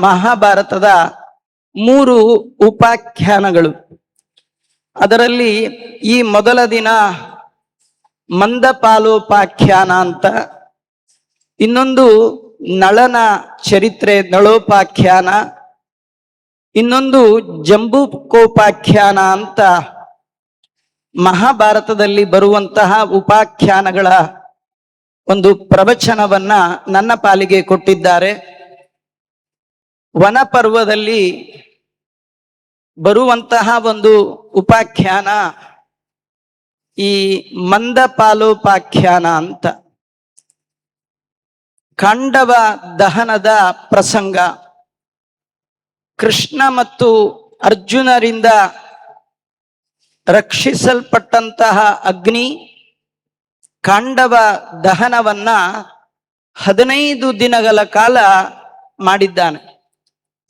ಮಹಾಭಾರತದ 3 ಉಪಾಖ್ಯಾನಗಳು. ಅದರಲ್ಲಿ ಈ ಮೊದಲ ದಿನ ಮಂದಪಾಲೋಪಾಖ್ಯಾನ ಅಂತ, ಇನ್ನೊಂದು ನಳನ ಚರಿತ್ರೆ ನಳೋಪಾಖ್ಯಾನ, ಇನ್ನೊಂದು ಜಂಬೂಕೋಪಾಖ್ಯಾನ ಅಂತ ಮಹಾಭಾರತದಲ್ಲಿ ಬರುವಂತಹ ಉಪಾಖ್ಯಾನಗಳ ಒಂದು ಪ್ರವಚನವನ್ನ ನನ್ನ ಪಾಲಿಗೆ ಕೊಟ್ಟಿದ್ದಾರೆ. ವನಪರ್ವದಲ್ಲಿ ಬರುವಂತಹ ಒಂದು ಉಪಾಖ್ಯಾನ ಈ ಮಂದಪಾಲೋಪಾಖ್ಯಾನ ಅಂತ. ಖಾಂಡವ ದಹನದ ಪ್ರಸಂಗ. ಕೃಷ್ಣ ಮತ್ತು ಅರ್ಜುನರಿಂದ ರಕ್ಷಿಸಲ್ಪಟ್ಟಂತಹ ಅಗ್ನಿ ಖಾಂಡವ ದಹನವನ್ನ 15 ದಿನಗಳ ಕಾಲ ಮಾಡಿದ್ದಾನೆ.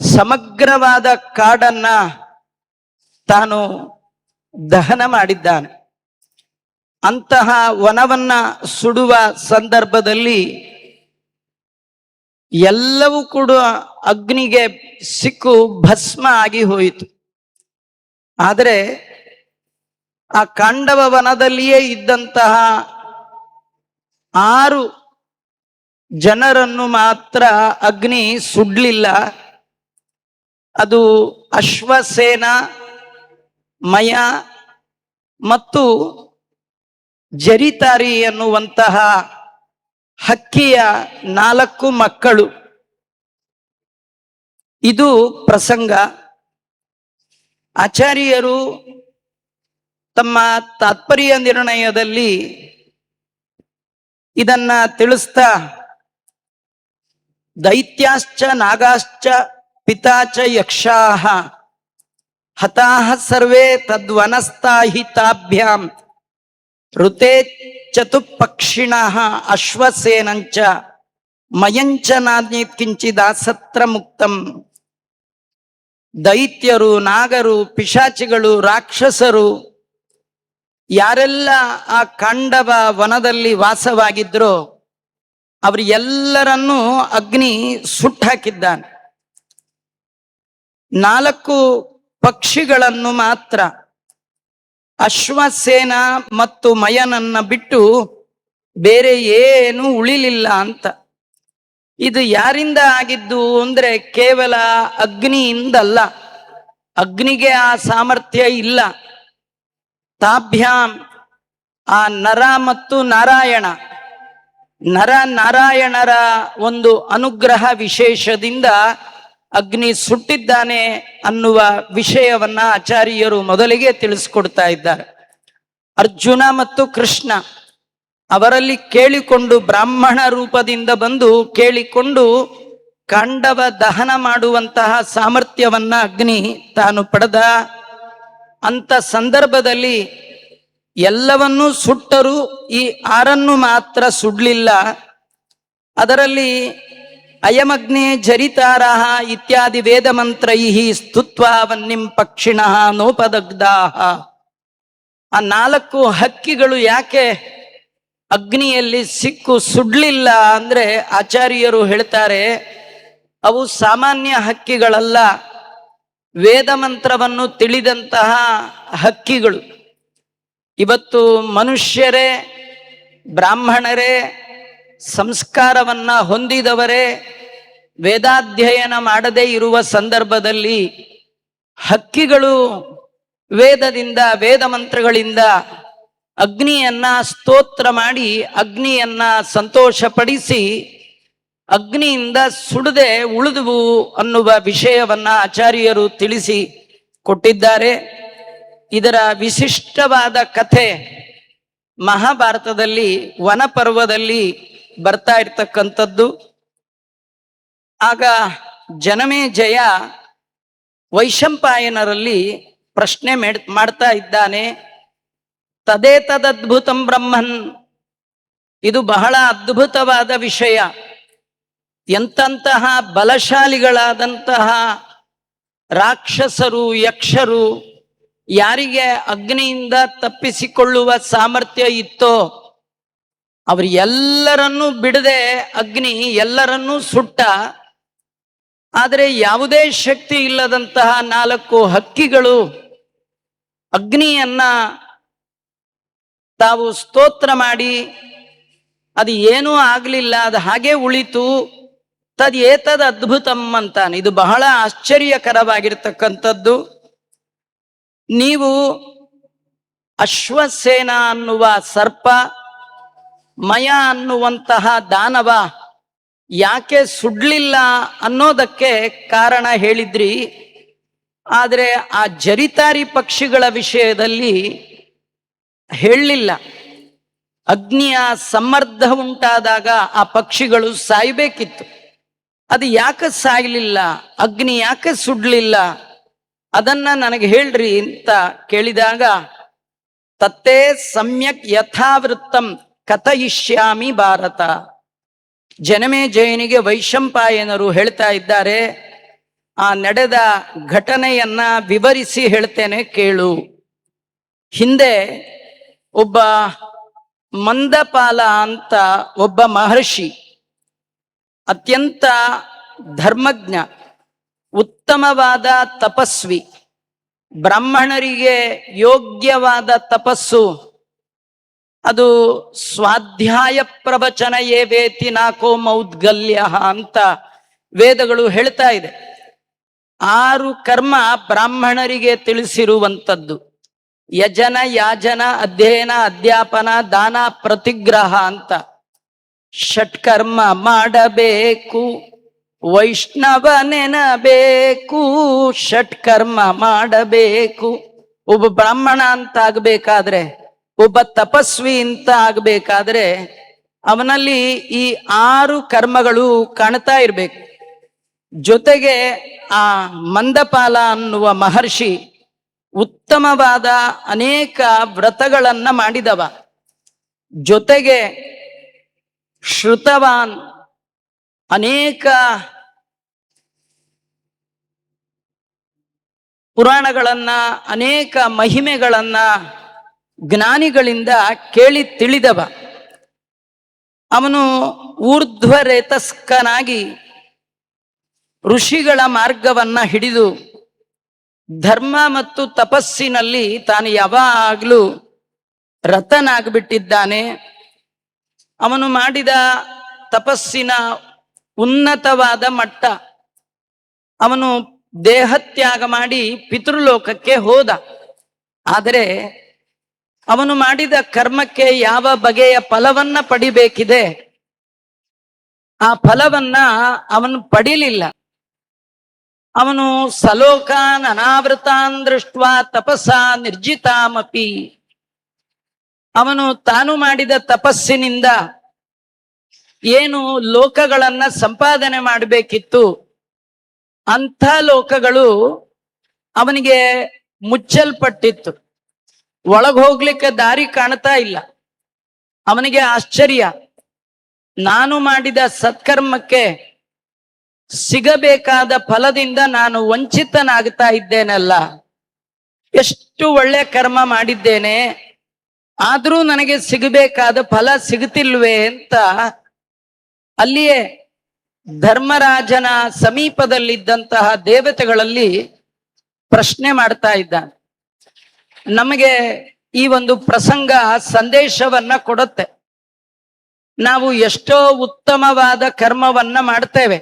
ಸಮಗ್ರವಾದ ಕಾಡನ್ನ ತಾನು ದಹನ ಮಾಡಿದ್ದಾನೆ. ಅಂತಹ ವನವನ್ನ ಸುಡುವ ಸಂದರ್ಭದಲ್ಲಿ ಎಲ್ಲವೂ ಕೂಡ ಅಗ್ನಿಗೆ ಸಿಕ್ಕು ಭಸ್ಮ ಆಗಿ ಹೋಯಿತು. ಆದರೆ ಆ ಖಾಂಡವ ವನದಲ್ಲಿಯೇ ಇದ್ದಂತಹ 6 ಜನರನ್ನು ಮಾತ್ರ ಅಗ್ನಿ ಸುಡ್ಲಿಲ್ಲ. ಅದು ಅಶ್ವಸೇನ, ಮಯ ಮತ್ತು ಜರಿತಾರಿ ಎನ್ನುವಂತಹ ಹಕ್ಕಿಯ 4 ಮಕ್ಕಳು. ಇದು ಪ್ರಸಂಗ. ಆಚಾರ್ಯರು ತಮ್ಮ ತಾತ್ಪರ್ಯ ನಿರ್ಣಯದಲ್ಲಿ ಇದನ್ನ ತಿಳಿಸ್ತಾ, ದೈತ್ಯಾಶ್ಚ ನಾಗಾಶ್ಚ ಪಿತಾಚ ಯಕ್ಷಾಹ ಹತಾಹ ಸರ್ವೇ ತದ್ವನಸ್ತಾಹಿ ತಾಭ್ಯಾಂ ಋತೆ ಚತುಪಕ್ಷಿಣಃ ಅಶ್ವಸೇನಂಚ ಮಯಂಚ ನಾನ್ಯತ್ ಕಿಂಚಿದಾಸತ್ರ ಮುಕ್ತಂ. ದೈತ್ಯರು, ನಾಗರು, ಪಿಶಾಚಿಗಳು, ರಾಕ್ಷಸರು ಯಾರೆಲ್ಲ ಆ ಖಾಂಡವ ವನದಲ್ಲಿ ವಾಸವಾಗಿದ್ರೋ ಅವರು ಎಲ್ಲರನ್ನೂ ಅಗ್ನಿ ಸುಟ್ಟಾಕಿದ್ದಾನೆ. 4 ಪಕ್ಷಿಗಳನ್ನು ಮಾತ್ರ, ಅಶ್ವಸೇನ ಮತ್ತು ಮಯನನ್ನ ಬಿಟ್ಟು ಬೇರೆ ಏನು ಉಳಿಲಿಲ್ಲ ಅಂತ. ಇದು ಯಾರಿಂದ ಆಗಿದ್ದು ಅಂದ್ರೆ ಕೇವಲ ಅಗ್ನಿಯಿಂದಲ್ಲ. ಅಗ್ನಿಗೆ ಆ ಸಾಮರ್ಥ್ಯ ಇಲ್ಲ. ತಾಭ್ಯಾಂ, ಆ ನರ ಮತ್ತು ನಾರಾಯಣ, ನರ ನಾರಾಯಣರ ಒಂದು ಅನುಗ್ರಹ ವಿಶೇಷದಿಂದ ಅಗ್ನಿ ಸುಟ್ಟಿದ್ದಾನೆ ಅನ್ನುವ ವಿಷಯವನ್ನ ಆಚಾರ್ಯರು ಮೊದಲಿಗೆ ತಿಳಿಸ್ಕೊಡ್ತಾ ಇದ್ದಾರೆ. ಅರ್ಜುನ ಮತ್ತು ಕೃಷ್ಣ ಅವರಲ್ಲಿ ಕೇಳಿಕೊಂಡು, ಬ್ರಾಹ್ಮಣ ರೂಪದಿಂದ ಬಂದು ಕೇಳಿಕೊಂಡು ಖಾಂಡವ ದಹನ ಮಾಡುವಂತಹ ಸಾಮರ್ಥ್ಯವನ್ನ ಅಗ್ನಿ ತಾನು ಪಡೆದ. ಅಂತ ಸಂದರ್ಭದಲ್ಲಿ ಎಲ್ಲವನ್ನೂ ಸುಟ್ಟರೂ ಈ 6 ಮಾತ್ರ ಸುಡ್ಲಿಲ್ಲ. ಅದರಲ್ಲಿ ಅಯಮಗ್ನೇ ಜರಿತಾರಃ ಇತ್ಯಾದಿ ವೇದ ಮಂತ್ರೈಹಿ ಸ್ತುತ್ವಾ ವನ್ನಿಂ ಪಕ್ಷಿಣಃ ನೋಪದಗ್ಧಾಃ. ಆ 4 ಹಕ್ಕಿಗಳು ಯಾಕೆ ಅಗ್ನಿಯಲ್ಲಿ ಸಿಕ್ಕು ಸುಡ್ಲಿಲ್ಲ ಅಂದ್ರೆ ಆಚಾರ್ಯರು ಹೇಳ್ತಾರೆ, ಅವು ಸಾಮಾನ್ಯ ಹಕ್ಕಿಗಳಲ್ಲ, ವೇದ ಮಂತ್ರವನ್ನು ತಿಳಿದಂತಹ ಹಕ್ಕಿಗಳು. ಇವತ್ತು ಮನುಷ್ಯರೇ, ಬ್ರಾಹ್ಮಣರೇ, ಸಂಸ್ಕಾರವನ್ನ ಹೊಂದಿದವರೇ ವೇದಾಧ್ಯಯನ ಮಾಡದೇ ಇರುವ ಸಂದರ್ಭದಲ್ಲಿ ಹಕ್ಕಿಗಳು ವೇದದಿಂದ, ವೇದ ಮಂತ್ರಗಳಿಂದ ಅಗ್ನಿಯನ್ನ ಸ್ತೋತ್ರ ಮಾಡಿ ಅಗ್ನಿಯನ್ನ ಸಂತೋಷಪಡಿಸಿ ಅಗ್ನಿಯಿಂದ ಸುಡದೆ ಉಳಿದುವು ಅನ್ನುವ ವಿಷಯವನ್ನ ಆಚಾರ್ಯರು ತಿಳಿಸಿ ಕೊಟ್ಟಿದ್ದಾರೆ. ಇದರ ವಿಶಿಷ್ಟವಾದ ಕಥೆ ಮಹಾಭಾರತದಲ್ಲಿ ವನಪರ್ವದಲ್ಲಿ ಬರ್ತಾ ಇರ್ತಕ್ಕಂಥದ್ದು. ಆಗ ಜನಮೇಜಯ ವೈಶಂಪಾಯನರಲ್ಲಿ ಪ್ರಶ್ನೆ ಮಾಡ್ತಾ ಇದ್ದಾನೆ, ತದೇ ತದದ್ಭುತಂ ಬ್ರಹ್ಮನ್. ಇದು ಬಹಳ ಅದ್ಭುತವಾದ ವಿಷಯ. ಎಂತಹ ಬಲಶಾಲಿಗಳಾದಂತಹ ರಾಕ್ಷಸರು, ಯಕ್ಷರು ಯಾರಿಗೆ ಅಗ್ನಿಯಿಂದ ತಪ್ಪಿಸಿಕೊಳ್ಳುವ ಸಾಮರ್ಥ್ಯ ಇತ್ತೋ ಅವರು ಎಲ್ಲರನ್ನೂ ಬಿಡದೆ ಅಗ್ನಿ ಎಲ್ಲರನ್ನೂ ಸುಟ್ಟ. ಆದರೆ ಯಾವುದೇ ಶಕ್ತಿ ಇಲ್ಲದಂತಹ 4 ಹಕ್ಕಿಗಳು ಅಗ್ನಿಯನ್ನ ತಾವು ಸ್ತೋತ್ರ ಮಾಡಿ ಅದು ಏನೂ ಆಗ್ಲಿಲ್ಲ, ಅದು ಹಾಗೆ ಉಳಿತು. ತದ್ ಏತದ್ ಅದ್ಭುತಂ ಅಂತಾನೆ. ಇದು ಬಹಳ ಆಶ್ಚರ್ಯಕರವಾಗಿರ್ತಕ್ಕಂಥದ್ದು. ನೀವು ಅಶ್ವಸೇನ ಅನ್ನುವ ಸರ್ಪ, ಮಯ ಅನ್ನುವಂತಹ ದಾನವ ಯಾಕೆ ಸುಡ್ಲಿಲ್ಲ ಅನ್ನೋದಕ್ಕೆ ಕಾರಣ ಹೇಳಿದ್ರಿ. ಆದರೆ ಆ ಜರಿತಾರಿ ಪಕ್ಷಿಗಳ ವಿಷಯದಲ್ಲಿ ಹೇಳಲಿಲ್ಲ. ಅಗ್ನಿಯ ಸಮ್ಮರ್ಧ ಉಂಟಾದಾಗ ಆ ಪಕ್ಷಿಗಳು ಸಾಯ್ಬೇಕಿತ್ತು. ಅದು ಯಾಕೆ ಸಾಯಲಿಲ್ಲ, ಅಗ್ನಿ ಯಾಕೆ ಸುಡ್ಲಿಲ್ಲ, ಅದನ್ನ ನನಗೆ ಹೇಳ್ರಿ ಅಂತ ಕೇಳಿದಾಗ, ತತ್ತೇ ಸಮ್ಯಕ್ ಯಥಾವೃತ್ತಂ ಕಥಯಿಷ್ಯಾಮಿ ಭಾರತ. ಜನಮೇಜಯನಿಗೆ ವೈಶಂಪಾಯನರು ಹೇಳ್ತಾ ಇದ್ದಾರೆ, ಆ ನಡೆದ ಘಟನೆಯನ್ನ ವಿವರಿಸಿ ಹೇಳ್ತೇನೆ ಕೇಳು. ಹಿಂದೆ ಒಬ್ಬ ಮಂದಪಾಲ ಅಂತ ಒಬ್ಬ ಮಹರ್ಷಿ, ಅತ್ಯಂತ ಧರ್ಮಜ್ಞ, ಉತ್ತಮವಾದ ತಪಸ್ವಿ, ಬ್ರಾಹ್ಮಣರಿಗೆ ಯೋಗ್ಯವಾದ ತಪಸ್ಸು ಅದು ಸ್ವಾಧ್ಯಾಯ ಪ್ರವಚನ ಏವೇತಿ ನಾಕೋ ಮೌದ್ಗಲ್ಯ ಅಂತ ವೇದಗಳು ಹೇಳ್ತಾ ಇದೆ. 6 ಕರ್ಮ ಬ್ರಾಹ್ಮಣರಿಗೆ ತಿಳಿಸಿರುವಂಥದ್ದು: ಯಜನ, ಯಾಜನ, ಅಧ್ಯಯನ, ಅಧ್ಯಾಪನ, ದಾನ, ಪ್ರತಿಗ್ರಹ ಅಂತ. ಷಟ್ಕರ್ಮ ಮಾಡಬೇಕು, ವೈಷ್ಣವ ನೆನಬೇಕು, ಷಟ್ಕರ್ಮ ಮಾಡಬೇಕು. ಒಬ್ಬ ಬ್ರಾಹ್ಮಣ ಅಂತ ಆಗ್ಬೇಕಾದ್ರೆ, ಒಬ್ಬ ತಪಸ್ವಿ ಅಂತ ಆಗ್ಬೇಕಾದ್ರೆ ಅವನಲ್ಲಿ ಈ 6 ಕರ್ಮಗಳು ಕಾಣ್ತಾ ಇರ್ಬೇಕು. ಜೊತೆಗೆ ಆ ಮಂದಪಾಲ ಅನ್ನುವ ಮಹರ್ಷಿ ಉತ್ತಮವಾದ ಅನೇಕ ವ್ರತಗಳನ್ನ ಮಾಡಿದವ. ಜೊತೆಗೆ ಶ್ರುತವಾನ್, ಅನೇಕ ಪುರಾಣಗಳನ್ನ, ಅನೇಕ ಮಹಿಮೆಗಳನ್ನ ಜ್ಞಾನಿಗಳಿಂದ ಕೇಳಿ ತಿಳಿದವ. ಅವನು ಊರ್ಧ್ವರೇತಸ್ಕನಾಗಿ ಋಷಿಗಳ ಮಾರ್ಗವನ್ನ ಹಿಡಿದು ಧರ್ಮ ಮತ್ತು ತಪಸ್ಸಿನಲ್ಲಿ ತಾನು ಯಾವಾಗಲೂ ರತನಾಗ್ಬಿಟ್ಟಿದ್ದಾನೆ. ಅವನು ಮಾಡಿದ ತಪಸ್ಸಿನ ಉನ್ನತವಾದ ಮಟ್ಟ. ಅವನು ದೇಹತ್ಯಾಗ ಮಾಡಿ ಪಿತೃಲೋಕಕ್ಕೆ ಹೋದ. ಆದರೆ ಅವನು ಮಾಡಿದ ಕರ್ಮಕ್ಕೆ ಯಾವ ಬಗೆಯ ಫಲವನ್ನ ಪಡಿಬೇಕಿದೆ ಆ ಫಲವನ್ನ ಅವನು ಪಡಿಲಿಲ್ಲ. ಅವನು ಸಲೋಕಾನ್ ಅನಾವೃತಾನ್ ದೃಷ್ಟ್ವಾ ತಪಸ್ಸಾ ನಿರ್ಜಿತಾಮಪಿ. ಅವನು ತಾನು ಮಾಡಿದ ತಪಸ್ಸಿನಿಂದ ಏನು ಲೋಕಗಳನ್ನ ಸಂಪಾದನೆ ಮಾಡಬೇಕಿತ್ತು ಅಂಥ ಲೋಕಗಳು ಅವನಿಗೆ ಮುಚ್ಚಲ್ಪಟ್ಟಿತ್ತು. ಒಳಗೋಗ್ಲಿಕ್ಕೆ ದಾರಿ ಕಾಣ್ತಾ ಇಲ್ಲ. ಅವನಿಗೆ ಆಶ್ಚರ್ಯ, ನಾನು ಮಾಡಿದ ಸತ್ಕರ್ಮಕ್ಕೆ ಸಿಗಬೇಕಾದ ಫಲದಿಂದ ನಾನು ವಂಚಿತನಾಗ್ತಾ ಇದ್ದೇನಲ್ಲ, ಎಷ್ಟು ಒಳ್ಳೆ ಕರ್ಮ ಮಾಡಿದ್ದೇನೆ, ಆದ್ರೂ ನನಗೆ ಸಿಗಬೇಕಾದ ಫಲ ಸಿಗುತ್ತಿಲ್ವೇ ಅಂತ ಅಲ್ಲಿಯೇ ಧರ್ಮರಾಜನ ಸಮೀಪದಲ್ಲಿದ್ದಂತಹ ದೇವತೆಗಳಲ್ಲಿ ಪ್ರಶ್ನೆ ಮಾಡ್ತಾ ಇದ್ದಾನೆ. ನಮಗೆ ಈ ಒಂದು ಪ್ರಸಂಗ ಸಂದೇಶವನ್ನ ಕೊಡುತ್ತೆ. ನಾವು ಎಷ್ಟೋ ಉತ್ತಮವಾದ ಕರ್ಮವನ್ನ ಮಾಡ್ತೇವೆ,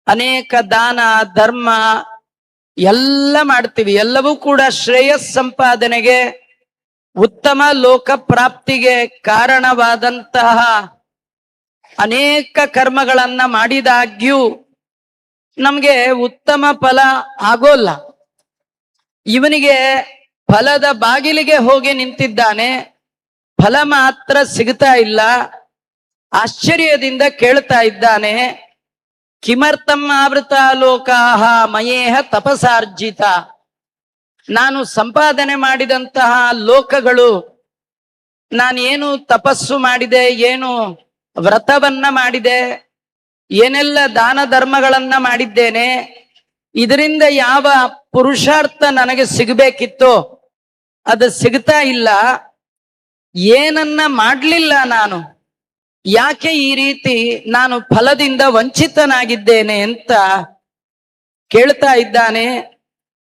ಅನೇಕ ದಾನ ಧರ್ಮ ಎಲ್ಲ ಮಾಡ್ತೀವಿ. ಎಲ್ಲವೂ ಕೂಡ ಶ್ರೇಯಸ್ ಸಂಪಾದನೆಗೆ, ಉತ್ತಮ ಲೋಕ ಪ್ರಾಪ್ತಿಗೆ ಕಾರಣವಾದಂತಹ ಅನೇಕ ಕರ್ಮಗಳನ್ನ ಮಾಡಿದಾಗ್ಯೂ ನಮ್ಗೆ ಉತ್ತಮ ಫಲ ಆಗೋಲ್ಲ. ಇವನಿಗೆ ಫಲದ ಬಾಗಿಲಿಗೆ ಹೋಗಿ ನಿಂತಿದ್ದಾನೆ, ಫಲ ಮಾತ್ರ ಸಿಗ್ತಾ ಇಲ್ಲ. ಆಶ್ಚರ್ಯದಿಂದ ಕೇಳ್ತಾ ಇದ್ದಾನೆ, ಕಿಮರ್ಥಂ ಆವೃತ ಲೋಕಾಹ ಮಯೇಹ ತಪಸಾರ್ಜಿತ. ನಾನು ಸಂಪಾದನೆ ಮಾಡಿದಂತಹ ಲೋಕಗಳು, ನಾನೇನು ತಪಸ್ಸು ಮಾಡಿದೆ, ಏನು ವ್ರತವನ್ನ ಮಾಡಿದೆ, ಏನೆಲ್ಲ ದಾನ ಧರ್ಮಗಳನ್ನ ಮಾಡಿದ್ದೇನೆ, ಇದರಿಂದ ಯಾವ ಪುರುಷಾರ್ಥ ನನಗೆ ಸಿಗಬೇಕಿತ್ತೋ ಅದು ಸಿಗ್ತಾ ಇಲ್ಲ. ಏನನ್ನ ಮಾಡ್ಲಿಲ್ಲ ನಾನು, ಯಾಕೆ ಈ ರೀತಿ ನಾನು ಫಲದಿಂದ ವಂಚಿತನಾಗಿದ್ದೇನೆ ಅಂತ ಕೇಳ್ತಾ ಇದ್ದಾನೆ,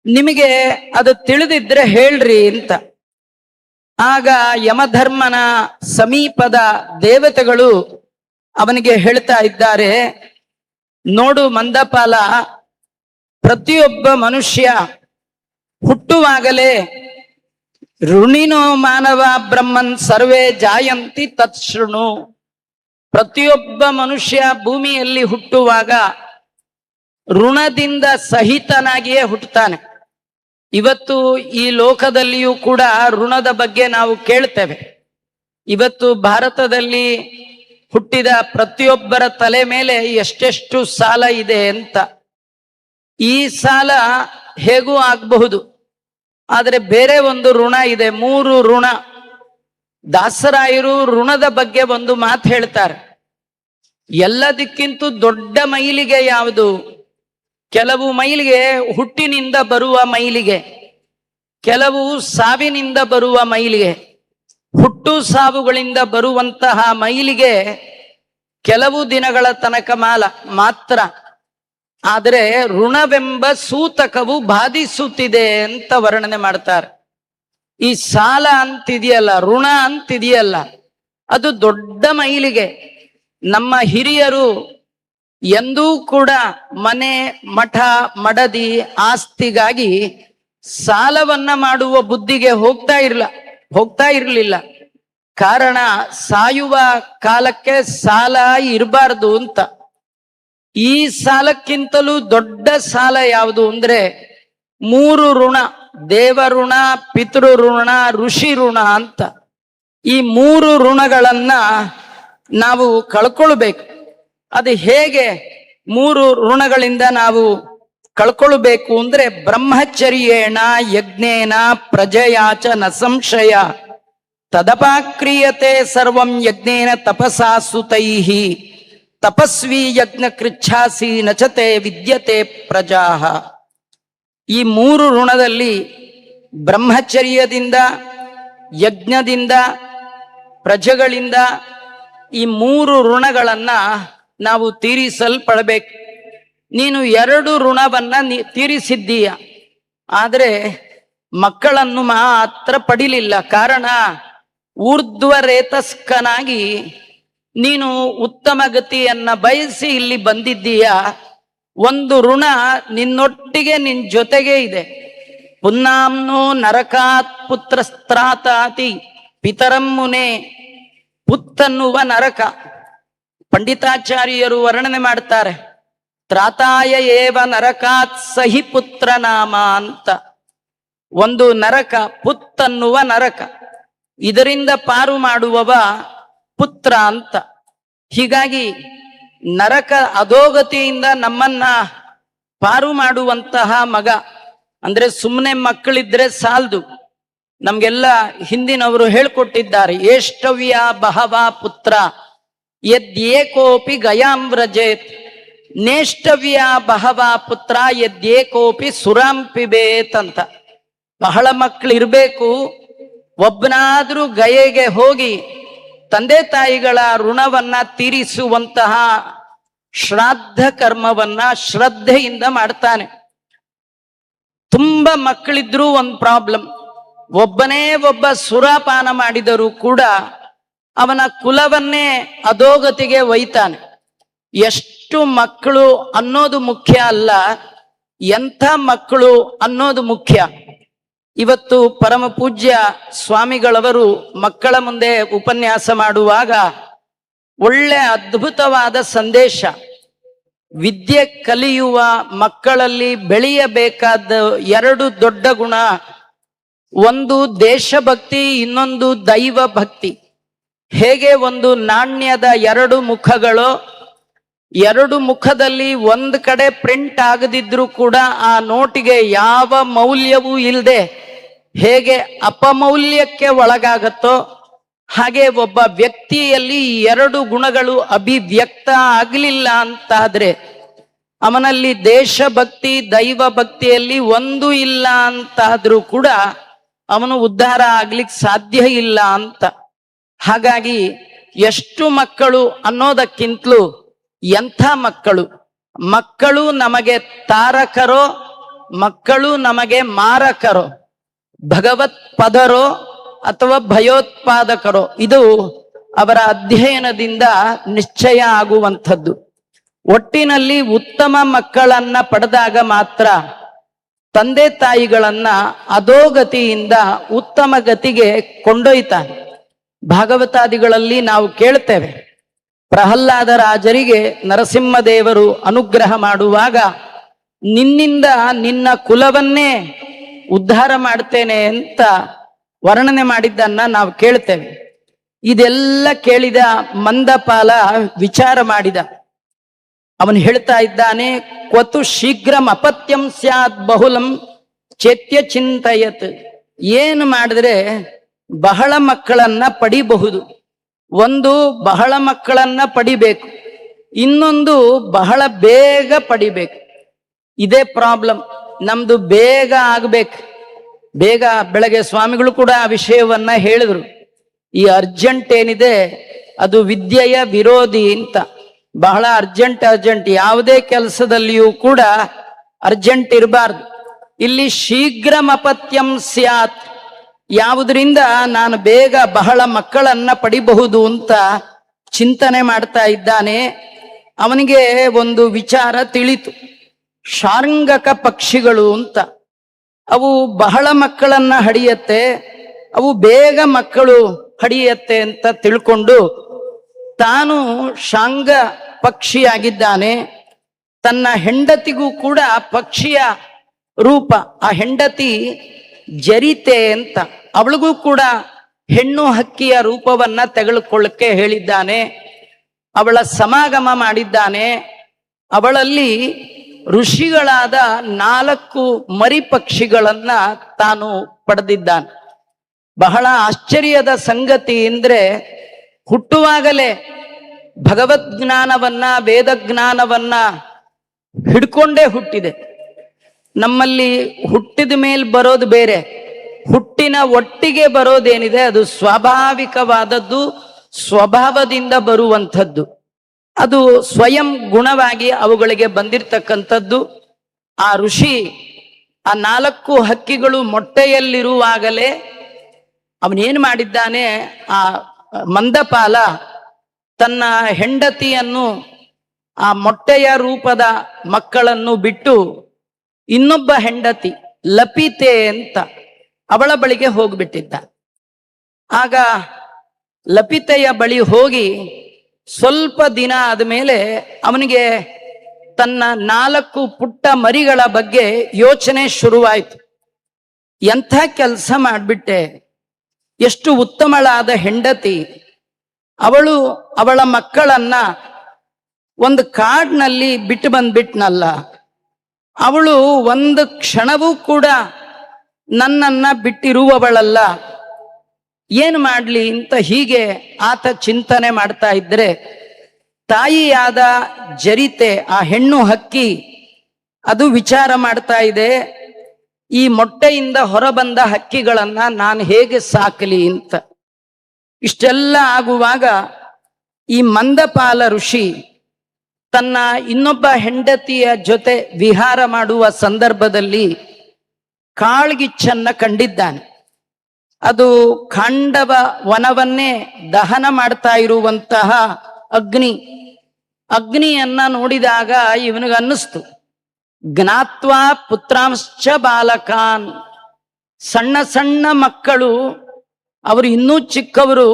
ನಿಮಗೆ ಅದು ತಿಳಿದಿದ್ರೆ ಹೇಳ್ರಿ ಅಂತ. ಆಗ ಯಮಧರ್ಮನ ಸಮೀಪದ ದೇವತೆಗಳು ಅವನಿಗೆ ಹೇಳ್ತಾ ಇದ್ದಾರೆ, ನೋಡು ಮಂದಪಾಲ, ಪ್ರತಿಯೊಬ್ಬ ಮನುಷ್ಯ ಹುಟ್ಟುವಾಗಲೇ ಋಣಿನೋ ಮಾನವ ಬ್ರಹ್ಮನ್ ಸರ್ವೇ ಜಾಯಂತಿ ತತ್ಶೃಣು. ಪ್ರತಿಯೊಬ್ಬ ಮನುಷ್ಯ ಭೂಮಿಯಲ್ಲಿ ಹುಟ್ಟುವಾಗ ಋಣದಿಂದ ಸಹಿತನಾಗಿಯೇ ಹುಟ್ಟುತ್ತಾನೆ. ಇವತ್ತು ಈ ಲೋಕದಲ್ಲಿಯೂ ಕೂಡ ಋಣದ ಬಗ್ಗೆ ನಾವು ಕೇಳ್ತೇವೆ. ಇವತ್ತು ಭಾರತದಲ್ಲಿ ಹುಟ್ಟಿದ ಪ್ರತಿಯೊಬ್ಬರ ತಲೆ ಮೇಲೆ ಎಷ್ಟೆಷ್ಟು ಸಾಲ ಇದೆ ಅಂತ. ಈ ಸಾಲ ಹೇಗೂ ಆಗಬಹುದು, ಆದರೆ ಬೇರೆ ಒಂದು ಋಣ ಇದೆ, 3 ಋಣ. ದಾಸರಾಯರು ಋಣದ ಬಗ್ಗೆ ಒಂದು ಮಾತು ಹೇಳ್ತಾರೆ. ಎಲ್ಲದಕ್ಕಿಂತ ದೊಡ್ಡ ಮೈಲಿಗೆ ಯಾವುದು? ಕೆಲವು ಮೈಲಿಗೆ ಹುಟ್ಟಿನಿಂದ ಬರುವ ಮೈಲಿಗೆ, ಕೆಲವು ಸಾವಿನಿಂದ ಬರುವ ಮೈಲಿಗೆ. ಹುಟ್ಟು ಸಾವುಗಳಿಂದ ಬರುವಂತಹ ಮೈಲಿಗೆ ಕೆಲವು ದಿನಗಳ ತನಕ ಮಾತ್ರ. ಆದರೆ ಋಣವೆಂಬ ಸೂತಕವು ಬಾಧಿಸುತ್ತಿದೆ ಅಂತ ವರ್ಣನೆ ಮಾಡ್ತಾರೆ. ಈ ಸಾಲ ಅಂತಿದೆಯಲ್ಲ, ಋಣ ಅಂತಿದೆಯಲ್ಲ, ಅದು ದೊಡ್ಡ ಮೈಲಿಗೆ. ನಮ್ಮ ಹಿರಿಯರು ಎಂದೂ ಕೂಡ ಮನೆ, ಮಠ, ಮಡದಿ, ಆಸ್ತಿಗಾಗಿ ಸಾಲವನ್ನ ಮಾಡುವ ಬುದ್ಧಿಗೆ ಹೋಗ್ತಾ ಇರಲಿಲ್ಲ. ಕಾರಣ ಸಾಯುವ ಕಾಲಕ್ಕೆ ಸಾಲ ಇರಬಾರ್ದು ಅಂತ. ಈ ಸಾಲಕ್ಕಿಂತಲೂ ದೊಡ್ಡ ಸಾಲ ಯಾವುದು ಅಂದ್ರೆ 3 ಋಣ: ದೇವ ಋಣ, ಪಿತೃ ಋಣ, ಋಷಿ ಋಣ ಅಂತ. ಈ 3 ಋಣಗಳನ್ನ ನಾವು ಕಳ್ಕೊಳ್ಬೇಕು. ಅದು ಹೇಗೆ 3 ಋಣಗಳಿಂದ ನಾವು ಕಳ್ಕೊಳ್ಬೇಕು ಅಂದ್ರೆ ಬ್ರಹ್ಮಚರ್ಯೇಣ ಯಜ್ಞೇನ ಪ್ರಜಯಾಚ ನ ಸಂಶಯ ತದಪಾಕ್ರಿಯತೆ ಸರ್ವಂ ಯಜ್ಞೇನ ತಪಸಾ ಸುತೈಹಿ ತಪಸ್ವಿ ಯಜ್ಞ ಕೃಚ್ಛಾಸಿ ನಚತೆ ವಿದ್ಯತೆ ಪ್ರಜಾಹ. ಈ 3 ಋಣದಲ್ಲಿ ಬ್ರಹ್ಮಚರ್ಯದಿಂದ, ಯಜ್ಞದಿಂದ, ಪ್ರಜೆಗಳಿಂದ ಈ 3 ಋಣಗಳನ್ನ ನಾವು ತೀರಿಸಲ್ಪಡಬೇಕು. ನೀನು 2 ಋಣವನ್ನ ತೀರಿಸಿದ್ದೀಯ, ಆದರೆ ಮಕ್ಕಳನ್ನು ಮಾತ್ರ ಪಡಿಲಿಲ್ಲ. ಕಾರಣ ಊರ್ಧ್ವರೇತಸ್ಕನಾಗಿ ನೀನು ಉತ್ತಮ ಗತಿಯನ್ನ ಬಯಸಿ ಇಲ್ಲಿ ಬಂದಿದ್ದೀಯ. ಒಂದು ಋಣ ನಿನ್ನೊಟ್ಟಿಗೆ ನಿನ್ ಜೊತೆಗೆ ಇದೆ. ಪುನ್ನಾಂನೋ ನರಕಾತ್ ಪುತ್ರ ಸ್ತ್ರಾತಾತಿ ಪಿತರಂ ಮುನೆ. ಪುತ್ತನ್ನುವ ನರಕ ಪಂಡಿತಾಚಾರ್ಯರು ವರ್ಣನೆ ಮಾಡ್ತಾರೆ. ತ್ರಾತಾಯ ಏವ ನರಕಾತ್ ಸಹಿ ಪುತ್ರ ನಾಮ ಅಂತ. ಒಂದು ನರಕ, ಪುತ್ತನ್ನುವ ನರಕ, ಇದರಿಂದ ಪಾರು ಮಾಡುವವ ಪುತ್ರ ಅಂತ. ಹೀಗಾಗಿ ನರಕ ಅಧೋಗತಿಯಿಂದ ನಮ್ಮನ್ನ ಪಾರು ಮಾಡುವಂತಹ ಮಗ ಅಂದ್ರೆ ಸುಮ್ಮನೆ ಮಕ್ಕಳಿದ್ರೆ ಸಾಲದು. ನಮ್ಗೆಲ್ಲ ಹಿಂದಿನವರು ಹೇಳ್ಕೊಟ್ಟಿದ್ದಾರೆ, ಏಷ್ಟವ್ಯ ಬಹವ ಪುತ್ರ ಯದ್ಯೇಕೋಪಿ ಗಯಾಂ ವ್ರಜೇತ್, ನೇಷ್ಟವ್ಯ ಬಹವ ಪುತ್ರ ಯದ್ಯೇಕೋಪಿ ಸುರಾಂ ಪಿಬೇತ್ ಅಂತ. ಬಹಳ ಮಕ್ಕಳು ಇರಬೇಕು, ಒಬ್ಬನಾದ್ರೂ ಗಯೆಗೆ ಹೋಗಿ ತಂದೆ ತಾಯಿಗಳ ಋಣವನ್ನ ತೀರಿಸುವಂತಹ ಶ್ರಾದ್ದ ಕರ್ಮವನ್ನ ಶ್ರದ್ಧೆಯಿಂದ ಮಾಡ್ತಾನೆ. ತುಂಬಾ ಮಕ್ಕಳಿದ್ರೂ ಒಂದು ಪ್ರಾಬ್ಲಮ್. ಒಬ್ಬನೇ ಒಬ್ಬ ಸುರಾಪಾನ ಮಾಡಿದರೂ ಕೂಡ ಅವನ ಕುಲವನ್ನೇ ಅಧೋಗತಿಗೆ ಒಯ್ತಾನೆ. ಎಷ್ಟು ಮಕ್ಕಳು ಅನ್ನೋದು ಮುಖ್ಯ ಅಲ್ಲ, ಎಂಥ ಮಕ್ಕಳು ಅನ್ನೋದು ಮುಖ್ಯ. ಇವತ್ತು ಪರಮ ಪೂಜ್ಯ ಸ್ವಾಮಿಗಳವರು ಮಕ್ಕಳ ಮುಂದೆ ಉಪನ್ಯಾಸ ಮಾಡುವಾಗ ಒಳ್ಳೆ ಅದ್ಭುತವಾದ ಸಂದೇಶ. ವಿದ್ಯೆ ಕಲಿಯುವ ಮಕ್ಕಳಲ್ಲಿ ಬೆಳೆಯಬೇಕಾದ 2 ದೊಡ್ಡ ಗುಣ, ಒಂದು ದೇಶಭಕ್ತಿ, ಇನ್ನೊಂದು ದೈವ ಭಕ್ತಿ. ಹೇಗೆ ಒಂದು ನಾಣ್ಯದ 2 ಮುಖಗಳು, 2 ಮುಖದಲ್ಲಿ ಒಂದು ಕಡೆ ಪ್ರಿಂಟ್ ಆಗದಿದ್ರೂ ಕೂಡ ಆ ನೋಟಿಗೆ ಯಾವ ಮೌಲ್ಯವೂ ಇಲ್ಲದೆ ಹೇಗೆ ಅಪಮೌಲ್ಯಕ್ಕೆ ಒಳಗಾಗತ್ತೋ ಹಾಗೆ ಒಬ್ಬ ವ್ಯಕ್ತಿಯಲ್ಲಿ 2 ಗುಣಗಳು ಅಭಿವ್ಯಕ್ತ ಆಗಲಿಲ್ಲ ಅಂತಾದ್ರೆ, ಅವನಲ್ಲಿ ದೇಶಭಕ್ತಿ ದೈವ ಭಕ್ತಿಯಲ್ಲಿ ಒಂದು ಇಲ್ಲ ಅಂತಾದ್ರೂ ಕೂಡ ಅವನು ಉದ್ಧಾರ ಆಗ್ಲಿಕ್ಕೆ ಸಾಧ್ಯ ಇಲ್ಲ ಅಂತ. ಹಾಗಾಗಿ ಎಷ್ಟು ಮಕ್ಕಳು ಅನ್ನೋದಕ್ಕಿಂತಲೂ ಎಂಥ ಮಕ್ಕಳು, ಮಕ್ಕಳು ನಮಗೆ ತಾರಕರೋ, ಮಕ್ಕಳು ನಮಗೆ ಮಾರಕರೋ, ಭಗವತ್ ಪದರೋ ಅಥವಾ ಭಯೋತ್ಪಾದಕರೋ, ಇದು ಅವರ ಅಧ್ಯಯನದಿಂದ ನಿಶ್ಚಯ ಆಗುವಂಥದ್ದು. ಒಟ್ಟಿನಲ್ಲಿ ಉತ್ತಮ ಮಕ್ಕಳನ್ನ ಪಡೆದಾಗ ಮಾತ್ರ ತಂದೆ ತಾಯಿಗಳನ್ನ ಅಧೋಗತಿಯಿಂದ ಉತ್ತಮ ಗತಿಗೆ ಕೊಂಡೊಯ್ತಾನೆ. ಭಾಗವತಾದಿಗಳಲ್ಲಿ ನಾವು ಕೇಳ್ತೇವೆ, ಪ್ರಹ್ಲಾದ ರಾಜರಿಗೆ ನರಸಿಂಹದೇವರು ಅನುಗ್ರಹ ಮಾಡುವಾಗ ನಿನ್ನಿಂದ ನಿನ್ನ ಕುಲವನ್ನೇ ಉದ್ಧಾರ ಮಾಡ್ತೇನೆ ಅಂತ ವರ್ಣನೆ ಮಾಡಿದ್ದನ್ನ ನಾವು ಕೇಳ್ತೇವೆ. ಇದೆಲ್ಲ ಕೇಳಿದ ಮಂದಪಾಲ ವಿಚಾರ ಮಾಡಿದ. ಅವನು ಹೇಳ್ತಾ ಇದ್ದಾನೆ, ಕ್ವತು ಶೀಘ್ರಂ ಅಪತ್ಯಂ ಸ್ಯಾತ್ ಬಹುಲಂ ಚೇತ್ಯ ಚಿಂತಯತ್. ಏನು ಮಾಡಿದ್ರೆ ಬಹಳ ಮಕ್ಕಳನ್ನ ಪಡಿಬಹುದು. ಒಂದು, ಬಹಳ ಮಕ್ಕಳನ್ನ ಪಡಿಬೇಕು. ಇನ್ನೊಂದು, ಬಹಳ ಬೇಗ ಪಡಿಬೇಕು. ಇದೇ ಪ್ರಾಬ್ಲಮ್ ನಮ್ದು. ಬೇಗ ಆಗ್ಬೇಕು, ಬೇಗ. ಬೆಳಗ್ಗೆ ಸ್ವಾಮಿಗಳು ಕೂಡ ಆ ವಿಷಯವನ್ನ ಹೇಳಿದ್ರು. ಈ ಅರ್ಜೆಂಟ್ ಏನಿದೆ ಅದು ವಿದ್ಯೆಯ ವಿರೋಧಿ ಅಂತ. ಬಹಳ ಅರ್ಜೆಂಟ್ ಯಾವುದೇ ಕೆಲಸದಲ್ಲಿಯೂ ಕೂಡ ಅರ್ಜೆಂಟ್ ಇರಬಾರ್ದು. ಇಲ್ಲಿ ಶೀಘ್ರಮಪತ್ಯಂ ಸ್ಯಾತ್, ಯಾವುದರಿಂದ ನಾನು ಬೇಗ ಬಹಳ ಮಕ್ಕಳನ್ನ ಪಡಿಬಹುದು ಅಂತ ಚಿಂತನೆ ಮಾಡ್ತಾ ಇದ್ದಾನೆ. ಅವನಿಗೆ ಒಂದು ವಿಚಾರ ತಿಳಿತು. ಶಾರ್ಂಗಕ ಪಕ್ಷಿಗಳು ಅಂತ, ಅವು ಬಹಳ ಮಕ್ಕಳನ್ನ ಹಡಿಯತ್ತೆ, ಅವು ಬೇಗ ಮಕ್ಕಳು ಹಡಿಯತ್ತೆ ಅಂತ ತಿಳ್ಕೊಂಡು ತಾನು ಶಾಂಗ ಪಕ್ಷಿಯಾಗಿದ್ದಾನೆ. ತನ್ನ ಹೆಂಡತಿಗೂ ಕೂಡ ಪಕ್ಷಿಯ ರೂಪ, ಆ ಹೆಂಡತಿ ಜರಿತೆ ಅಂತ, ಅವಳಿಗೂ ಕೂಡ ಹೆಣ್ಣು ಹಕ್ಕಿಯ ರೂಪವನ್ನ ತೆಗೆದುಕೊಳ್ಳಕ್ಕೆ ಹೇಳಿದ್ದಾನೆ. ಅವಳ ಸಮಾಗಮ ಮಾಡಿದ್ದಾನೆ. ಅವಳಲ್ಲಿ ಋಷಿಗಳಾದ 4 ಮರಿ ಪಕ್ಷಿಗಳನ್ನ ತಾನು ಪಡೆದಿದ್ದಾನೆ. ಬಹಳ ಆಶ್ಚರ್ಯದ ಸಂಗತಿ ಅಂದ್ರೆ, ಹುಟ್ಟುವಾಗಲೇ ಭಗವದ್ಜ್ಞಾನವನ್ನ ವೇದಜ್ಞಾನವನ್ನ ಹಿಡ್ಕೊಂಡೇ ಹುಟ್ಟಿದೆ. ನಮ್ಮಲ್ಲಿ ಹುಟ್ಟಿದ ಮೇಲೆ ಬರೋದು ಬೇರೆ, ಹುಟ್ಟಿನ ಒಟ್ಟಿಗೆ ಬರೋದೇನಿದೆ ಅದು ಸ್ವಾಭಾವಿಕವಾದದ್ದು, ಸ್ವಭಾವದಿಂದ ಬರುವಂಥದ್ದು. ಅದು ಸ್ವಯಂ ಗುಣವಾಗಿ ಅವುಗಳಿಗೆ ಬಂದಿರತಕ್ಕಂಥದ್ದು. ಆ ಋಷಿ ಆ 4 ಹಕ್ಕಿಗಳು ಮೊಟ್ಟೆಯಲ್ಲಿರುವಾಗಲೇ ಅವನೇನು ಮಾಡಿದ್ದಾನೆ, ಆ ಮಂದಪಾಲ ತನ್ನ ಹೆಂಡತಿಯನ್ನು, ಆ ಮೊಟ್ಟೆಯ ರೂಪದ ಮಕ್ಕಳನ್ನು ಬಿಟ್ಟು ಇನ್ನೊಬ್ಬ ಹೆಂಡತಿ ಲಪಿತೆ ಅಂತ ಅವಳ ಬಳಿಗೆ ಹೋಗ್ಬಿಟ್ಟಿದ್ದ. ಆಗ ಲಪಿತೆಯ ಬಳಿ ಹೋಗಿ ಸ್ವಲ್ಪ ದಿನ ಆದಮೇಲೆ ಅವನಿಗೆ ತನ್ನ 4 ಪುಟ್ಟ ಮರಿಗಳ ಬಗ್ಗೆ ಯೋಚನೆ ಶುರುವಾಯಿತು. ಎಂಥ ಕೆಲಸ ಮಾಡಿಬಿಟ್ಟೆ, ಎಷ್ಟು ಉತ್ತಮಳಾದ ಹೆಂಡತಿ ಅವಳು, ಅವಳ ಮಕ್ಕಳನ್ನ ಒಂದು ಕಾಡಿನಲ್ಲಿ ಬಿಟ್ಟು ಬಂದ್ಬಿಟ್ನಲ್ಲ, ಅವಳು ಒಂದು ಕ್ಷಣವೂ ಕೂಡ ನನ್ನನ್ನ ಬಿಟ್ಟಿರುವವಳಲ್ಲ, ಏನು ಮಾಡ್ಲಿ ಅಂತ ಹೀಗೆ ಆತ ಚಿಂತನೆ ಮಾಡ್ತಾ ಇದ್ರೆ, ತಾಯಿಯಾದ ಜರಿತೆ, ಆ ಹೆಣ್ಣು ಹಕ್ಕಿ, ಅದು ವಿಚಾರ ಮಾಡ್ತಾ ಇದೆ, ಈ ಮೊಟ್ಟೆಯಿಂದ ಹೊರಬಂದ ಹಕ್ಕಿಗಳನ್ನ ನಾನು ಹೇಗೆ ಸಾಕಲಿ ಅಂತ. ಇಷ್ಟೆಲ್ಲ ಆಗುವಾಗ ಈ ಮಂದಪಾಲ ಋಷಿ ತನ್ನ ಇನ್ನೊಬ್ಬ ಹೆಂಡತಿಯ ಜೊತೆ ವಿಹಾರ ಮಾಡುವ ಸಂದರ್ಭದಲ್ಲಿ ಕಾಳ್ಗಿಚ್ಚನ್ನ ಕಂಡಿದ್ದಾನೆ. ಅದು ಖಾಂಡವ ವನವನ್ನೇ ದಹನ ಮಾಡ್ತಾ ಇರುವಂತಹ ಅಗ್ನಿ. ಅಗ್ನಿಯನ್ನ ನೋಡಿದಾಗ ಇವನಿಗನ್ನಿಸ್ತು, ಜ್ಞಾತ್ವಾ ಪುತ್ರಾಂಶ್ಚ ಬಾಲಕಾನ್, ಸಣ್ಣ ಸಣ್ಣ ಮಕ್ಕಳು, ಅವರು ಇನ್ನೂ ಚಿಕ್ಕವರು,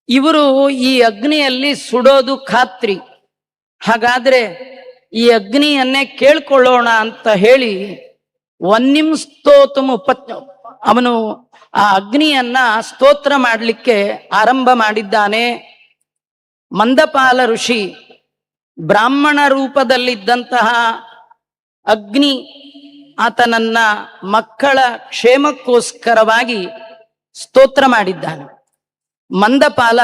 ಇವರು ಈ ಅಗ್ನಿಯಲ್ಲಿ ಸುಡೋದು ಖಾತ್ರಿ. ಹಾಗಾದ್ರೆ ಈ ಅಗ್ನಿಯನ್ನೇ ಕೇಳ್ಕೊಳ್ಳೋಣ ಅಂತ ಹೇಳಿ ವನ್ನಿಂ ಸ್ತೋತುಂ ಅವನು ಆ ಅಗ್ನಿಯನ್ನ ಸ್ತೋತ್ರ ಮಾಡಲಿಕ್ಕೆ ಆರಂಭ ಮಾಡಿದ್ದಾನೆ. ಮಂದಪಾಲ ಋಷಿ ಬ್ರಾಹ್ಮಣ ರೂಪದಲ್ಲಿದ್ದಂತಹ ಅಗ್ನಿ ಆತನನ್ನ ಮಕ್ಕಳ ಕ್ಷೇಮಕ್ಕೋಸ್ಕರವಾಗಿ ಸ್ತೋತ್ರ ಮಾಡಿದ್ದಾನೆ. ಮಂದಪಾಲ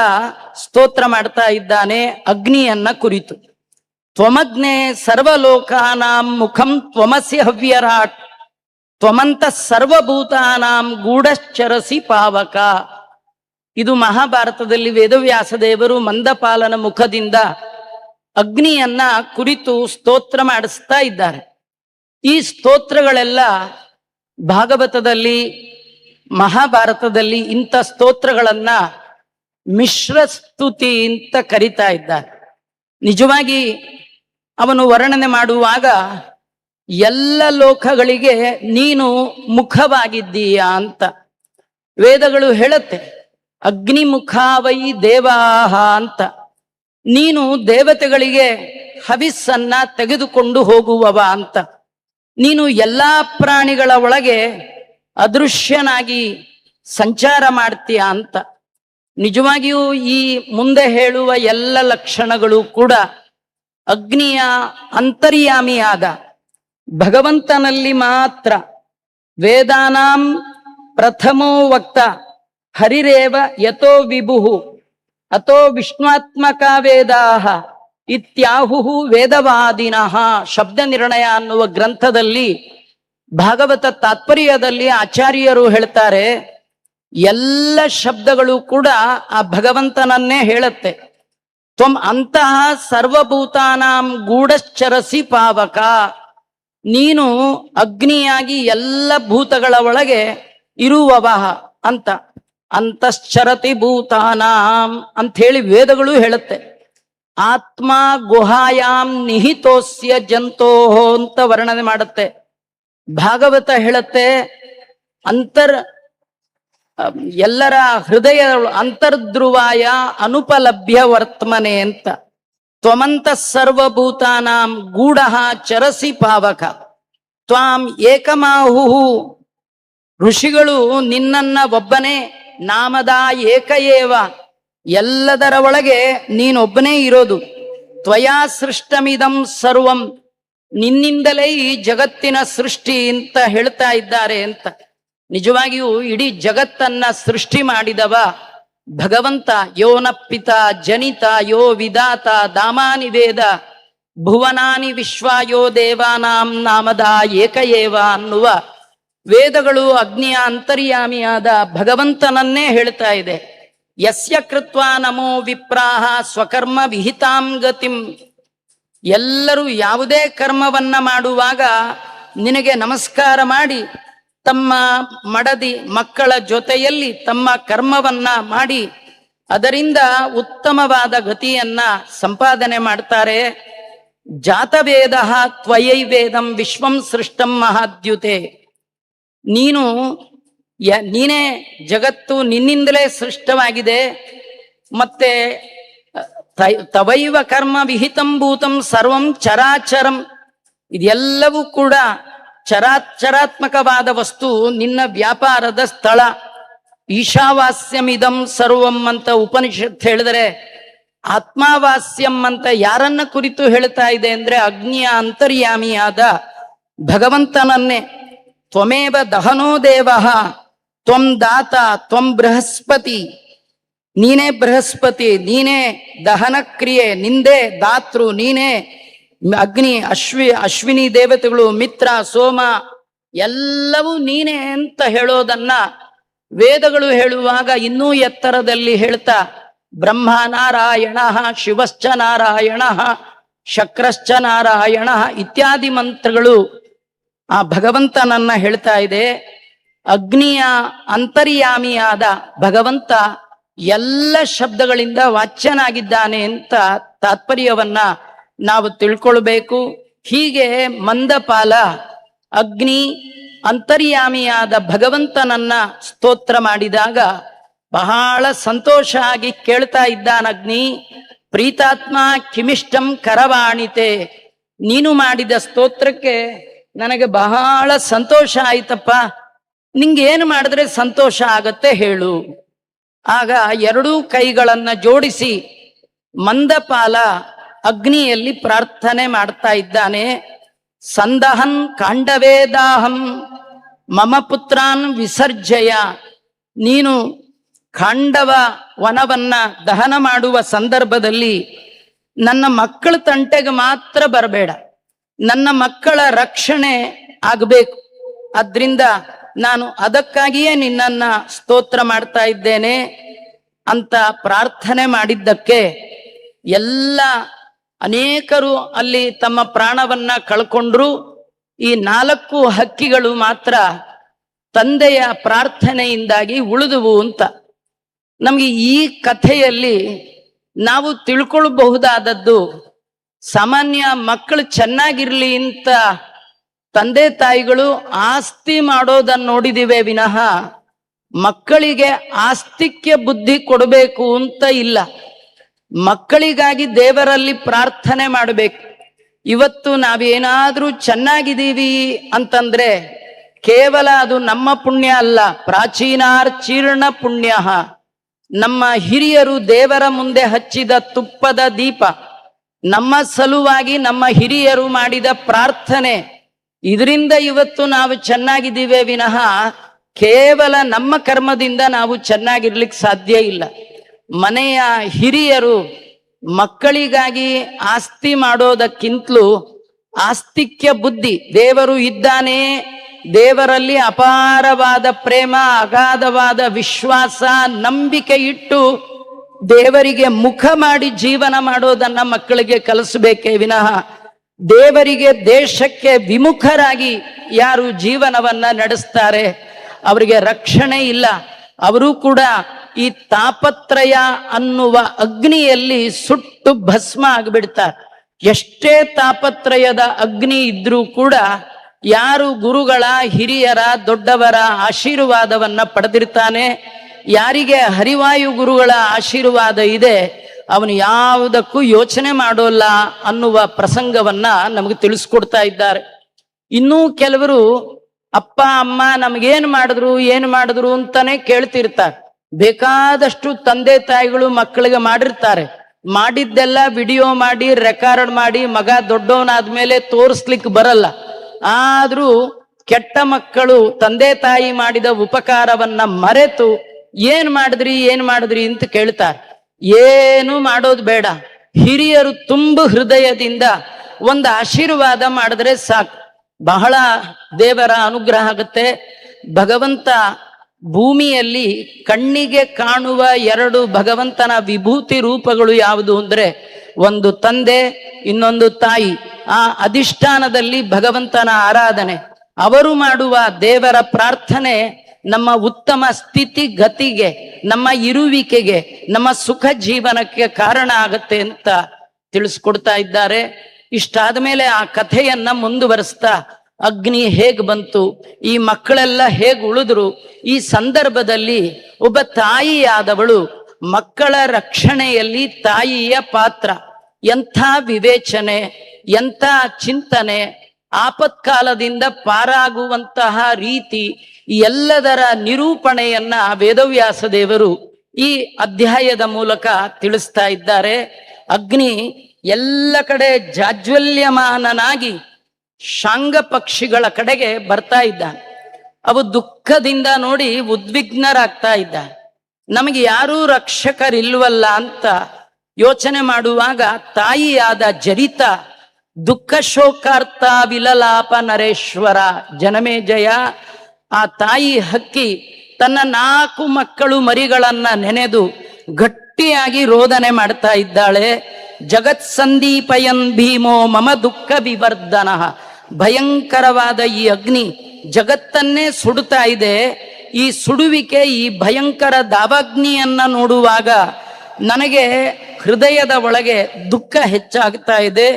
ಸ್ತೋತ್ರ ಮಾಡ್ತಾ ಇದ್ದಾನೆ ಅಗ್ನಿಯನ್ನ ಕುರಿತು. ತ್ವಮಗ್ನೇ ಸರ್ವಲೋಕಾನಾಂ ಮುಖಂ ತ್ವಮಸಿ ಹವ್ಯರಾಟ್, ತ್ವಮಂತ ಸರ್ವಭೂತಾನಾಂ ಗೂಢಶ್ಚರಸಿ ಪಾವಕ. ಇದು ಮಹಾಭಾರತದಲ್ಲಿ ವೇದವ್ಯಾಸ ದೇವರು ಮಂದಪಾಲನ ಮುಖದಿಂದ ಅಗ್ನಿಯನ್ನ ಕುರಿತು ಸ್ತೋತ್ರ ಮಾಡಿಸ್ತಾ ಇದ್ದಾರೆ. ಈ ಸ್ತೋತ್ರಗಳೆಲ್ಲ ಭಾಗವತದಲ್ಲಿ, ಮಹಾಭಾರತದಲ್ಲಿ ಇಂಥ ಸ್ತೋತ್ರಗಳನ್ನ ಮಿಶ್ರ ಸ್ತುತಿ ಅಂತ ಕರಿತಾ ಇದ್ದಾರೆ. ನಿಜವಾಗಿ ಅವನು ವರ್ಣನೆ ಮಾಡುವಾಗ ಎಲ್ಲ ಲೋಕಗಳಿಗೆ ನೀನು ಮುಖವಾಗಿದ್ದೀಯಾ ಅಂತ ವೇದಗಳು ಹೇಳುತ್ತೆ. ಅಗ್ನಿಮುಖಾವೈ ದೇವಾಹ ಅಂತ. ನೀನು ದೇವತೆಗಳಿಗೆ ಹವಿಸ್ಸನ್ನ ತೆಗೆದುಕೊಂಡು ಹೋಗುವವ ಅಂತ. ನೀನು ಎಲ್ಲಾ ಪ್ರಾಣಿಗಳ ಒಳಗೆ ಅದೃಶ್ಯನಾಗಿ ಸಂಚಾರ ಮಾಡ್ತೀಯ ಅಂತ. ನಿಜವಾಗಿಯೂ ಈ ಮುಂದೆ ಹೇಳುವ ಎಲ್ಲ ಲಕ್ಷಣಗಳು ಕೂಡ ಅಗ್ನಿಯ ಅಂತರ್ಯಾಮಿಯಾದ ಭಗವಂತನಲ್ಲಿ ಮಾತ್ರ. ವೇದಾನಾಂ ಪ್ರಥಮೋ ವಕ್ತ ಹರಿರೇವ ಯಥೋ ವಿಭುಃ ಅಥೋ ವಿಷ್ಣುತ್ಮಕ ವೇದಾಹ ಇತ್ಯಾಹುಃ ವೇದವಾದಿನಃ. ಶಬ್ದ ನಿರ್ಣಯ ಅನ್ನುವ ಗ್ರಂಥದಲ್ಲಿ, ಭಾಗವತ ತಾತ್ಪರ್ಯದಲ್ಲಿ ಆಚಾರ್ಯರು ಹೇಳ್ತಾರೆ, ಎಲ್ಲ ಶಬ್ದಗಳು ಕೂಡ ಆ ಭಗವಂತನನ್ನೇ ಹೇಳುತ್ತೆ. ತ್ವಂ ಅಂತಹ ಸರ್ವಭೂತಾನಾಂ ಗೂಢಶ್ಚರಸಿ ಪಾವಕ. ನೀನು ಅಗ್ನಿಯಾಗಿ ಎಲ್ಲ ಭೂತಗಳ ಒಳಗೆ ಇರುವವ ಅಂತ. ಅಂತಶ್ಚರತಿ ಭೂತಾನಾಂ ಅಂತ ಹೇಳಿ ವೇದಗಳು ಹೇಳುತ್ತೆ. ಆತ್ಮ ಗುಹಾಯಾಮ್ ನಿಹಿತೋಸ್ಯ ಜಂತೋಹೋ ಅಂತ ವರ್ಣನೆ ಮಾಡುತ್ತೆ. ಭಾಗವತ ಹೇಳುತ್ತೆ ಎಲ್ಲರ ಹೃದಯ ಅಂತರ್ಧ್ರುವಾಯ ಅನುಪಲಭ್ಯ ವರ್ತಮನೆ ಅಂತ. ತ್ವಮಂತ ಸರ್ವಭೂತಾನಾಂ ಗೂಢ ಚರಸಿ ಪಾವಕ ತ್ವಾಂ ಏಕಮಾಹುಹು. ಋಷಿಗಳು ನಿನ್ನನ್ನ ಒಬ್ಬನೇ, ನಾಮದ ಏಕಏವ, ಎಲ್ಲದರ ಒಳಗೆ ನೀನೊಬ್ಬನೇ ಇರೋದು. ತ್ವಯಾ ಸೃಷ್ಟಮಿದಂ ಸರ್ವಂ, ನಿನ್ನಿಂದಲೇ ಈ ಜಗತ್ತಿನ ಸೃಷ್ಟಿ ಅಂತ ಹೇಳ್ತಾ ಇದ್ದಾರೆ ಅಂತ. ನಿಜವಾಗಿಯೂ ಇಡೀ ಜಗತ್ತನ್ನ ಸೃಷ್ಟಿ ಮಾಡಿದವ ಭಗವಂತ. ಯೋನ ಪಿತ ಜನಿತ ಯೋ ವಿಧಾತ ದಾಮಾನಿ ವೇದ ಭುವನಾನಿ ವಿಶ್ವಾಯೋ ದೇವಾನಾಂ ನಾಮದ ಏಕಏವ ಅನ್ನುವ ವೇದಗಳು ಅಗ್ನಿಯ ಅಂತರ್ಯಾಮಿಯಾದ ಭಗವಂತನನ್ನೇ ಹೇಳ್ತಾ ಇದೆ. ಯಸ್ಯ ಕೃತ್ವಾ ನಮೋ ವಿಪ್ರಾಹ ಸ್ವಕರ್ಮ ವಿಹಿತಾಂ ಗತಿಂ. ಎಲ್ಲರೂ ಯಾವುದೇ ಕರ್ಮವನ್ನ ಮಾಡುವಾಗ ನಿನಗೆ ನಮಸ್ಕಾರ ಮಾಡಿ ತಮ್ಮ ಮಡದಿ ಮಕ್ಕಳ ಜೊತೆಯಲ್ಲಿ ತಮ್ಮ ಕರ್ಮವನ್ನ ಮಾಡಿ ಅದರಿಂದ ಉತ್ತಮವಾದ ಗತಿಯನ್ನ ಸಂಪಾದನೆ ಮಾಡ್ತಾರೆ. ಜಾತವೇದ ತ್ವಯೈ ವೇದಂ ವಿಶ್ವಂ ಸೃಷ್ಟಂ ಮಹಾದ್ಯುತೆ. ನೀನೇ ಜಗತ್ತು ನಿನ್ನಿಂದಲೇ ಸೃಷ್ಟವಾಗಿದೆ. ಮತ್ತೆ ತವೈವ ಕರ್ಮ ವಿಹಿತಂ ಭೂತಂ ಸರ್ವಂ ಚರಾಚರಂ. ಇದೆಲ್ಲವೂ ಕೂಡ ಚರಾಚರಾತ್ಮಕವಾದ ವಸ್ತು, ನಿನ್ನ ವ್ಯಾಪಾರದ ಸ್ಥಳ. ಈಶಾವಾಸ್ಯಮಿದಂ ಸರ್ವಂ ಅಂತ ಉಪನಿಷತ್ ಹೇಳಿದರೆ, ಆತ್ಮಾವಾಸ್ಯಂ ಅಂತ ಯಾರನ್ನ ಕುರಿತು ಹೇಳ್ತಾ ಇದೆ ಅಂದ್ರೆ ಅಗ್ನಿಯ ಅಂತರ್ಯಾಮಿಯಾದ ಭಗವಂತನನ್ನೇ. ತ್ವಮೇವ ದಹನೋ ದೇವಃ ತ್ವಂ ದಾತ ತ್ವಂ ಬೃಹಸ್ಪತಿ. ನೀನೇ ಬೃಹಸ್ಪತಿ, ನೀನೇ ದಹನ ಕ್ರಿಯೆ, ನಿಂದೇ ದಾತೃ, ನೀನೇ ಅಗ್ನಿ, ಅಶ್ವಿನಿ ದೇವತೆಗಳು, ಮಿತ್ರ, ಸೋಮ ಎಲ್ಲವೂ ನೀನೇ ಅಂತ ಹೇಳೋದನ್ನ ವೇದಗಳು ಹೇಳುವಾಗ ಇನ್ನೂ ಎತ್ತರದಲ್ಲಿ ಹೇಳ್ತಾ ಬ್ರಹ್ಮ ನಾರಾಯಣ, ಶಿವಶ್ಚ ನಾರಾಯಣ, ಶಕ್ರಶ್ಚ ನಾರಾಯಣ ಇತ್ಯಾದಿ ಮಂತ್ರಗಳು ಆ ಭಗವಂತನನ್ನ ಹೇಳ್ತಾ ಇದೆ. ಅಗ್ನಿಯ ಅಂತರ್ಯಾಮಿಯಾದ ಭಗವಂತ ಎಲ್ಲ ಶಬ್ದಗಳಿಂದ ವಾಚ್ಯನಾಗಿದ್ದಾನೆ ಅಂತ ತಾತ್ಪರ್ಯವನ್ನ ನಾವು ತಿಳ್ಕೊಳ್ಬೇಕು. ಹೀಗೆ ಮಂದಪಾಲ ಅಗ್ನಿ ಅಂತರ್ಯಾಮಿಯಾದ ಭಗವಂತನನ್ನ ಸ್ತೋತ್ರ ಮಾಡಿದಾಗ ಬಹಳ ಸಂತೋಷ ಆಗಿ ಕೇಳ್ತಾ ಇದ್ದಾನ ಅಗ್ನಿ. ಪ್ರೀತಾತ್ಮ ಕಿಮಿಷ್ಟಂ ಕರವಾಣಿತೆ. ನೀನು ಮಾಡಿದ ಸ್ತೋತ್ರಕ್ಕೆ ನನಗೆ ಬಹಳ ಸಂತೋಷ ಆಯ್ತಪ್ಪ. ನಿಂಗೆ ಏನು ಮಾಡಿದ್ರೆ ಸಂತೋಷ ಆಗತ್ತೆ ಹೇಳು. ಆಗ ಎರಡೂ ಕೈಗಳನ್ನ ಜೋಡಿಸಿ ಮಂದಪಾಲ ಅಗ್ನಿಯಲ್ಲಿ ಪ್ರಾರ್ಥನೆ ಮಾಡ್ತಾ ಇದ್ದಾನೆ. ಸಂದಹನ್ ಕಾಂಡವೇದಾಹಂ ಮಮ ಪುತ್ರಾನ್ ವಿಸರ್ಜಯ. ನೀನು ಖಾಂಡವ ವನವನ್ನ ದಹನ ಮಾಡುವ ಸಂದರ್ಭದಲ್ಲಿ ನನ್ನ ಮಕ್ಕಳ ತಂಟೆಗೆ ಮಾತ್ರ ಬರಬೇಡ, ನನ್ನ ಮಕ್ಕಳ ರಕ್ಷಣೆ ಆಗಬೇಕು. ಆದ್ರಿಂದ ನಾನು ಅದಕ್ಕಾಗಿಯೇ ನಿನ್ನನ್ನ ಸ್ತೋತ್ರ ಮಾಡ್ತಾ ಇದ್ದೇನೆ ಅಂತ ಪ್ರಾರ್ಥನೆ ಮಾಡಿದ್ದಕ್ಕೆ ಎಲ್ಲ ಅನೇಕರು ಅಲ್ಲಿ ತಮ್ಮ ಪ್ರಾಣವನ್ನ ಕಳ್ಕೊಂಡ್ರು. ಈ 4 ಹಕ್ಕಿಗಳು ಮಾತ್ರ ತಂದೆಯ ಪ್ರಾರ್ಥನೆಯಿಂದಾಗಿ ಉಳಿದುವು ಅಂತ. ನಮ್ಗೆ ಈ ಕಥೆಯಲ್ಲಿ ನಾವು ತಿಳ್ಕೊಳ್ಬಹುದಾದದ್ದು, ಸಾಮಾನ್ಯ ಮಕ್ಕಳು ಚೆನ್ನಾಗಿರ್ಲಿ ಅಂತ ತಂದೆ ತಾಯಿಗಳು ಆಸ್ತಿ ಮಾಡೋದನ್ನ ನೋಡಿದಿವೆ ವಿನಃ ಮಕ್ಕಳಿಗೆ ಆಸ್ತಿಕ್ಯ ಬುದ್ಧಿ ಕೊಡಬೇಕು ಅಂತ ಇಲ್ಲ. ಮಕ್ಕಳಿಗಾಗಿ ದೇವರಲ್ಲಿ ಪ್ರಾರ್ಥನೆ ಮಾಡಬೇಕು. ಇವತ್ತು ನಾವೇನಾದ್ರೂ ಚೆನ್ನಾಗಿದ್ದೀವಿ ಅಂತಂದ್ರೆ ಕೇವಲ ಅದು ನಮ್ಮ ಪುಣ್ಯ ಅಲ್ಲ, ಪ್ರಾಚೀನಾರ್ಚೀರ್ಣ ಪುಣ್ಯ. ನಮ್ಮ ಹಿರಿಯರು ದೇವರ ಮುಂದೆ ಹಚ್ಚಿದ ತುಪ್ಪದ ದೀಪ, ನಮ್ಮ ಸಲುವಾಗಿ ನಮ್ಮ ಹಿರಿಯರು ಮಾಡಿದ ಪ್ರಾರ್ಥನೆ, ಇದರಿಂದ ಇವತ್ತು ನಾವು ಚೆನ್ನಾಗಿದ್ದೀವಿ ವಿನಃ ಕೇವಲ ನಮ್ಮ ಕರ್ಮದಿಂದ ನಾವು ಚೆನ್ನಾಗಿರ್ಲಿಕ್ಕೆ ಸಾಧ್ಯ ಇಲ್ಲ. ಮನೆಯ ಹಿರಿಯರು ಮಕ್ಕಳಿಗಾಗಿ ಆಸ್ತಿ ಮಾಡೋದಕ್ಕಿಂತಲೂ ಆಸ್ತಿಕ್ಯ ಬುದ್ಧಿ, ದೇವರು ಇದ್ದಾನೆ, ದೇವರಲ್ಲಿ ಅಪಾರವಾದ ಪ್ರೇಮ, ಅಗಾಧವಾದ ವಿಶ್ವಾಸ, ನಂಬಿಕೆ ಇಟ್ಟು ದೇವರಿಗೆ ಮುಖ ಮಾಡಿ ಜೀವನ ಮಾಡೋದನ್ನ ಮಕ್ಕಳಿಗೆ ಕಲಿಸಬೇಕೇ ವಿನಃ ದೇವರಿಗೆ ದೇಶಕ್ಕೆ ವಿಮುಖರಾಗಿ ಯಾರು ಜೀವನವನ್ನ ನಡೆಸ್ತಾರೆ ಅವರಿಗೆ ರಕ್ಷಣೆ ಇಲ್ಲ. ಅವರು ಕೂಡ ಈ ತಾಪತ್ರಯ ಅನ್ನುವ ಅಗ್ನಿಯಲ್ಲಿ ಸುಟ್ಟು ಭಸ್ಮ ಆಗಿಬಿಡ್ತಾರೆ. ಎಷ್ಟೇ ತಾಪತ್ರಯದ ಅಗ್ನಿ ಇದ್ರೂ ಕೂಡ ಯಾರು ಗುರುಗಳ, ಹಿರಿಯರ, ದೊಡ್ಡವರ ಆಶೀರ್ವಾದವನ್ನ ಪಡೆದಿರ್ತಾನೆ, ಯಾರಿಗೆ ಹರಿವಾಯು ಗುರುಗಳ ಆಶೀರ್ವಾದ ಇದೆ, ಅವನು ಯಾವುದಕ್ಕೂ ಯೋಚನೆ ಮಾಡೋಲ್ಲ ಅನ್ನುವ ಪ್ರಸಂಗವನ್ನ ನಮಗೆ ತಿಳಿಸ್ಕೊಡ್ತಾ ಇದ್ದಾರೆ. ಇನ್ನೂ ಕೆಲವರು ಅಪ್ಪ ಅಮ್ಮ ನಮಗೇನು ಮಾಡಿದ್ರು ಅಂತಾನೆ ಕೇಳ್ತಿರ್ತಾರೆ. ಬೇಕಾದಷ್ಟು ತಂದೆ ತಾಯಿಗಳು ಮಕ್ಕಳಿಗೆ ಮಾಡಿರ್ತಾರೆ. ಮಾಡಿದ್ದೆಲ್ಲ ವಿಡಿಯೋ ಮಾಡಿ, ರೆಕಾರ್ಡ್ ಮಾಡಿ, ಮಗ ದೊಡ್ಡವನಾದ್ಮೇಲೆ ತೋರಿಸ್ಲಿಕ್ಕೆ ಬರಲ್ಲ. ಆದ್ರೂ ಕೆಟ್ಟ ಮಕ್ಕಳು ತಂದೆ ತಾಯಿ ಮಾಡಿದ ಉಪಕಾರವನ್ನ ಮರೆತು ಏನ್ ಮಾಡಿದ್ರಿ ಅಂತ ಕೇಳ್ತಾರೆ. ಏನು ಮಾಡೋದು ಬೇಡ, ಹಿರಿಯರು ತುಂಬ ಹೃದಯದಿಂದ ಒಂದು ಆಶೀರ್ವಾದ ಮಾಡಿದ್ರೆ ಸಾಕು, ಬಹಳ ದೇವರ ಅನುಗ್ರಹ ಆಗುತ್ತೆ. ಭಗವಂತ ಭೂಮಿಯಲ್ಲಿ ಕಣ್ಣಿಗೆ ಕಾಣುವ 2 ಭಗವಂತನ ವಿಭೂತಿ ರೂಪಗಳು ಯಾವುದು ಅಂದ್ರೆ, ಒಂದು ತಂದೆ, ಇನ್ನೊಂದು ತಾಯಿ. ಆ ಅಧಿಷ್ಠಾನದಲ್ಲಿ ಭಗವಂತನ ಆರಾಧನೆ, ಅವರು ಮಾಡುವ ದೇವರ ಪ್ರಾರ್ಥನೆ ನಮ್ಮ ಉತ್ತಮ ಸ್ಥಿತಿ ಗತಿಗೆ, ನಮ್ಮ ಇರುವಿಕೆಗೆ, ನಮ್ಮ ಸುಖ ಜೀವನಕ್ಕೆ ಕಾರಣ ಆಗತ್ತೆ ಅಂತ ತಿಳಿಸ್ಕೊಡ್ತಾ ಇದ್ದಾರೆ. ಇಷ್ಟಾದ ಮೇಲೆ ಆ ಕಥೆಯನ್ನ ಮುಂದುವರಿಸ್ತಾ ಅಗ್ನಿ ಹೇಗ್ ಬಂತು, ಈ ಮಕ್ಕಳೆಲ್ಲ ಹೇಗ್ ಉಳಿದ್ರು, ಈ ಸಂದರ್ಭದಲ್ಲಿ ಒಬ್ಬ ತಾಯಿಯಾದವಳು ಮಕ್ಕಳ ರಕ್ಷಣೆಯಲ್ಲಿ ತಾಯಿಯ ಪಾತ್ರ, ಎಂಥ ವಿವೇಚನೆ, ಎಂಥ ಚಿಂತನೆ, ಆಪತ್ಕಾಲದಿಂದ ಪಾರಾಗುವಂತಹ ರೀತಿ, ಎಲ್ಲದರ ನಿರೂಪಣೆಯನ್ನ ವೇದವ್ಯಾಸ ದೇವರು ಈ ಅಧ್ಯಾಯದ ಮೂಲಕ ತಿಳಿಸ್ತಾ ಇದ್ದಾರೆ. ಅಗ್ನಿ ಎಲ್ಲ ಕಡೆ ಜಾಜ್ವಲ್ಯಮಾನನಾಗಿ ಶಾಂಗ ಪಕ್ಷಿಗಳ ಕಡೆಗೆ ಬರ್ತಾ ಇದ್ದಾನೆ. ಅವು ದುಃಖದಿಂದ ನೋಡಿ ಉದ್ವಿಗ್ನರಾಗ್ತಾ ಇದ್ದಾರೆ. ನಮಗೆ ಯಾರೂ ರಕ್ಷಕರಿಲ್ವಲ್ಲ ಅಂತ ಯೋಚನೆ ಮಾಡುವಾಗ ತಾಯಿಯಾದ ಜರಿತ ದುಃಖ ಶೋಕಾರ್ಥ ವಿಲಲಾಪ ನರೇಶ್ವರ ಜನಮೇಜಯ, ಆ ತಾಯಿ ಹಕ್ಕಿ ತನ್ನ 4 ಮಕ್ಕಳು ಮರಿಗಳನ್ನ ನೆನೆದು ಗಟ್ಟಿಯಾಗಿ ರೋದನೆ ಮಾಡ್ತಾ ಇದ್ದಾಳೆ. ಜಗತ್ ಸಂದೀಪಯನ್ ಭೀಮೋ ಮಮ ದುಃಖ ವಿವರ್ಧನ. ಭಯಂಕರವಾದ ಈ ಅಗ್ನಿ ಜಗತ್ತನ್ನೇ ಸುಡುತ್ತಾ ಇದೆ. ಈ ಸುಡುವಿಕೆ, ಈ ಭಯಂಕರ ದಾವಾಗ್ನಿಯನ್ನ ನೋಡುವಾಗ ನನಗೆ ಹೃದಯದ ಒಳಗೆ ದುಃಖ ಹೆಚ್ಚಾಗ್ತಾ ಇದೆ.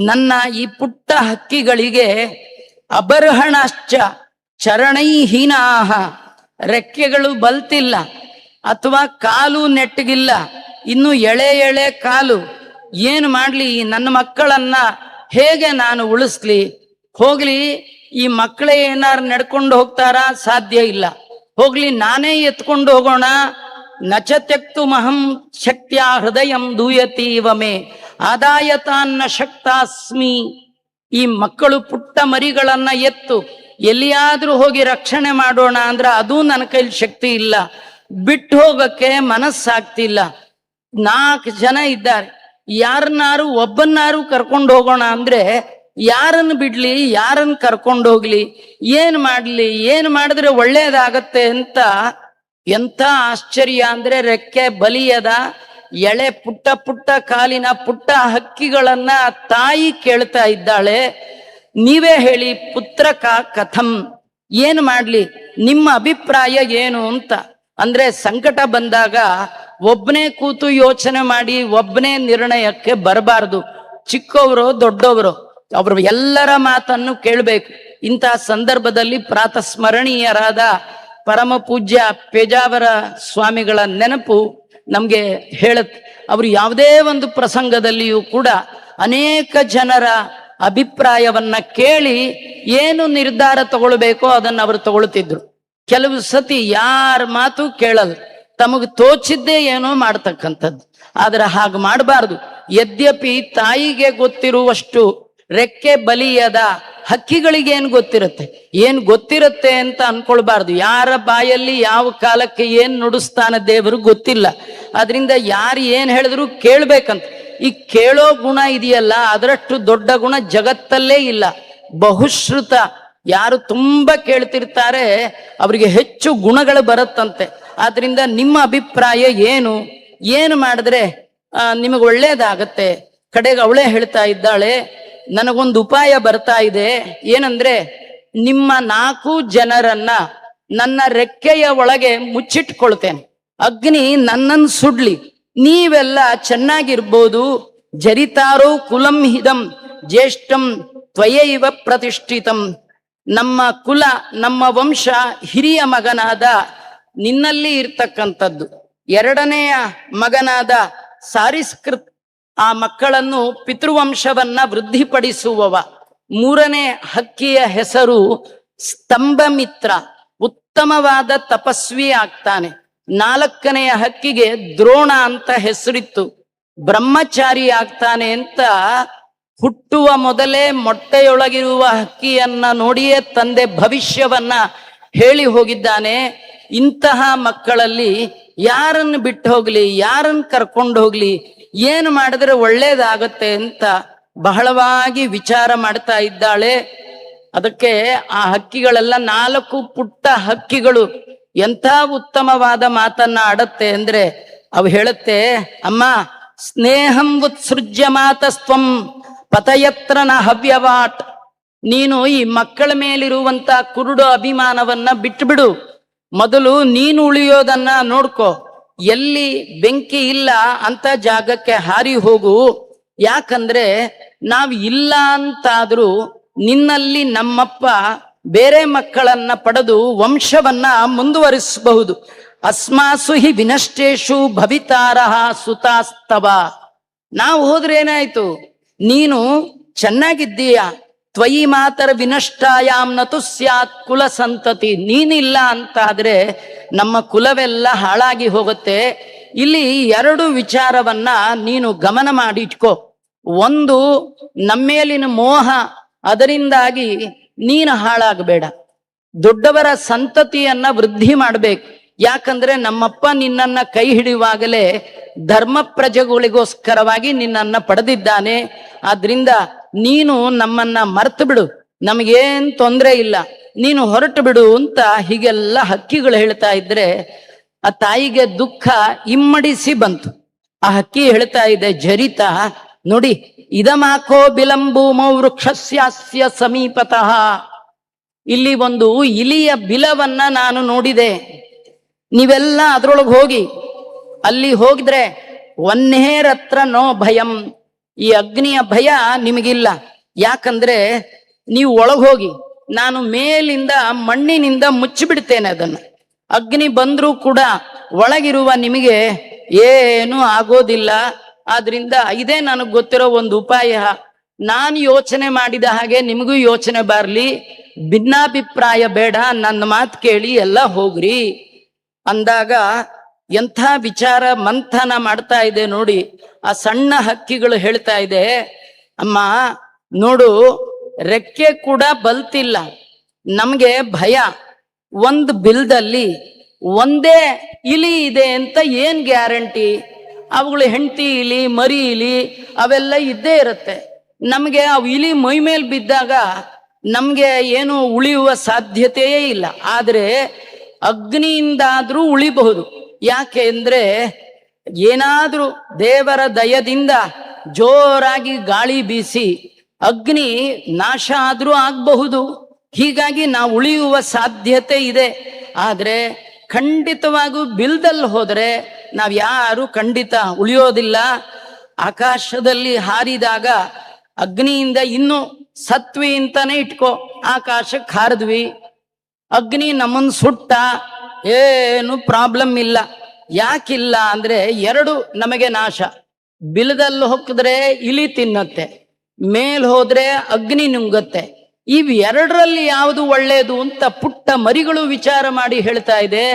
ನನ್ನ ಈ ಪುಟ್ಟ ಹಕ್ಕಿಗಳಿಗೆ ಅಬರ್ಹಣಶ್ಚ ಚರಣೈಹೀನಾಹ, ರೆಕ್ಕೆಗಳು ಬಲ್ತಿಲ್ಲ ಅಥವಾ ಕಾಲು ನೆಟ್ಟಗಿಲ್ಲ, ಇನ್ನು ಎಳೆ ಕಾಲು. ಏನು ಮಾಡ್ಲಿ, ನನ್ನ ಮಕ್ಕಳನ್ನ ಹೇಗೆ ನಾನು ಉಳಿಸ್ಲಿ? ಹೋಗ್ಲಿ, ಈ ಮಕ್ಕಳೇ ಏನಾರು ನಡ್ಕೊಂಡು ಹೋಗ್ತಾರ? ಸಾಧ್ಯ ಇಲ್ಲ. ಹೋಗ್ಲಿ, ನಾನೇ ಎತ್ಕೊಂಡು ಹೋಗೋಣ. ನಚ ತ್ಯಕ್ತು ಮಹಂ ಶಕ್ತ್ಯಾ ಹೃದಯಂ ದೂಯತೀವ ಮೇ ಆದಾಯತಾನ್ನ ಶಕ್ತಾಸ್ಮಿ. ಈ ಮಕ್ಕಳು ಪುಟ್ಟ ಮರಿಗಳನ್ನ ಎತ್ತು ಎಲ್ಲಿಯಾದ್ರೂ ಹೋಗಿ ರಕ್ಷಣೆ ಮಾಡೋಣ ಅಂದ್ರೆ ಅದು ನನ್ನ ಕೈಲಿ ಶಕ್ತಿ ಇಲ್ಲ, ಬಿಟ್ಟು ಹೋಗಕ್ಕೆ ಮನಸ್ಸಾಗ್ತಿಲ್ಲ. 4 ಜನ ಇದ್ದಾರೆ, ಯಾರನ್ನಾರು ಒಬ್ಬನ್ನಾರು ಕರ್ಕೊಂಡು ಹೋಗೋಣ ಅಂದ್ರೆ ಯಾರನ್ನು ಬಿಡ್ಲಿ, ಯಾರನ್ನು ಕರ್ಕೊಂಡು ಹೋಗ್ಲಿ, ಏನ್ ಮಾಡ್ಲಿ, ಏನ್ ಮಾಡಿದ್ರೆ ಒಳ್ಳೇದಾಗತ್ತೆ ಅಂತ. ಎಂಥ ಆಶ್ಚರ್ಯ ಅಂದ್ರೆ ರೆಕ್ಕೆ ಬಲಿಯದ ಎಳೆ ಪುಟ್ಟ ಪುಟ್ಟ ಕಾಲಿನ ಪುಟ್ಟ ಹಕ್ಕಿಗಳನ್ನ ತಾಯಿ ಕೇಳ್ತಾ ಇದ್ದಾಳೆ, ನೀವೇ ಹೇಳಿ ಪುತ್ರಕ ಕಥಂ, ಏನ್ ಮಾಡ್ಲಿ, ನಿಮ್ಮ ಅಭಿಪ್ರಾಯ ಏನು ಅಂತ. ಅಂದ್ರೆ ಸಂಕಟ ಬಂದಾಗ ಒಬ್ಬನೇ ಕೂತು ಯೋಚನೆ ಮಾಡಿ ಒಬ್ಬನೇ ನಿರ್ಣಯಕ್ಕೆ ಬರಬಾರ್ದು. ಚಿಕ್ಕವರು ದೊಡ್ಡವರು ಅವರು ಎಲ್ಲರ ಮಾತನ್ನು ಕೇಳಬೇಕು. ಇಂತಹ ಸಂದರ್ಭದಲ್ಲಿ ಪ್ರಾತಸ್ಮರಣೀಯರಾದ ಪರಮ ಪೂಜ್ಯ ಪೇಜಾವರ ಸ್ವಾಮಿಗಳ ನೆನಪು ನಮ್ಗೆ ಹೇಳುತ್ತೆ. ಅವರು ಯಾವುದೇ ಒಂದು ಪ್ರಸಂಗದಲ್ಲಿಯೂ ಕೂಡ ಅನೇಕ ಜನರ ಅಭಿಪ್ರಾಯವನ್ನ ಕೇಳಿ ಏನು ನಿರ್ಧಾರ ತಗೊಳ್ಬೇಕೋ ಅದನ್ನ ಅವರು ತಗೊಳ್ತಿದ್ರು. ಕೆಲವು ಸತಿ ಯಾರ ಮಾತು ಕೇಳಲ್ಲ, ತಮಗ್ ತೋಚಿದ್ದೇ ಏನೋ ಮಾಡ್ತಕ್ಕಂಥದ್ದು. ಆದ್ರೆ ಹಾಗೆ ಮಾಡಬಾರ್ದು. ಯದ್ಯಪಿ ತಾಯಿಗೆ ಗೊತ್ತಿರುವಷ್ಟು ರೆಕ್ಕೆ ಬಲಿಯದ ಹಕ್ಕಿಗಳಿಗೆ ಏನ್ ಗೊತ್ತಿರುತ್ತೆ ಅಂತ ಅನ್ಕೊಳ್ಬಾರ್ದು. ಯಾರ ಬಾಯಲ್ಲಿ ಯಾವ ಕಾಲಕ್ಕೆ ಏನ್ ನುಡಿಸ್ತಾನ ದೇವರು ಗೊತ್ತಿಲ್ಲ. ಅದರಿಂದ ಯಾರು ಏನ್ ಹೇಳಿದ್ರು ಕೇಳ್ಬೇಕಂತ. ಈ ಕೇಳೋ ಗುಣ ಇದೆಯಲ್ಲ, ಅದರಷ್ಟು ದೊಡ್ಡ ಗುಣ ಜಗತ್ತಲ್ಲೇ ಇಲ್ಲ. ಬಹುಶ್ರುತ, ಯಾರು ತುಂಬಾ ಕೇಳ್ತಿರ್ತಾರೆ ಅವರಿಗೆ ಹೆಚ್ಚು ಗುಣಗಳು ಬರುತ್ತಂತೆ. ಆದ್ರಿಂದ ನಿಮ್ಮ ಅಭಿಪ್ರಾಯ ಏನು ಮಾಡಿದ್ರೆ ನಿಮಗೆ ಒಳ್ಳೇದಾಗತ್ತೆ. ಕಡೆಗೆ ಅವಳೇ ಹೇಳ್ತಾ ಇದ್ದಾಳೆ, ನನಗೊಂದು ಉಪಾಯ ಬರ್ತಾ ಇದೆ. ಏನಂದ್ರೆ, ನಿಮ್ಮ 4 ಜನರನ್ನ ನನ್ನ ರೆಕ್ಕೆಯ ಒಳಗೆ ಮುಚ್ಚಿಟ್ಕೊಳ್ತೇನೆ, ಅಗ್ನಿ ನನ್ನನ್ನು ಸುಡ್ಲಿ, ನೀವೆಲ್ಲ ಚೆನ್ನಾಗಿರ್ಬೋದು. ಜರಿತಾರೋ ಕುಲಂ ಹಿದಂ ಜ್ಯೇಷ್ಠಂ ತ್ವಯೈವ ಪ್ರತಿಷ್ಠಿತಂ, ನಮ್ಮ ಕುಲ ನಮ್ಮ ವಂಶ ಹಿರಿಯ ಮಗನಾದ ನಿನ್ನಲ್ಲಿ ಇರ್ತಕ್ಕಂಥದ್ದು. 2ನೆಯ ಮಗನಾದ ಸಾರಿಸ್ಕೃತ್ ಆ ಮಕ್ಕಳನ್ನು ಪಿತೃವಂಶವನ್ನ ವೃದ್ಧಿಪಡಿಸುವವ. 3ನೇ ಹಕ್ಕಿಯ ಹೆಸರು ಸ್ತಂಭಮಿತ್ರ, ಉತ್ತಮವಾದ ತಪಸ್ವಿ ಆಗ್ತಾನೆ. 4ನೆಯ ಹಕ್ಕಿಗೆ ದ್ರೋಣ ಅಂತ ಹೆಸರಿತ್ತು, ಬ್ರಹ್ಮಚಾರಿ ಆಗ್ತಾನೆ ಅಂತ ಹುಟ್ಟುವ ಮೊದಲೇ ಮೊಟ್ಟೆಯೊಳಗಿರುವ ಹಕ್ಕಿಯನ್ನ ನೋಡಿಯೇ ತಂದೆ ಭವಿಷ್ಯವನ್ನ ಹೇಳಿ ಹೋಗಿದ್ದಾನೆ. ಇಂತಹ ಮಕ್ಕಳಲ್ಲಿ ಯಾರನ್ನು ಬಿಟ್ಟು ಹೋಗ್ಲಿ, ಯಾರನ್ನು ಕರ್ಕೊಂಡು ಹೋಗ್ಲಿ, ಏನು ಮಾಡಿದ್ರೆ ಒಳ್ಳೇದಾಗತ್ತೆ ಅಂತ ಬಹಳವಾಗಿ ವಿಚಾರ ಮಾಡ್ತಾ ಇದ್ದಾಳೆ. ಅದಕ್ಕೆ ಆ ಹಕ್ಕಿಗಳೆಲ್ಲ 4 ಪುಟ್ಟ ಹಕ್ಕಿಗಳು ಎಂಥ ಉತ್ತಮವಾದ ಮಾತನ್ನ ಆಡತ್ತೆ ಅಂದ್ರೆ, ಅವು ಹೇಳುತ್ತೆ, ಅಮ್ಮ ಸ್ನೇಹಂ ಉತ್ಸೃಜ್ಯ ಮಾತಸ್ತ್ವಂ ಪತಯತ್ರ ನ ಹವ್ಯವಾಟ್, ನೀನು ಈ ಮಕ್ಕಳ ಮೇಲಿರುವಂತ ಕುರುಡು ಅಭಿಮಾನವನ್ನ ಬಿಟ್ಟುಬಿಡು. ಮೊದಲು ನೀನು ಉಳಿಯೋದನ್ನ ನೋಡ್ಕೋ. ಎಲ್ಲಿ ಬೆಂಕಿ ಇಲ್ಲ ಅಂತ ಜಾಗಕ್ಕೆ ಹಾರಿ ಹೋಗು. ಯಾಕಂದ್ರೆ ನಾವು ಇಲ್ಲ ಅಂತಾದ್ರೂ ನಿನ್ನಲ್ಲಿ ನಮ್ಮಪ್ಪ ಬೇರೆ ಮಕ್ಕಳನ್ನ ಪಡೆದು ವಂಶವನ್ನ ಮುಂದುವರಿಸಬಹುದು. ಅಸ್ಮಾಸು ಹಿ ವಿನಷ್ಟೇಶು ಭವಿತಾರಹ ಸುತಾಸ್ತವ. ನಾವು ಹೋದ್ರೆ ಏನಾಯ್ತು, ನೀನು ಚೆನ್ನಾಗಿದ್ದೀಯ, ತ್ವಯಿ ಮಾತರ ವಿನಷ್ಟಾಯಾಮ್ ನತು ಸ್ಯಾತ್ ಕುಲ ಸಂತತಿ, ನೀನಿಲ್ಲ ಅಂತಾದ್ರೆ ನಮ್ಮ ಕುಲವೆಲ್ಲ ಹಾಳಾಗಿ ಹೋಗುತ್ತೆ. ಇಲ್ಲಿ 2 ವಿಚಾರವನ್ನ ನೀನು ಗಮನ ಮಾಡಿಟ್ಕೋ. ಒಂದು, ನಮ್ಮೇಲಿನ ಮೋಹ, ಅದರಿಂದಾಗಿ ನೀನು ಹಾಳಾಗಬೇಡ. ದೊಡ್ಡವರ ಸಂತತಿಯನ್ನ ವೃದ್ಧಿ ಮಾಡ್ಬೇಕು. ಯಾಕಂದ್ರೆ ನಮ್ಮಪ್ಪ ನಿನ್ನನ್ನ ಕೈ ಹಿಡಿಯುವಾಗಲೇ ಧರ್ಮ ಪ್ರಜೆಗಳಿಗೋಸ್ಕರವಾಗಿ ನಿನ್ನನ್ನ ಪಡೆದಿದ್ದಾನೆ. ಆದ್ರಿಂದ ನೀನು ನಮ್ಮನ್ನ ಮರ್ತು ಬಿಡು, ನಮಗೇನ್ ತೊಂದರೆ ಇಲ್ಲ, ನೀನು ಹೊರಟು ಬಿಡು ಅಂತ ಹೀಗೆಲ್ಲ ಹಕ್ಕಿಗಳು ಹೇಳ್ತಾ ಇದ್ರೆ ಆ ತಾಯಿಗೆ ದುಃಖ ಇಮ್ಮಡಿಸಿ ಬಂತು. ಆ ಹಕ್ಕಿ ಹೇಳ್ತಾ ಇದೆ, ಜರಿತ ನೋಡಿ, ಇದಮಾಕೋ ಬಿಲಂಬೂಮೋ ವೃಕ್ಷಸ್ಯಾಸ್ಯ ಸಮೀಪತಃ, ಇಲ್ಲಿ ಒಂದು ಇಲಿಯ ಬಿಲವನ್ನ ನಾನು ನೋಡಿದೆ. ನೀವೆಲ್ಲ ಅದ್ರೊಳಗೆ ಹೋಗಿ, ಅಲ್ಲಿ ಹೋಗಿದ್ರೆ ವನ್ನೇರತ್ರ ನೋ ಭಯಂ, ಈ ಅಗ್ನಿಯ ಭಯ ನಿಮಗಿಲ್ಲ. ಯಾಕಂದ್ರೆ ನೀವು ಒಳಗೋಗಿ, ನಾನು ಮೇಲಿಂದ ಮಣ್ಣಿನಿಂದ ಮುಚ್ಚಿಬಿಡ್ತೇನೆ ಅದನ್ನ. ಅಗ್ನಿ ಬಂದ್ರೂ ಕೂಡ ಒಳಗಿರುವ ನಿಮಗೆ ಏನು ಆಗೋದಿಲ್ಲ. ಆದ್ರಿಂದ ಇದೇ ನನಗೆ ಗೊತ್ತಿರೋ ಒಂದು ಉಪಾಯ. ನಾನು ಯೋಚನೆ ಮಾಡಿದ ಹಾಗೆ ನಿಮಗೂ ಯೋಚನೆ ಬರ್ಲಿ, ಭಿನ್ನಾಭಿಪ್ರಾಯ ಬೇಡ, ನನ್ನ ಮಾತು ಕೇಳಿ ಎಲ್ಲ ಹೋಗ್ರಿ ಅಂದಾಗ ಎಂಥ ವಿಚಾರ ಮಂಥನ ಮಾಡ್ತಾ ಇದೆ ನೋಡಿ. ಆ ಸಣ್ಣ ಹಕ್ಕಿಗಳು ಹೇಳ್ತಾ ಇದೆ, ಅಮ್ಮ ನೋಡು, ರೆಕ್ಕೆ ಕೂಡ ಬಲ್ತಿಲ್ಲ, ನಮ್ಗೆ ಭಯ. ಒಂದು ಬಿಲ್ದಲ್ಲಿ ಒಂದೇ ಇಲಿ ಇದೆ ಅಂತ ಏನ್ ಗ್ಯಾರಂಟಿ? ಅವುಗಳು ಹೆಂಡತಿ ಇಲಿ, ಮರಿ ಇಲಿ ಅವೆಲ್ಲ ಇದ್ದೇ ಇರುತ್ತೆ. ನಮ್ಗೆ ಅವು ಇಲಿ ಮೈ ಮೇಲೆ ಬಿದ್ದಾಗ ನಮ್ಗೆ ಏನು ಉಳಿಯುವ ಸಾಧ್ಯತೆಯೇ ಇಲ್ಲ. ಆದ್ರೆ ಅಗ್ನಿಯಿಂದಾದ್ರೂ ಉಳಿಬಹುದು. ಯಾಕೆ ಅಂದ್ರೆ ಏನಾದ್ರೂ ದೇವರ ದಯದಿಂದ ಜೋರಾಗಿ ಗಾಳಿ ಬೀಸಿ ಅಗ್ನಿ ನಾಶ ಆದ್ರೂ ಆಗಬಹುದು. ಹೀಗಾಗಿ ನಾವು ಉಳಿಯುವ ಸಾಧ್ಯತೆ ಇದೆ. ಆದ್ರೆ ಖಂಡಿತವಾಗೂ ಬಿಲ್ದಲ್ಲಿ ಹೋದ್ರೆ ನಾವ್ ಯಾರು ಖಂಡಿತ ಉಳಿಯೋದಿಲ್ಲ. ಆಕಾಶದಲ್ಲಿ ಹಾರಿದಾಗ ಅಗ್ನಿಯಿಂದ ಇನ್ನು ಸತ್ವಿ ಅಂತಾನೆ ಇಟ್ಕೋ, ಆಕಾಶಕ್ಕೆ ಹಾರಿದ್ವಿ, ಅಗ್ನಿ ನಮ್ಮನ್ ಸುಟ್ಟ, ಏನು ಪ್ರಾಬ್ಲಮ್ ಇಲ್ಲ. ಯಾಕಿಲ್ಲ ಅಂದ್ರೆ ಎರಡು ನಮಗೆ ನಾಶ. ಬಿಲದಲ್ಲಿ ಹೊಕ್ಕಿದ್ರೆ ಇಲಿ ತಿನ್ನತ್ತೆ, ಮೇಲ್ ಹೋದ್ರೆ ಅಗ್ನಿ ನುಂಗತ್ತೆ. ಇವೆರಡರಲ್ಲಿ ಯಾವುದು ಒಳ್ಳೆಯದು ಅಂತ ಪುಟ್ಟ ಮರಿಗಳು ವಿಚಾರ ಮಾಡಿ ಹೇಳ್ತಾ ಇದೆ.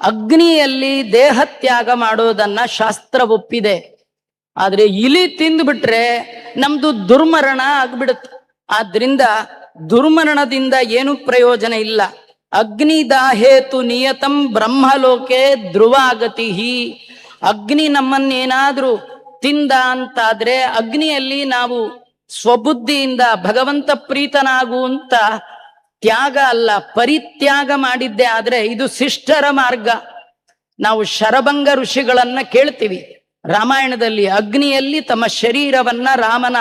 ಅಗ್ನಿಯಲ್ಲಿ ದೇಹ ತ್ಯಾಗ ಮಾಡೋದನ್ನ ಶಾಸ್ತ್ರ ಒಪ್ಪಿದೆ. ಆದ್ರೆ ಇಲಿ ತಿಂದ್ಬಿಟ್ರೆ ನಮ್ದು ದುರ್ಮರಣ ಆಗ್ಬಿಡುತ್ತೆ. ಆದ್ರಿಂದ ದುರ್ಮರಣದಿಂದ ಏನು ಪ್ರಯೋಜನ ಇಲ್ಲ. ಅಗ್ನಿದಾಹೇತು ನಿಯತಂ ಬ್ರಹ್ಮಲೋಕೆ ಧ್ರುವಾಗತಿ. ಅಗ್ನಿ ನಮ್ಮನ್ನೇನಾದ್ರೂ ತಿಂದ ಅಂತಾದ್ರೆ ಅಗ್ನಿಯಲ್ಲಿ ನಾವು ಸ್ವಬುದ್ಧಿಯಿಂದ ಭಗವಂತ ಪ್ರೀತನಾಗುವಂತ ತ್ಯಾಗ ಅಲ್ಲ, ಪರಿತ್ಯಾಗ ಮಾಡಿದ್ದೆ ಆದ್ರೆ ಇದು ಶಿಷ್ಟರ ಮಾರ್ಗ. ನಾವು ಶರಭಂಗ ಋಷಿಗಳನ್ನ ಕೇಳ್ತೀವಿ ರಾಮಾಯಣದಲ್ಲಿ. ಅಗ್ನಿಯಲ್ಲಿ ತಮ್ಮ ಶರೀರವನ್ನ ರಾಮನ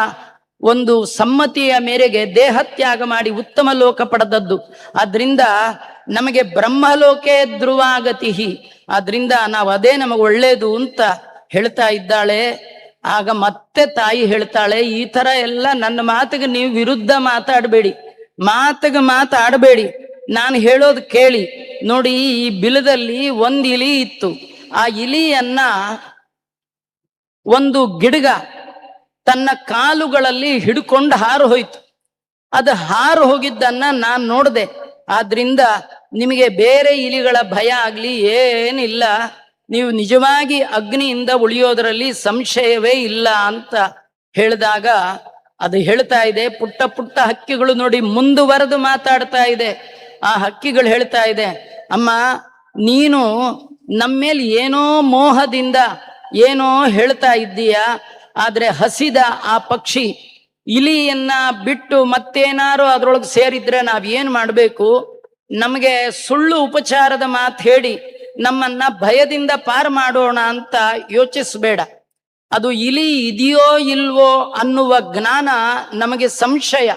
ಒಂದು ಸಮ್ಮತಿಯ ಮೇರೆಗೆ ದೇಹ ತ್ಯಾಗ ಮಾಡಿ ಉತ್ತಮ ಲೋಕ ಪಡೆದದ್ದು. ಆದ್ರಿಂದ ನಮಗೆ ಬ್ರಹ್ಮಲೋಕೆ ಧ್ರುವಾಗತಿ. ಆದ್ರಿಂದ ನಾವು ಅದೇ ನಮಗೆ ಒಳ್ಳೇದು ಅಂತ ಹೇಳ್ತಾ ಇದ್ದಾಳೆ. ಆಗ ಮತ್ತೆ ತಾಯಿ ಹೇಳ್ತಾಳೆ, ಈ ತರ ಎಲ್ಲ ನನ್ನ ಮಾತಿಗೆ ನೀವು ವಿರುದ್ಧ ಮಾತಾಡಬೇಡಿ, ಮಾತಾಡಬೇಡಿ, ನಾನು ಹೇಳೋದು ಕೇಳಿ. ನೋಡಿ, ಈ ಬಿಲದಲ್ಲಿ ಒಂದು ಇಲಿ ಇತ್ತು. ಆ ಇಲಿಯನ್ನ ಒಂದು ಗಿಡಗ ತನ್ನ ಕಾಲುಗಳಲ್ಲಿ ಹಿಡ್ಕೊಂಡು ಹಾರು ಹೋಯ್ತು. ಅದು ಹಾರು ಹೋಗಿದ್ದನ್ನ ನಾನು ನೋಡಿದೆ. ಆದ್ರಿಂದ ನಿಮಗೆ ಬೇರೆ ಇಲಿಗಳ ಭಯ ಆಗ್ಲಿ ಏನಿಲ್ಲ, ನೀವು ನಿಜವಾಗಿ ಅಗ್ನಿಯಿಂದ ಉಳಿಯೋದ್ರಲ್ಲಿ ಸಂಶಯವೇ ಇಲ್ಲ ಅಂತ ಹೇಳಿದಾಗ ಅದು ಹೇಳ್ತಾ ಇದೆ. ಪುಟ್ಟ ಪುಟ್ಟ ಹಕ್ಕಿಗಳು ನೋಡಿ ಮುಂದುವರೆದು ಮಾತಾಡ್ತಾ ಇದೆ. ಆ ಹಕ್ಕಿಗಳು ಹೇಳ್ತಾ ಇದೆ, ಅಮ್ಮ ನೀನು ನಮ್ಮೇಲೆ ಏನೋ ಮೋಹದಿಂದ ಏನೋ ಹೇಳ್ತಾ ಇದ್ದೀಯ. ಆದ್ರೆ ಹಸಿದ ಆ ಪಕ್ಷಿ ಇಲಿಯನ್ನ ಬಿಟ್ಟು ಮತ್ತೇನಾರು ಅದ್ರೊಳಗೆ ಸೇರಿದ್ರೆ ನಾವೇನ್ ಮಾಡ್ಬೇಕು? ನಮಗೆ ಸುಳ್ಳು ಉಪಚಾರದ ಮಾತು ಹೇಳಿ ನಮ್ಮನ್ನ ಭಯದಿಂದ ಪಾರು ಮಾಡೋಣ ಅಂತ ಯೋಚಿಸ್ಬೇಡ. ಅದು ಇಲಿ ಇದೆಯೋ ಇಲ್ವೋ ಅನ್ನುವ ಜ್ಞಾನ ನಮಗೆ ಸಂಶಯ.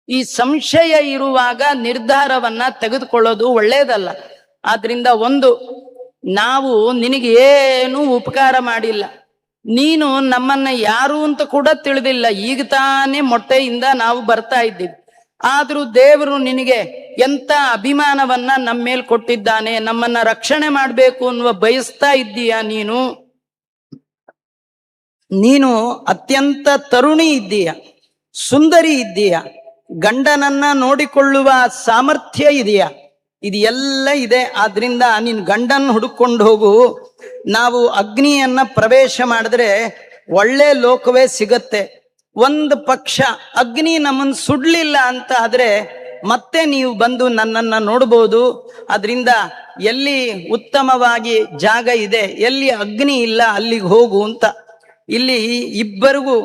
ಈ ಸಂಶಯ ಇರುವಾಗ ನಿರ್ಧಾರವನ್ನ ತೆಗೆದುಕೊಳ್ಳೋದು ಒಳ್ಳೆಯದಲ್ಲ. ಆದ್ರಿಂದ ಒಂದು, ನಾವು ನಿನಗೆ ಏನು ಉಪಕಾರ ಮಾಡಿಲ್ಲ, ನೀನು ನಮ್ಮನ್ನ ಯಾರು ಅಂತ ಕೂಡ ತಿಳಿದಿಲ್ಲ. ಈಗ ತಾನೇ ಮೊಟ್ಟೆಯಿಂದ ನಾವು ಬರ್ತಾ ಇದ್ದೀವಿ. ಆದ್ರೂ ದೇವರು ನಿನಗೆ ಎಂತ ಅಭಿಮಾನವನ್ನ ನಮ್ಮ ಮೇಲೆ ಕೊಟ್ಟಿದ್ದಾನೆ, ನಮ್ಮನ್ನ ರಕ್ಷಣೆ ಮಾಡ್ಬೇಕು ಅನ್ನುವ ಬಯಸ್ತಾ ಇದ್ದೀಯ. ನೀನು ಅತ್ಯಂತ ತರುಣಿ ಇದ್ದೀಯ, ಸುಂದರಿ ಇದ್ದೀಯ, ಗಂಡನನ್ನ ನೋಡಿಕೊಳ್ಳುವ ಸಾಮರ್ಥ್ಯ ಇದೆಯಾ, ಇದು ಎಲ್ಲ ಇದೆ. ಆದ್ರಿಂದ ನೀನು ಗಂಡನ್ ಹುಡುಕೊಂಡು ಹೋಗು. ನಾವು ಅಗ್ನಿಯನ್ನ ಪ್ರವೇಶ ಮಾಡಿದ್ರೆ ಒಳ್ಳೆ ಲೋಕವೇ ಸಿಗತ್ತೆ. ಒಂದು ಪಕ್ಷ ಅಗ್ನಿ ನಮ್ಮನ್ನು ಸುಡ್ಲಿಲ್ಲ ಅಂತ ಆದ್ರೆ ಮತ್ತೆ ನೀವು ಬಂದು ನನ್ನನ್ನ ನೋಡ್ಬೋದು. ಅದರಿಂದ ಎಲ್ಲಿ ಉತ್ತಮವಾಗಿ ಜಾಗ ಇದೆ, ಎಲ್ಲಿ ಅಗ್ನಿ ಇಲ್ಲ ಅಲ್ಲಿಗೆ ಹೋಗು ಅಂತ. ಇಲ್ಲಿ ಇಬ್ಬರಿಗೂ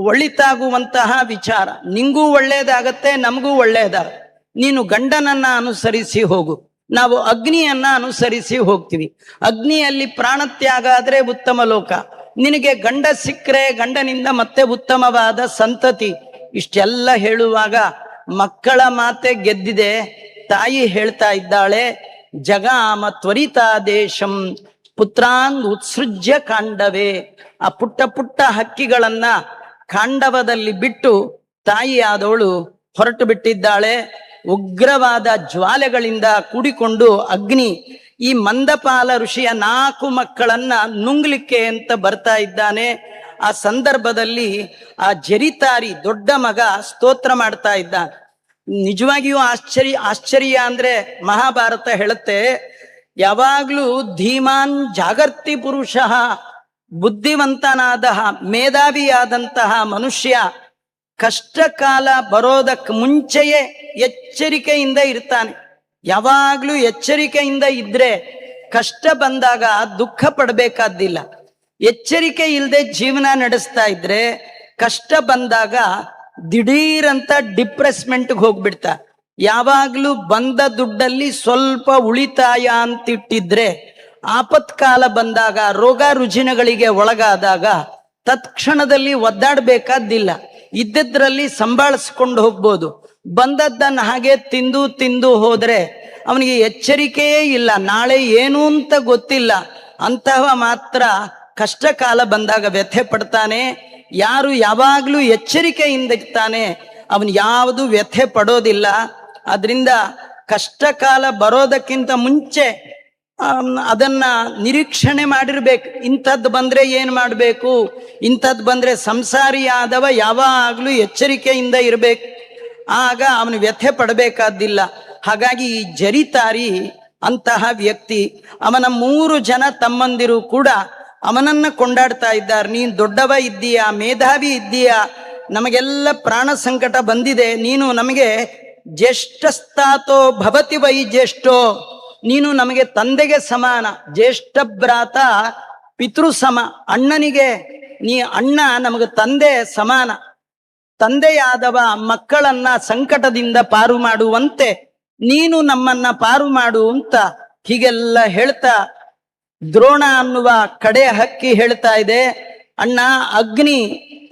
ಒಳಿತಾಗುವಂತಹ ವಿಚಾರ, ನಿಂಗೂ ಒಳ್ಳೇದಾಗತ್ತೆ, ನಮಗೂ ಒಳ್ಳೇದಾಗ. ನೀನು ಗಂಡನನ್ನ ಅನುಸರಿಸಿ ಹೋಗು, ನಾವು ಅಗ್ನಿಯನ್ನ ಅನುಸರಿಸಿ ಹೋಗ್ತೀವಿ. ಅಗ್ನಿಯಲ್ಲಿ ಪ್ರಾಣತ್ಯಾಗ ಆದ್ರೆ ಉತ್ತಮ ಲೋಕ, ನಿನಗೆ ಗಂಡ ಸಿಕ್ಕರೆ ಗಂಡನಿಂದ ಮತ್ತೆ ಉತ್ತಮವಾದ ಸಂತತಿ. ಇಷ್ಟೆಲ್ಲ ಹೇಳುವಾಗ ಮಕ್ಕಳ ಮಾತೆ ಗೆದ್ದಿದೆ. ತಾಯಿ ಹೇಳ್ತಾ ಇದ್ದಾಳೆ, ಜಗಾಮ ತ್ವರಿತಾದೇಶಂ ಪುತ್ರಾನ್ ಉತ್ಸೃಜ್ಯ ಕಾಂಡವೇ. ಆ ಪುಟ್ಟ ಪುಟ್ಟ ಹಕ್ಕಿಗಳನ್ನ ಕಾಂಡವದಲ್ಲಿ ಬಿಟ್ಟು ತಾಯಿ ಆದವಳು ಹೊರಟು ಬಿಟ್ಟಿದ್ದಾಳೆ. ಉಗ್ರವಾದ ಜ್ವಾಲೆಗಳಿಂದ ಕೂಡಿಕೊಂಡು ಅಗ್ನಿ ಈ ಮಂದಪಾಲ ಋಷಿಯ 4 ಮಕ್ಕಳನ್ನ ನುಂಗ್ಲಿಕ್ಕೆ ಅಂತ ಬರ್ತಾ ಇದ್ದಾನೆ. ಆ ಸಂದರ್ಭದಲ್ಲಿ ಆ ಜರಿತಾರಿ ದೊಡ್ಡ ಮಗ ಸ್ತೋತ್ರ ಮಾಡ್ತಾ ಇದ್ದಾನೆ. ನಿಜವಾಗಿಯೂ ಆಶ್ಚರ್ಯ ಅಂದ್ರೆ ಮಹಾಭಾರತ ಹೇಳುತ್ತೆ, ಯಾವಾಗ್ಲೂ ಧೀಮಾನ್ ಜಾಗರ್ತಿ ಪುರುಷ, ಬುದ್ಧಿವಂತನಾದ ಮೇಧಾವಿಯಾದಂತಹ ಮನುಷ್ಯ ಕಷ್ಟ ಕಾಲ ಬರೋದಕ್ಕೆ ಮುಂಚೆಯೇ ಎಚ್ಚರಿಕೆಯಿಂದ ಇರ್ತಾನೆ. ಯಾವಾಗ್ಲೂ ಎಚ್ಚರಿಕೆಯಿಂದ ಇದ್ರೆ ಕಷ್ಟ ಬಂದಾಗ ದುಃಖ ಪಡಬೇಕಾದ್ದಿಲ್ಲ. ಎಚ್ಚರಿಕೆ ಇಲ್ಲದೆ ಜೀವನ ನಡೆಸ್ತಾ ಇದ್ರೆ ಕಷ್ಟ ಬಂದಾಗ ದಿಢೀರಂತ ಡಿಪ್ರೆಸ್ಮೆಂಟ್ಗೆ ಹೋಗ್ಬಿಡ್ತಾ. ಯಾವಾಗ್ಲೂ ಬಂದ ದುಡ್ಡಲ್ಲಿ ಸ್ವಲ್ಪ ಉಳಿತಾಯ ಅಂತಿಟ್ಟಿದ್ರೆ ಆಪತ್ಕಾಲ ಬಂದಾಗ, ರೋಗ ರುಜಿನಗಳಿಗೆ ಒಳಗಾದಾಗ ತತ್ಕ್ಷಣದಲ್ಲಿ ಒದ್ದಾಡಬೇಕಾದ್ದಿಲ್ಲ, ಇದ್ದದ್ರಲ್ಲಿ ಸಂಭಾಳಿಸ್ಕೊಂಡು ಹೋಗ್ಬೋದು. ಬಂದದ್ದನ್ನು ಹಾಗೆ ತಿಂದು ತಿಂದು ಹೋದ್ರೆ ಅವನಿಗೆ ಎಚ್ಚರಿಕೆಯೇ ಇಲ್ಲ, ನಾಳೆ ಏನು ಅಂತ ಗೊತ್ತಿಲ್ಲ. ಅಂತಹ ಮಾತ್ರ ಕಷ್ಟ ಕಾಲ ಬಂದಾಗ ವ್ಯಥೆ ಪಡ್ತಾನೆ. ಯಾರು ಯಾವಾಗ್ಲೂ ಎಚ್ಚರಿಕೆಯಿಂದ ಇರ್ತಾನೆ ಅವನು ಯಾವುದು ವ್ಯಥೆ ಪಡೋದಿಲ್ಲ. ಅದರಿಂದ ಕಷ್ಟ ಕಾಲ ಬರೋದಕ್ಕಿಂತ ಮುಂಚೆ ಅದನ್ನ ನಿರೀಕ್ಷಣೆ ಮಾಡಿರ್ಬೇಕು. ಇಂಥದ್ದು ಬಂದ್ರೆ ಏನ್ ಮಾಡ್ಬೇಕು, ಇಂಥದ್ದು ಬಂದ್ರೆ ಸಂಸಾರಿಯಾದವ ಯಾವಾಗ್ಲೂ ಎಚ್ಚರಿಕೆಯಿಂದ ಇರ್ಬೇಕು, ಆಗ ಅವನು ವ್ಯಥೆ ಪಡಬೇಕಾದ್ದಿಲ್ಲ. ಹಾಗಾಗಿ ಈ ಜರಿತಾರಿ ಅಂತಹ ವ್ಯಕ್ತಿ, ಅವನ 3 ಜನ ತಮ್ಮಂದಿರು ಕೂಡ ಅವನನ್ನ ಕೊಂಡಾಡ್ತಾ ಇದ್ದಾರೆ. ನೀನ್ ದೊಡ್ಡವ ಇದ್ದೀಯಾ, ಮೇಧಾವಿ ಇದ್ದೀಯಾ, ನಮಗೆಲ್ಲ ಪ್ರಾಣ ಸಂಕಟ ಬಂದಿದೆ, ನೀನು ನಮಗೆ ಜ್ಯೇಷ್ಠಸ್ಥಾತೋ ಭವತಿ ವೈ ಜ್ಯೇಷ್ಠೋ, ನೀನು ನಮಗೆ ತಂದೆಗೆ ಸಮಾನ, ಜ್ಯೇಷ್ಠ ಭ್ರಾತ ಪಿತೃ ಸಮ, ಅಣ್ಣನಿಗೆ ನೀ ಅಣ್ಣ, ನಮಗೆ ತಂದೆ ಸಮಾನ. ತಂದೆಯಾದವ ಮಕ್ಕಳನ್ನ ಸಂಕಟದಿಂದ ಪಾರು ಮಾಡುವಂತೆ ನೀನು ನಮ್ಮನ್ನ ಪಾರು ಮಾಡು ಅಂತ ಹೀಗೆಲ್ಲ ಹೇಳ್ತಾ ದ್ರೋಣ ಅನ್ನುವ ಕಡೆ ಹಕ್ಕಿ ಹೇಳ್ತಾ ಇದೆ, ಅಣ್ಣ ಅಗ್ನಿ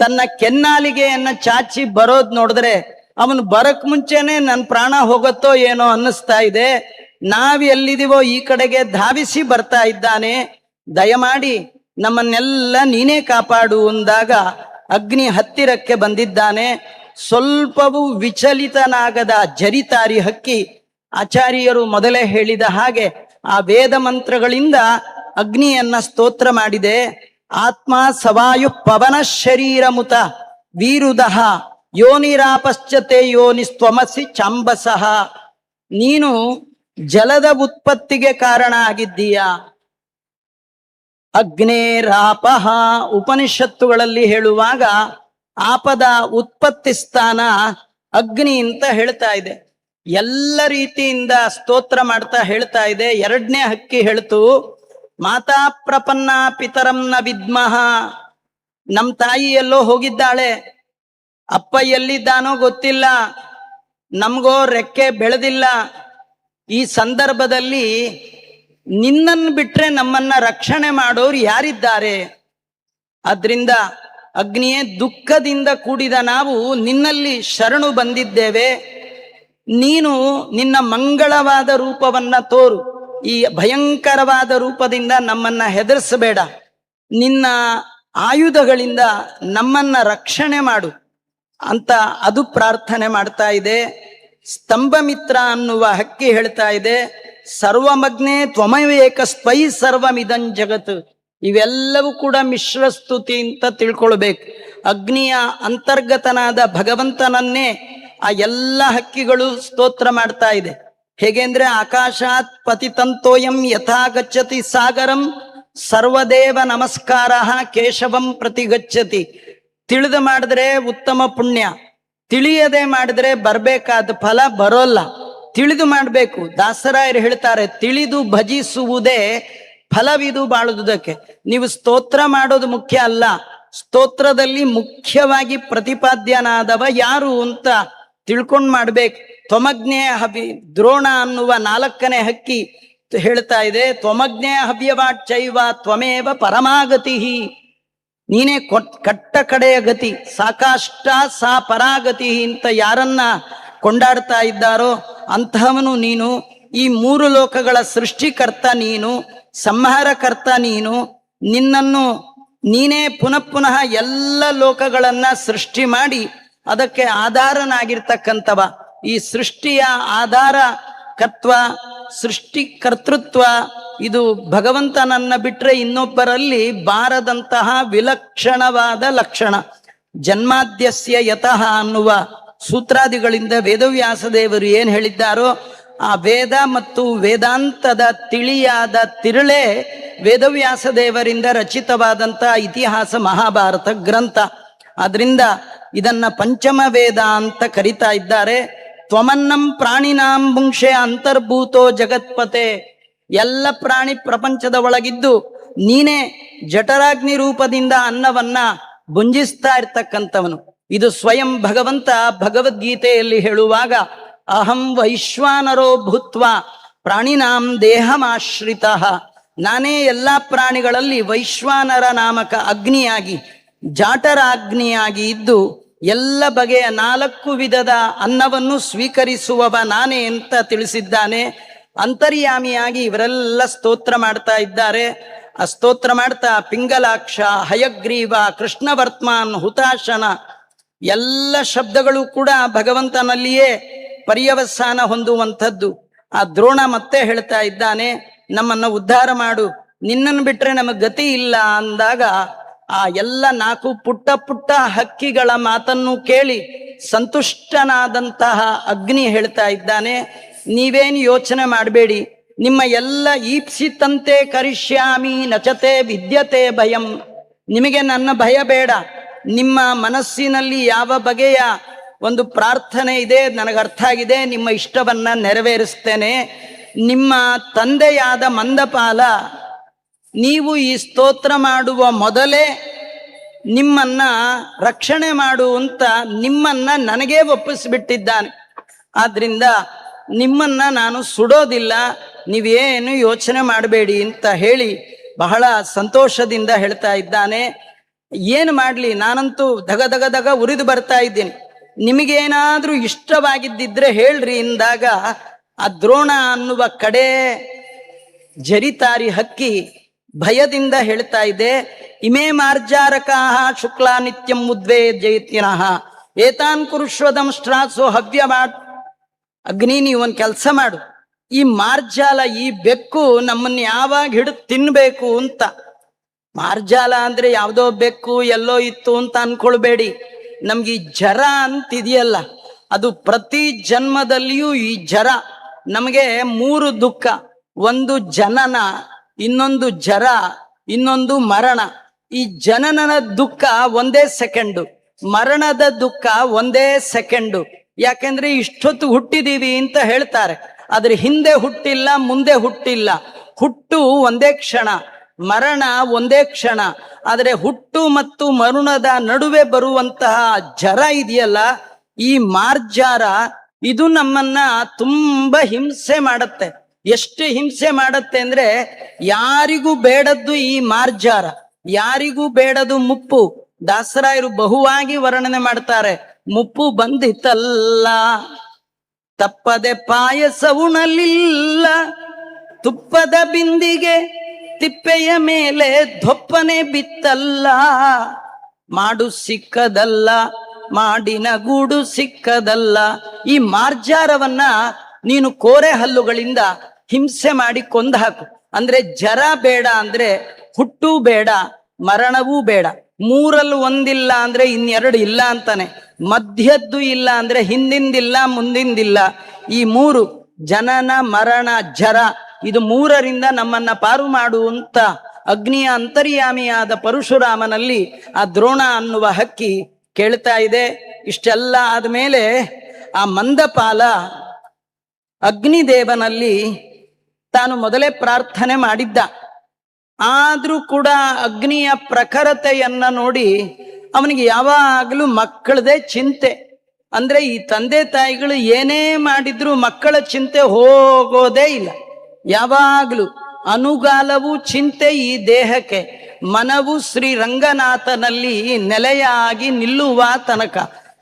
ತನ್ನ ಕೆನ್ನಾಲಿಗೆಯನ್ನ ಚಾಚಿ ಬರೋದ್ ನೋಡಿದ್ರೆ ಅವನು ಬರಕ್ ಮುಂಚೆನೆ ನನ್ನ ಪ್ರಾಣ ಹೋಗುತ್ತೋ ಏನೋ ಅನ್ನಿಸ್ತಾ ಇದೆ. ನಾವ್ ಎಲ್ಲಿದೀವೋ ಈ ಕಡೆಗೆ ಧಾವಿಸಿ ಬರ್ತಾ ಇದ್ದಾನೆ, ದಯಮಾಡಿ ನಮ್ಮನ್ನೆಲ್ಲ ನೀನೇ ಕಾಪಾಡು ಅಂದಾಗ ಅಗ್ನಿ ಹತ್ತಿರಕ್ಕೆ ಬಂದಿದ್ದಾನೆ. ಸ್ವಲ್ಪವೂ ವಿಚಲಿತನಾಗದ ಜರಿತಾರಿ ಹಕ್ಕಿ ಆಚಾರ್ಯರು ಮೊದಲೇ ಹೇಳಿದ ಹಾಗೆ ಆ ವೇದ ಮಂತ್ರಗಳಿಂದ ಅಗ್ನಿಯನ್ನ ಸ್ತೋತ್ರ ಮಾಡಿದೆ. ಆತ್ಮ ಸವಾಯು ಪವನ ಶರೀರ ಮುತ ವೀರುದಹ ಯೋನಿರಾಪಶ್ಚತೆ ಯೋನಿಸ್ತ್ವಮಸಿ ಚಾಂಬಸಃ, ನೀನು ಜಲದ ಉತ್ಪತ್ತಿಗೆ ಕಾರಣ ಆಗಿದ್ದೀಯಾ. ಅಗ್ನೇರಾಪಹ ಉಪನಿಷತ್ತುಗಳಲ್ಲಿ ಹೇಳುವಾಗ ಆಪದ ಉತ್ಪತ್ತಿ ಸ್ಥಾನ ಅಗ್ನಿ ಅಂತ ಹೇಳ್ತಾ ಇದೆ. ಎಲ್ಲ ರೀತಿಯಿಂದ ಸ್ತೋತ್ರ ಮಾಡ್ತಾ ಹೇಳ್ತಾ ಇದೆ. 2ನೇ ಹಕ್ಕಿ ಹೇಳ್ತು, ಮಾತಾ ಪ್ರಪನ್ನ ಪಿತರಂನ ವಿದ್ಮಹ, ನಮ್ ತಾಯಿ ಎಲ್ಲೋ ಹೋಗಿದ್ದಾಳೆ, ಅಪ್ಪ ಎಲ್ಲಿದ್ದಾನೋ ಗೊತ್ತಿಲ್ಲ, ನಮ್ಗೋ ರೆಕ್ಕೆ ಬೆಳೆದಿಲ್ಲ. ಈ ಸಂದರ್ಭದಲ್ಲಿ ನಿನ್ನನ್ನು ಬಿಟ್ರೆ ನಮ್ಮನ್ನ ರಕ್ಷಣೆ ಮಾಡೋರು ಯಾರಿದ್ದಾರೆ? ಆದ್ರಿಂದ ಅಗ್ನಿಯೇ, ದುಃಖದಿಂದ ಕೂಡಿದ ನಾವು ನಿನ್ನಲ್ಲಿ ಶರಣು ಬಂದಿದ್ದೇವೆ. ನೀನು ನಿನ್ನ ಮಂಗಳವಾದ ರೂಪವನ್ನ ತೋರು, ಈ ಭಯಂಕರವಾದ ರೂಪದಿಂದ ನಮ್ಮನ್ನ ಹೆದರಿಸಬೇಡ, ನಿನ್ನ ಆಯುಧಗಳಿಂದ ನಮ್ಮನ್ನ ರಕ್ಷಣೆ ಮಾಡು ಅಂತ ಅದು ಪ್ರಾರ್ಥನೆ ಮಾಡ್ತಾ ಇದೆ. ಸ್ತಂಭಮಿತ್ರ ಅನ್ನುವ ಹಕ್ಕಿ ಹೇಳ್ತಾ ಇದೆ, ಸರ್ವಮಗ್ನೆ ತ್ವಮವೇಕ ಸ್ವೈ ಸರ್ವಮಿದಂ ಜಗತ್. ಇವೆಲ್ಲವೂ ಕೂಡ ಮಿಶ್ರ ಸ್ತುತಿ ಅಂತ ತಿಳ್ಕೊಳ್ಬೇಕು. ಅಗ್ನಿಯ ಅಂತರ್ಗತನಾದ ಭಗವಂತನನ್ನೇ ಆ ಎಲ್ಲ ಹಕ್ಕಿಗಳು ಸ್ತೋತ್ರ ಮಾಡ್ತಾ ಇದೆ. ಹೇಗೆಂದ್ರೆ ಆಕಾಶಾತ್ ಪತಿತಂತೋಯಂ ಯಥಾ ಗಚ್ಚತಿ ಸಾಗರಂ ಸರ್ವದೇವ ನಮಸ್ಕಾರ ಕೇಶವಂ ಪ್ರತಿ ಗಚ್ಚತಿ. ತಿಳಿದು ಮಾಡಿದ್ರೆ ಉತ್ತಮ ಪುಣ್ಯ, ತಿಳಿಯದೆ ಮಾಡಿದ್ರೆ ಬರ್ಬೇಕಾದ ಫಲ ಬರೋಲ್ಲ. ತಿಳಿದು ಮಾಡಬೇಕು. ದಾಸರಾಯರು ಹೇಳ್ತಾರೆ, ತಿಳಿದು ಭಜಿಸುವುದೇ ಫಲವಿದು ಬಾಳುವುದಕ್ಕೆ. ನೀವು ಸ್ತೋತ್ರ ಮಾಡೋದು ಮುಖ್ಯ ಅಲ್ಲ, ಸ್ತೋತ್ರದಲ್ಲಿ ಮುಖ್ಯವಾಗಿ ಪ್ರತಿಪಾದ್ಯನಾದವ ಯಾರು ಅಂತ ತಿಳ್ಕೊಂಡ್ ಮಾಡ್ಬೇಕು. ತ್ವಮಗ್ನೇ ಹವಿ ದ್ರೋಣ ಅನ್ನುವ 4ನೇ ಹಕ್ಕಿ ಹೇಳ್ತಾ ಇದೆ, ತ್ವಮಗ್ನೇ ಹವ್ಯವಾಚೈವ ತ್ವಮೇವ ಪರಮಾಗತಿ, ನೀನೇ ಕಟ್ಟ ಕಡೆಯ ಗತಿ, ಸಾಕಾಷ್ಟ ಸಾ ಪರಾಗತಿ ಅಂತ ಯಾರನ್ನ ಕೊಂಡಾಡ್ತಾ ಇದ್ದಾರೋ ಅಂತಹವನು ನೀನು. ಈ 3 ಲೋಕಗಳ ಸೃಷ್ಟಿಕರ್ತ ನೀನು, ಸಂಹಾರಕರ್ತ ನೀನು. ನಿನ್ನನ್ನು ನೀನೇ ಪುನಃ ಎಲ್ಲ ಲೋಕಗಳನ್ನ ಸೃಷ್ಟಿ ಮಾಡಿ ಅದಕ್ಕೆ ಆಧಾರನಾಗಿರ್ತಕ್ಕಂಥವ. ಈ ಸೃಷ್ಟಿಯ ಆಧಾರಕತ್ವ, ಸೃಷ್ಟಿ ಕರ್ತೃತ್ವ ಇದು ಭಗವಂತನನ್ನ ಬಿಟ್ರೆ ಇನ್ನೊಬ್ಬರಲ್ಲಿ ಬಾರದಂತಹ ವಿಲಕ್ಷಣವಾದ ಲಕ್ಷಣ. ಜನ್ಮಾದ್ಯಸ್ಯ ಯತಃ ಅನ್ನುವ ಸೂತ್ರಾದಿಗಳಿಂದ ವೇದವ್ಯಾಸ ದೇವರು ಏನ್ ಹೇಳಿದ್ದಾರೋ ಆ ವೇದ ಮತ್ತು ವೇದಾಂತದ ತಿಳಿಯಾದ ತಿರುಳೇ ವೇದವ್ಯಾಸ ದೇವರಿಂದ ರಚಿತವಾದಂತ ಇತಿಹಾಸ ಮಹಾಭಾರತ ಗ್ರಂಥ. ಆದ್ರಿಂದ ಇದನ್ನ ಪಂಚಮ ವೇದ ಅಂತ ಕರಿತಾ ಇದ್ದಾರೆ. ತ್ವಮನ್ನಂ ಪ್ರಾಣಿನಾಂ ಮುಂಕ್ಷೆ ಅಂತರ್ಭೂತೋ ಜಗತ್ಪತೆ, ಎಲ್ಲ ಪ್ರಾಣಿ ಪ್ರಪಂಚದ ಒಳಗಿದ್ದು ನೀನೇ ಜಠರಾಗ್ನಿ ರೂಪದಿಂದ ಅನ್ನವನ್ನ ಭುಂಜಿಸ್ತಾ ಇರ್ತಕ್ಕಂಥವನು. ಇದು ಸ್ವಯಂ ಭಗವಂತ ಭಗವದ್ಗೀತೆಯಲ್ಲಿ ಹೇಳುವಾಗ ಅಹಂ ವೈಶ್ವಾನರೋ ಭೂತ್ವ ಪ್ರಾಣಿನಾಂ ದೇಹಮಾಶ್ರಿತಃ ನಾನೇ ಎಲ್ಲಾ ಪ್ರಾಣಿಗಳಲ್ಲಿ ವೈಶ್ವಾನರ ನಾಮಕ ಅಗ್ನಿಯಾಗಿ ಜಾಟರ ಅಗ್ನಿಯಾಗಿ ಇದ್ದು ಎಲ್ಲ ಬಗೆಯ 4 ವಿಧದ ಅನ್ನವನ್ನು ಸ್ವೀಕರಿಸುವವ ನಾನೇ ಅಂತ ತಿಳಿಸಿದ್ದಾನೆ. ಅಂತರ್ಯಾಮಿಯಾಗಿ ಇವರೆಲ್ಲ ಸ್ತೋತ್ರ ಮಾಡ್ತಾ ಇದ್ದಾರೆ. ಆ ಸ್ತೋತ್ರ ಮಾಡ್ತಾ ಪಿಂಗಲಾಕ್ಷ, ಹಯಗ್ರೀವ, ಕೃಷ್ಣವರ್ತ್ಮಾನ್, ಹುತಾಶನ ಎಲ್ಲ ಶಬ್ದಗಳು ಕೂಡ ಭಗವಂತನಲ್ಲಿಯೇ ಪರ್ಯವಸಾನ ಹೊಂದುವಂಥದ್ದು. ಆ ದ್ರೋಣ ಮತ್ತೆ ಹೇಳ್ತಾ ಇದ್ದಾನೆ, ನಮ್ಮನ್ನ ಉದ್ಧಾರ ಮಾಡು, ನಿನ್ನನ್ನು ಬಿಟ್ರೆ ನಮಗ್ ಗತಿ ಇಲ್ಲ ಅಂದಾಗ ಆ ಎಲ್ಲ 4 ಪುಟ್ಟ ಪುಟ್ಟ ಹಕ್ಕಿಗಳ ಮಾತನ್ನು ಕೇಳಿ ಸಂತುಷ್ಟನಾದಂತಹ ಅಗ್ನಿ ಹೇಳ್ತಾ ಇದ್ದಾನೆ, ನೀವೇನು ಯೋಚನೆ ಮಾಡಬೇಡಿ, ನಿಮ್ಮ ಎಲ್ಲ ಈಪ್ಸಿತಂತೆ ಕರಿಷ್ಯಾಮಿ ನಚತೆ ವಿದ್ಯತೆ ಭಯಂ. ನಿಮಗೆ ನನ್ನ ಭಯ ಬೇಡ. ನಿಮ್ಮ ಮನಸ್ಸಿನಲ್ಲಿ ಯಾವ ಬಗೆಯ ಒಂದು ಪ್ರಾರ್ಥನೆ ಇದೆ ನನಗೆ ಅರ್ಥ ಆಗಿದೆ, ನಿಮ್ಮ ಇಷ್ಟವನ್ನ ನೆರವೇರಿಸ್ತೇನೆ. ನಿಮ್ಮ ತಂದೆಯಾದ ಮಂದಪಾಲ ನೀವು ಈ ಸ್ತೋತ್ರ ಮಾಡುವ ಮೊದಲೇ ನಿಮ್ಮನ್ನ ರಕ್ಷಣೆ ಮಾಡುವಂತ ನಿಮ್ಮನ್ನ ನನಗೇ ಒಪ್ಪಿಸಿಬಿಟ್ಟಿದ್ದಾನೆ. ಆದ್ರಿಂದ ನಿಮ್ಮನ್ನ ನಾನು ಸುಡೋದಿಲ್ಲ, ನೀವೇನು ಯೋಚನೆ ಮಾಡಬೇಡಿ ಅಂತ ಹೇಳಿ ಬಹಳ ಸಂತೋಷದಿಂದ ಹೇಳ್ತಾ ಇದ್ದಾನೆ. ಏನು ಮಾಡ್ಲಿ, ನಾನಂತೂ ದಗ ದಗ ದಗ ಉರಿದು ಬರ್ತಾ ಇದ್ದೀನಿ, ನಿಮಗೇನಾದ್ರೂ ಇಷ್ಟವಾಗಿದ್ದಿದ್ರೆ ಹೇಳ್ರಿ ಎಂದಾಗ ಆ ದ್ರೋಣ ಅನ್ನುವ ಕಡೆ ಜರಿತಾರಿ ಹಕ್ಕಿ ಭಯದಿಂದ ಹೇಳ್ತಾ ಇದೆ, ಇಮೇ ಮಾರ್ಜಾರಕಾಹ ಶುಕ್ಲಾ ನಿತ್ಯಂ ಉದ್ವೇ ಜೈತ್ಯನಃ ಏತಾನ್ ಕುರುಶ್ವದಂ ಸ್ಟ್ರಾಸೋ ಹವ್ಯವಾಟ್. ಅಗ್ನಿ, ನೀವೊಂದು ಕೆಲಸ ಮಾಡು, ಈ ಮಾರ್ಜಾಲ, ಈ ಬೆಕ್ಕು ನಮ್ಮನ್ನ ಯಾವಾಗ ಹಿಡಿದು ತಿನ್ಬೇಕು ಅಂತ. ಮಾರ್ಜಾಲ ಅಂದ್ರೆ ಯಾವುದೋ ಬೆಕ್ಕು ಎಲ್ಲೋ ಇತ್ತು ಅಂತ ಅನ್ಕೊಳ್ಬೇಡಿ. ನಮ್ಗೆ ಈ ಜರ ಅಂತಿದೆಯಲ್ಲ, ಅದು ಪ್ರತಿ ಜನ್ಮದಲ್ಲಿಯೂ ಈ ಜರ ನಮಗೆ 3 ದುಃಖ. ಒಂದು ಜನನ, ಇನ್ನೊಂದು ಜರ, ಇನ್ನೊಂದು ಮರಣ. ಈ ಜನನದ ದುಃಖ 1 ಸೆಕೆಂಡು, ಮರಣದ ದುಃಖ 1 ಸೆಕೆಂಡು. ಯಾಕೆಂದ್ರೆ ಇಷ್ಟೊತ್ತು ಹುಟ್ಟಿದೀವಿ ಅಂತ ಹೇಳ್ತಾರೆ, ಆದ್ರೆ ಹಿಂದೆ ಹುಟ್ಟಿಲ್ಲ, ಮುಂದೆ ಹುಟ್ಟಿಲ್ಲ. ಹುಟ್ಟು 1 ಕ್ಷಣ, ಮರಣ 1 ಕ್ಷಣ. ಆದರೆ ಹುಟ್ಟು ಮತ್ತು ಮರಣದ ನಡುವೆ ಬರುವಂತಹ ಜರ ಇದೆಯಲ್ಲ, ಈ ಮಾರ್ಜಾರ, ಇದು ನಮ್ಮನ್ನ ತುಂಬಾ ಹಿಂಸೆ ಮಾಡತ್ತೆ. ಎಷ್ಟು ಹಿಂಸೆ ಮಾಡತ್ತೆ ಅಂದ್ರೆ ಯಾರಿಗೂ ಬೇಡದ್ದು ಈ ಮಾರ್ಜಾರ, ಯಾರಿಗೂ ಬೇಡದು ಮುಪ್ಪು. ದಾಸರಾಯರು ಬಹುವಾಗಿ ವರ್ಣನೆ ಮಾಡ್ತಾರೆ, ಮುಪ್ಪು ಬಂದಿತಲ್ಲ ತಪ್ಪದೆ ಪಾಯಸ ಉಣಲಿಲ್ಲ, ತುಪ್ಪದ ಬಿಂದಿಗೆ ತಿಪ್ಪೆಯ ಮೇಲೆ ದೊಪ್ಪನೆ ಬಿತ್ತಲ್ಲ, ಮಾಡು ಸಿಕ್ಕದಲ್ಲ ಮಾಡಿನ ಗೂಡು ಸಿಕ್ಕದಲ್ಲ. ಈ ಮಾರ್ಜಾರವನ್ನ ನೀನು ಕೋರೆ ಹಲ್ಲುಗಳಿಂದ ಹಿಂಸೆ ಮಾಡಿ ಕೊಂದು ಹಾಕು. ಅಂದ್ರೆ ಜರ ಬೇಡ ಅಂದ್ರೆ ಹುಟ್ಟು ಬೇಡ, ಮರಣವೂ ಬೇಡ. 3ರಲ್ಲಿ ಒಂದಿಲ್ಲ ಅಂದ್ರೆ 2 ಇಲ್ಲ ಅಂತಾನೆ. ಮಧ್ಯದ್ದು ಇಲ್ಲ ಅಂದ್ರೆ ಹಿಂದಿಂದಿಲ್ಲ, ಮುಂದಿಂದಿಲ್ಲ. ಈ 3 ಜನನ ಮರಣ ಜರ, ಇದು 3ರಿಂದ ನಮ್ಮನ್ನ ಪಾರು ಮಾಡುವಂತ ಅಗ್ನಿಯ ಅಂತರ್ಯಾಮಿಯಾದ ಪರಶುರಾಮನಲ್ಲಿ ಆ ದ್ರೋಣ ಅನ್ನುವ ಹಕ್ಕಿ ಕೇಳ್ತಾ ಇದೆ. ಇಷ್ಟೆಲ್ಲ ಆದ್ಮೇಲೆ ಆ ಮಂದಪಾಲ ಅಗ್ನಿದೇವನಲ್ಲಿ ತಾನು ಮೊದಲೇ ಪ್ರಾರ್ಥನೆ ಮಾಡಿದ್ದ. ಆದ್ರೂ ಕೂಡ ಅಗ್ನಿಯ ಪ್ರಖರತೆಯನ್ನ ನೋಡಿ ಅವನಿಗೆ ಯಾವಾಗಲೂ ಮಕ್ಕಳದೇ ಚಿಂತೆ. ಅಂದ್ರೆ ಈ ತಂದೆ ತಾಯಿಗಳು ಏನೇ ಮಾಡಿದ್ರು ಮಕ್ಕಳ ಚಿಂತೆ ಹೋಗೋದೇ ಇಲ್ಲ. ಯಾವಾಗಲೂ ಅನುಗಾಲವು ಚಿಂತೆ ಈ ದೇಹಕ್ಕೆ, ಮನವು ಶ್ರೀ ರಂಗನಾಥನಲ್ಲಿ ನೆಲೆಯಾಗಿ ನಿಲ್ಲುವ ತನಕ.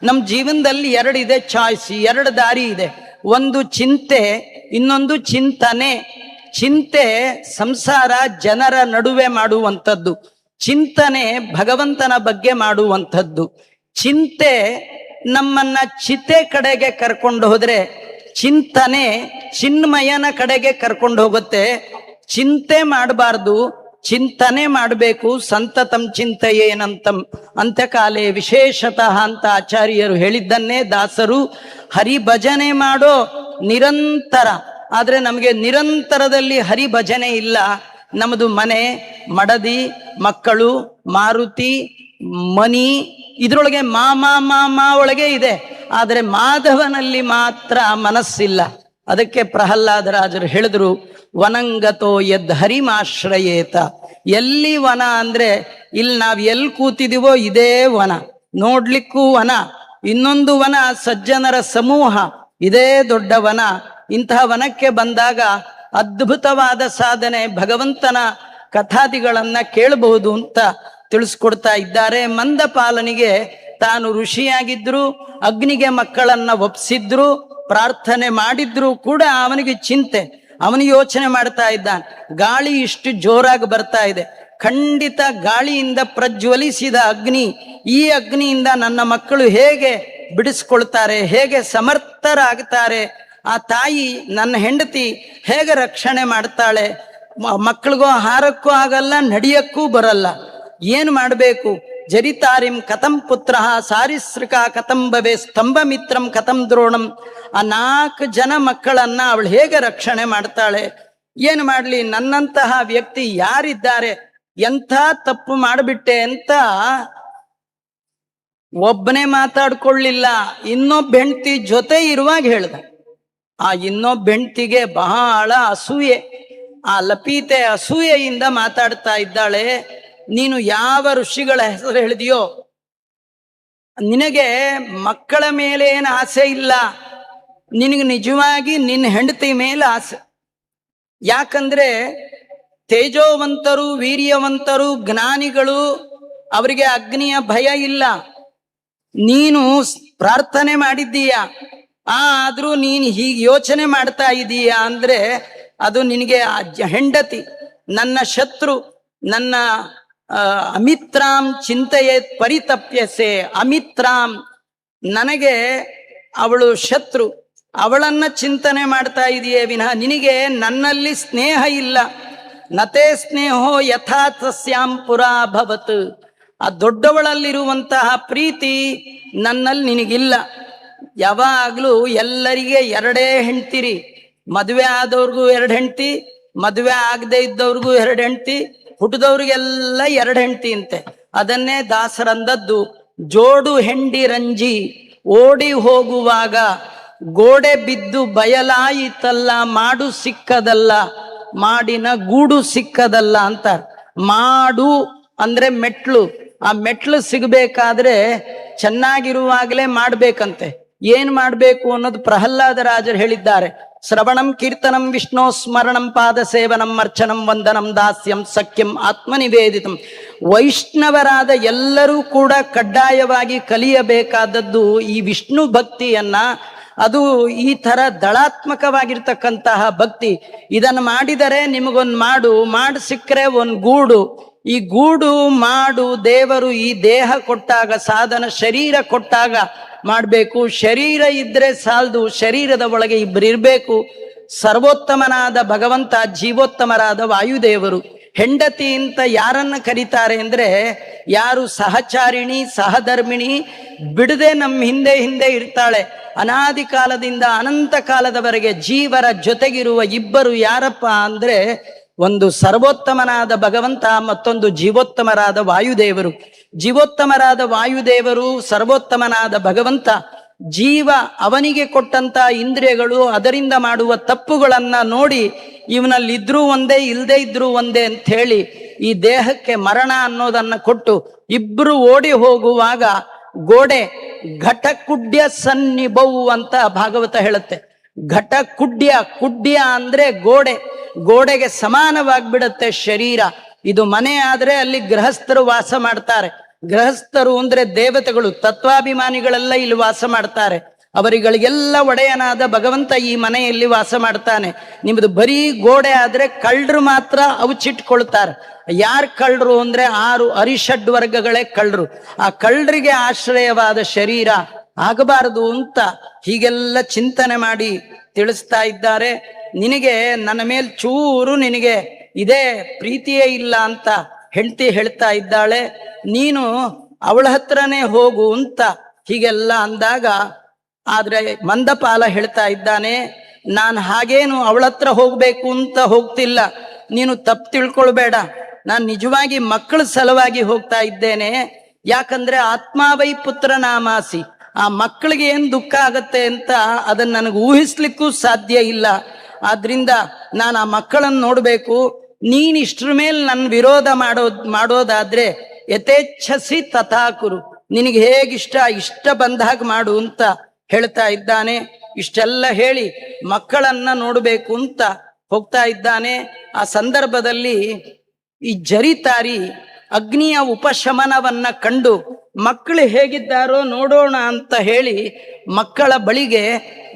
ನಮ್ಮ ಜೀವನದಲ್ಲಿ 2 ಇದೆ ಚಾಯ್ಸ್, 2 ದಾರಿ ಇದೆ. ಒಂದು ಚಿಂತೆ, ಇನ್ನೊಂದು ಚಿಂತನೆ. ಚಿಂತೆ ಸಂಸಾರ ಜನರ ನಡುವೆ ಮಾಡುವಂಥದ್ದು, ಚಿಂತನೆ ಭಗವಂತನ ಬಗ್ಗೆ ಮಾಡುವಂಥದ್ದು. ಚಿಂತೆ ನಮ್ಮನ್ನ ಚಿತೆ ಕಡೆಗೆ ಕರ್ಕೊಂಡು ಹೋದ್ರೆ, ಚಿಂತನೆ ಚಿನ್ಮಯನ ಕಡೆಗೆ ಕರ್ಕೊಂಡು ಹೋಗುತ್ತೆ. ಚಿಂತೆ ಮಾಡಬಾರ್ದು, ಚಿಂತನೆ ಮಾಡಬೇಕು. ಸಂತತಂ ಚಿಂತೆಯೇನಂತಂ ಅಂತ್ಯಕಾಲೇ ವಿಶೇಷತಃ ಅಂತ ಆಚಾರ್ಯರು ಹೇಳಿದ್ದನ್ನೇ ದಾಸರು ಹರಿಭಜನೆ ಮಾಡೋ ನಿರಂತರ. ಆದ್ರೆ ನಮಗೆ ನಿರಂತರದಲ್ಲಿ ಹರಿಭಜನೆ ಇಲ್ಲ. ನಮ್ಮದು ಮನೆ, ಮಡದಿ, ಮಕ್ಕಳು, ಮಾರುತಿ, ಮನಿ, ಇದ್ರೊಳಗೆ ಮಾ ಒಳಗೆ ಇದೆ. ಆದರೆ ಮಾಧವನಲ್ಲಿ ಮಾತ್ರ ಮನಸ್ಸಿಲ್ಲ. ಅದಕ್ಕೆ ಪ್ರಹ್ಲಾದರಾಜರು ಹೇಳಿದ್ರು, ವನಂಗತೋ ಯದ್ ಹರಿಮಾಶ್ರಯೇತ. ಎಲ್ಲಿ ವನ ಅಂದ್ರೆ ಇಲ್ಲಿ ನಾವ್ ಎಲ್ಲಿ ಕೂತಿದೀವೋ ಇದೇ ವನ, ನೋಡ್ಲಿಕ್ಕೂ ವನ. ಇನ್ನೊಂದು ವನ ಸಜ್ಜನರ ಸಮೂಹ, ಇದೇ ದೊಡ್ಡ ವನ. ಇಂತಹ ವನಕ್ಕೆ ಬಂದಾಗ ಅದ್ಭುತವಾದ ಸಾಧನೆ, ಭಗವಂತನ ಕಥಾದಿಗಳನ್ನ ಕೇಳಬಹುದು ಅಂತ ತಿಳಿಸ್ಕೊಡ್ತಾ ಇದ್ದಾರೆ. ಮಂದಪಾಲನಿಗೆ ತಾನು ಋಷಿಯಾಗಿದ್ರು, ಅಗ್ನಿಗೆ ಮಕ್ಕಳನ್ನ ಒಪ್ಸಿದ್ರು, ಪ್ರಾರ್ಥನೆ ಮಾಡಿದ್ರು ಕೂಡ ಅವನಿಗೆ ಚಿಂತೆ. ಅವನು ಯೋಚನೆ ಮಾಡ್ತಾ ಇದ್ದಾನೆ, ಗಾಳಿ ಇಷ್ಟು ಜೋರಾಗಿ ಬರ್ತಾ ಇದೆ, ಖಂಡಿತ ಗಾಳಿಯಿಂದ ಪ್ರಜ್ವಲಿಸಿದ ಅಗ್ನಿ, ಈ ಅಗ್ನಿಯಿಂದ ನನ್ನ ಮಕ್ಕಳು ಹೇಗೆ ಬಿಡಿಸ್ಕೊಳ್ತಾರೆ, ಹೇಗೆ ಸಮರ್ಥರಾಗ್ತಾರೆ, ಆ ತಾಯಿ ನನ್ನ ಹೆಂಡತಿ ಹೇಗೆ ರಕ್ಷಣೆ ಮಾಡ್ತಾಳೆ, ಮಕ್ಕಳಿಗೂ ಆಹಾರಕ್ಕೂ ಆಗಲ್ಲ, ನಡಿಯಕ್ಕೂ ಬರಲ್ಲ, ಏನ್ ಮಾಡ್ಬೇಕು? ಜರಿತಾರಿಂ ಕಥಂ ಪುತ್ರ ಸಾರಿಸೃಕ ಕಥಂ ಭವೆ ಸ್ತಂಭ ಮಿತ್ರಂ ಕಥಂ ದ್ರೋಣಂ. ಆ 4 ಜನ ಮಕ್ಕಳನ್ನ ಅವಳು ಹೇಗೆ ರಕ್ಷಣೆ ಮಾಡ್ತಾಳೆ? ಏನು ಮಾಡ್ಲಿ? ನನ್ನಂತಹ ವ್ಯಕ್ತಿ ಯಾರಿದ್ದಾರೆ? ಎಂಥ ತಪ್ಪು ಮಾಡಿಬಿಟ್ಟೆ ಅಂತ ಒಬ್ಬನೇ ಮಾತಾಡ್ಕೊಳ್ಳಿಲ್ಲ, ಇನ್ನೊಬ್ಬ ಹೆಂಡತಿ ಜೊತೆ ಇರುವಾಗ ಹೇಳ್ದ. ಆ ಇನ್ನೊಬ್ಬ ಹೆಂಡತಿಗೆ ಬಹಳ ಅಸೂಯೆ, ಆ ಲಪೀತೆ ಅಸೂಯೆಯಿಂದ ಮಾತಾಡ್ತಾ ಇದ್ದಾಳೆ. ನೀನು ಯಾವ ಋಷಿಗಳ ಹೆಸರು ಹೇಳಿದೆಯೋ, ನಿನಗೆ ಮಕ್ಕಳ ಮೇಲೆ ಏನು ಆಸೆ ಇಲ್ಲ, ನಿನಗೆ ನಿಜವಾಗಿ ನಿನ್ನ ಹೆಂಡತಿ ಮೇಲೆ ಆಸೆ. ಯಾಕಂದ್ರೆ ತೇಜೋವಂತರು, ವೀರ್ಯವಂತರು, ಜ್ಞಾನಿಗಳು, ಅವರಿಗೆ ಅಗ್ನಿಯ ಭಯ ಇಲ್ಲ. ನೀನು ಪ್ರಾರ್ಥನೆ ಮಾಡಿದ್ದೀಯ, ಆದ್ರೂ ನೀನು ಹೀಗೆ ಯೋಚನೆ ಮಾಡ್ತಾ ಇದೀಯಾ ಅಂದ್ರೆ ಅದು ನಿನಗೆ ಹೆಂಡತಿ, ನನ್ನ ಶತ್ರು, ನನ್ನ ಅಮಿತ್ರಾಂ ಚಿಂತೆಯೇ ಪರಿತಪ್ಯಸೆ. ಅಮಿತ್ರಾಂ, ನನಗೆ ಅವಳು ಶತ್ರು, ಅವಳನ್ನ ಚಿಂತನೆ ಮಾಡ್ತಾ ಇದೆಯೇ ವಿನಃ ನಿನಗೆ ನನ್ನಲ್ಲಿ ಸ್ನೇಹ ಇಲ್ಲ. ನತೇ ಸ್ನೇಹೋ ಯಥಾ ತಸ್ಯಾಂ ಪುರಾ ಭವತ್. ಆ ದೊಡ್ಡವಳಲ್ಲಿರುವಂತಹ ಪ್ರೀತಿ ನನ್ನಲ್ಲಿ ನಿನಗಿಲ್ಲ. ಯಾವಾಗ್ಲೂ ಎಲ್ಲರಿಗೆ 2 ಹೆಂಡ್ತಿರಿ, ಮದುವೆ ಆದವ್ರಿಗೂ 2 ಹೆಂಡ್ತಿ, ಮದುವೆ ಆಗದೆ ಇದ್ದವ್ರಿಗೂ 2 ಹೆಂಡ್ತಿ, ಹುಟ್ಟಿದವ್ರಿಗೆಲ್ಲ 2 ಹೆಂಡ್ತಿ ಅಂತೆ. ಅದನ್ನೇ ದಾಸರಂದದ್ದು, ಜೋಡು ಹೆಂಡಿ ರಂಜಿ ಓಡಿ ಹೋಗುವಾಗ ಗೋಡೆ ಬಿದ್ದು ಬಯಲಾಯಿತಲ್ಲ, ಮಾಡು ಸಿಕ್ಕದಲ್ಲ, ಮಾಡಿನ ಗೂಡು ಸಿಕ್ಕದಲ್ಲ ಅಂತ. ಮಾಡು ಅಂದ್ರೆ ಮೆಟ್ಲು, ಆ ಮೆಟ್ಲು ಸಿಗಬೇಕಾದ್ರೆ ಚೆನ್ನಾಗಿರುವಾಗಲೇ ಮಾಡ್ಬೇಕಂತೆ. ಏನ್ ಮಾಡ್ಬೇಕು ಅನ್ನೋದು ಪ್ರಹ್ಲಾದ ರಾಜರು ಹೇಳಿದ್ದಾರೆ. ಶ್ರವಣಂ ಕೀರ್ತನಂ ವಿಷ್ಣು ಸ್ಮರಣಂ ಪಾದ ಸೇವನಂ ಅರ್ಚನಂ ವಂದನಂ ದಾಸ್ಯಂ ಸಖ್ಯಂ ಆತ್ಮನಿವೇದಿತಂ. ವೈಷ್ಣವರಾದ ಎಲ್ಲರೂ ಕೂಡ ಕಡ್ಡಾಯವಾಗಿ ಕಲಿಯಬೇಕಾದದ್ದು ಈ ವಿಷ್ಣು ಭಕ್ತಿಯನ್ನ. ಅದು ಈ ತರ ದಳಾತ್ಮಕವಾಗಿರ್ತಕ್ಕಂತಹ ಭಕ್ತಿ. ಇದನ್ನು ಮಾಡಿದರೆ ನಿಮಗೊಂದು ಮಾಡು ಸಿಕ್ಕರೆ ಒಂದು ಗೂಡು. ಈ ಗೂಡು ಮಾಡು ದೇವರು ಈ ದೇಹ ಕೊಟ್ಟಾಗ, ಸಾಧನ ಶರೀರ ಕೊಟ್ಟಾಗ ಮಾಡಬೇಕು. ಶರೀರ ಇದ್ರೆ ಸಾಲದು, ಶರೀರದ ಒಳಗೆ ಇಬ್ಬರು ಇರಬೇಕು. ಸರ್ವೋತ್ತಮನಾದ ಭಗವಂತ, ಜೀವೋತ್ತಮರಾದ ವಾಯುದೇವರು. ಹೆಂಡತಿ ಅಂತ ಯಾರನ್ನ ಕರೀತಾರೆ ಅಂದ್ರೆ, ಯಾರು ಸಹಚಾರಿಣಿ ಸಹಧರ್ಮಿಣಿ, ಬಿಡದೆ ನಮ್ಮ ಹಿಂದೆ ಇರ್ತಾಳೆ. ಅನಾದಿ ಕಾಲದಿಂದ ಅನಂತ ಕಾಲದವರೆಗೆ ಜೀವರ ಜೊತೆಗಿರುವ ಇಬ್ಬರು ಯಾರಪ್ಪ ಅಂದ್ರೆ, ಒಂದು ಸರ್ವೋತ್ತಮನಾದ ಭಗವಂತ, ಮತ್ತೊಂದು ಜೀವೋತ್ತಮರಾದ ವಾಯುದೇವರು. ಜೀವೋತ್ತಮರಾದ ವಾಯುದೇವರು, ಸರ್ವೋತ್ತಮನಾದ ಭಗವಂತ. ಜೀವ ಅವನಿಗೆ ಕೊಟ್ಟಂತ ಇಂದ್ರಿಯಗಳು, ಅದರಿಂದ ಮಾಡುವ ತಪ್ಪುಗಳನ್ನ ನೋಡಿ ಇವನಲ್ಲಿದ್ರೂ ಒಂದೇ ಇಲ್ಲದೆ ಇದ್ರೂ ಒಂದೇ ಅಂತ ಹೇಳಿ ಈ ದೇಹಕ್ಕೆ ಮರಣ ಅನ್ನೋದನ್ನ ಕೊಟ್ಟು ಇಬ್ರು ಓಡಿ ಹೋಗುವಾಗ ಗೋಡೆ ಘಟಕುಡ್ಯ ಸನ್ನಿಭವು ಅಂತ ಭಾಗವತ ಹೇಳುತ್ತೆ. ಕುಡ್ಯ ಅಂದ್ರೆ ಗೋಡೆಗೆ ಸಮಾನವಾಗಿಬಿಡುತ್ತೆ ಶರೀರ. ಇದು ಮನೆ ಆದ್ರೆ ಅಲ್ಲಿ ಗೃಹಸ್ಥರು ವಾಸ ಮಾಡ್ತಾರೆ. ಗೃಹಸ್ಥರು ಅಂದ್ರೆ ದೇವತೆಗಳು, ತತ್ವಾಭಿಮಾನಿಗಳೆಲ್ಲ ಇಲ್ಲಿ ವಾಸ ಮಾಡ್ತಾರೆ. ಅವರಿಗಳಿಗೆಲ್ಲ ಒಡೆಯನಾದ ಭಗವಂತ ಈ ಮನೆಯಲ್ಲಿ ವಾಸ ಮಾಡ್ತಾನೆ. ನಿಮ್ದು ಬರೀ ಗೋಡೆ ಆದ್ರೆ ಕಳ್ಳರು ಮಾತ್ರ ಅವಚಿಟ್ಕೊಳ್ತಾರೆ. ಯಾರ್ ಕಳ್ಳರು ಅಂದ್ರೆ 6 ಅರಿಷಡ್ ವರ್ಗಗಳೇ ಕಳ್ಳರು. ಆ ಕಳ್ಳರಿಗೆ ಆಶ್ರಯವಾದ ಶರೀರ ಆಗಬಾರದು ಅಂತ ಹೀಗೆಲ್ಲ ಚಿಂತನೆ ಮಾಡಿ ತಿಳಿಸ್ತಾ ಇದ್ದಾರೆ. ನಿನಗೆ ನನ್ನ ಮೇಲ್ ಚೂರು ನಿನಗೆ ಇದೇ ಪ್ರೀತಿಯೇ ಇಲ್ಲ ಅಂತ ಹೆಂಡತಿ ಹೇಳ್ತಾ ಇದ್ದಾಳೆ. ನೀನು ಅವಳ ಹತ್ರನೇ ಹೋಗು ಅಂತ ಹೀಗೆಲ್ಲ ಅಂದಾಗ, ಆದ್ರೆ ಮಂದಪಾಲ ಹೇಳ್ತಾ ಇದ್ದಾನೆ, ನಾನು ಹಾಗೇನು ಅವಳ ಹತ್ರ ಹೋಗ್ಬೇಕು ಅಂತ ಹೋಗ್ತಿಲ್ಲ, ನೀನು ತಪ್ಪು ತಿಳ್ಕೊಳ್ಬೇಡ. ನಾನು ನಿಜವಾಗಿ ಮಕ್ಕಳ ಸಲುವಾಗಿ ಹೋಗ್ತಾ ಇದ್ದೇನೆ. ಯಾಕಂದ್ರೆ ಆತ್ಮಾವೈ ಪುತ್ರ ನಾಮಾಸಿ, ಆ ಮಕ್ಕಳಿಗೆ ಏನ್ ದುಃಖ ಆಗತ್ತೆ ಅಂತ ಅದನ್ನ ನನಗೆ ಊಹಿಸ್ಲಿಕ್ಕೂ ಸಾಧ್ಯ ಇಲ್ಲ. ಆದ್ರಿಂದ ನಾನು ಆ ಮಕ್ಕಳನ್ನು ನೋಡ್ಬೇಕು. ನೀನ್ ಇಷ್ಟ್ರ ಮೇಲೆ ನನ್ನ ವಿರೋಧ ಮಾಡೋದಾದ್ರೆ ಯಥೇಚ್ಛಸಿ ತಥಾಕುರು, ನಿನಗೆ ಇಷ್ಟ ಬಂದಾಗ ಮಾಡು ಅಂತ ಹೇಳ್ತಾ ಇದ್ದಾನೆ. ಇಷ್ಟೆಲ್ಲ ಹೇಳಿ ಮಕ್ಕಳನ್ನ ನೋಡ್ಬೇಕು ಅಂತ ಹೋಗ್ತಾ ಇದ್ದಾನೆ. ಆ ಸಂದರ್ಭದಲ್ಲಿ ಈ ಜರಿತಾರಿ ಅಗ್ನಿಯ ಉಪಶಮನವನ್ನ ಕಂಡು ಮಕ್ಕಳು ಹೇಗಿದ್ದಾರೋ ನೋಡೋಣ ಅಂತ ಹೇಳಿ ಮಕ್ಕಳ ಬಳಿಗೆ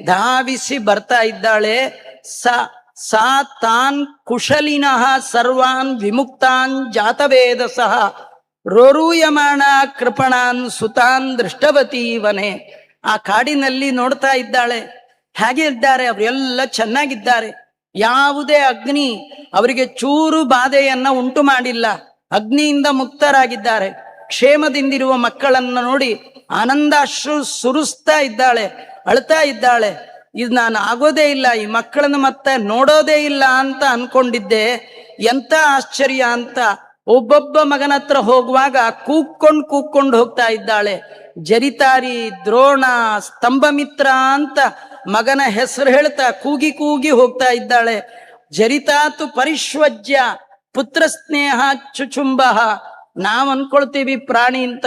ಧಾವಿಸಿ ಬರ್ತಾ ಇದ್ದಾಳೆ. ಸಾ ತಾನ್ ಕುಶಲಿನಃ ಸರ್ವಾನ್ ವಿಮುಕ್ತಾನ್ ಜಾತವೇದಸಃ ರೋರೂಯಮಾಣ ಕೃಪಣಾನ್ ಸುತಾನ್ ದೃಷ್ಟವತಿ ವನೆ. ಆ ಕಾಡಿನಲ್ಲಿ ನೋಡ್ತಾ ಇದ್ದಾಳೆ, ಹೇಗೆ ಇದ್ದಾರೆ ಅವರೆಲ್ಲ ಚೆನ್ನಾಗಿದ್ದಾರೆ. ಯಾವುದೇ ಅಗ್ನಿ ಅವರಿಗೆ ಚೂರು ಬಾಧೆಯನ್ನ ಉಂಟು ಮಾಡಿಲ್ಲ, ಅಗ್ನಿಯಿಂದ ಮುಕ್ತರಾಗಿದ್ದಾರೆ. ಕ್ಷೇಮದಿಂದಿರುವ ಮಕ್ಕಳನ್ನ ನೋಡಿ ಆನಂದಾಶ್ರು ಸುರಿಸ್ತಾ ಇದ್ದಾಳೆ, ಅಳ್ತಾ ಇದ್ದಾಳೆ. ಇದು ನಾನು ಆಗೋದೇ ಇಲ್ಲ, ಈ ಮಕ್ಕಳನ್ನು ಮತ್ತೆ ನೋಡೋದೇ ಇಲ್ಲ ಅಂತ ಅನ್ಕೊಂಡಿದ್ದೆ. ಎಂತ ಆಶ್ಚರ್ಯ ಅಂತ ಒಬ್ಬೊಬ್ಬ ಮಗನ ಹತ್ರ ಹೋಗುವಾಗ ಕೂಕ್ಕೊಂಡು ಹೋಗ್ತಾ ಇದ್ದಾಳೆ. ಜರಿತಾರಿ, ದ್ರೋಣ, ಸ್ತಂಭಮಿತ್ರ ಅಂತ ಮಗನ ಹೆಸರು ಹೇಳ್ತಾ ಕೂಗಿ ಹೋಗ್ತಾ ಇದ್ದಾಳೆ. ಜರಿತಾತು ಪರಿಶ್ವಜ್ಯ ಪುತ್ರ ಸ್ನೇಹ ಚುಚುಂಬ. ನಾವ್ ಅನ್ಕೊಳ್ತೀವಿ ಪ್ರಾಣಿ ಅಂತ,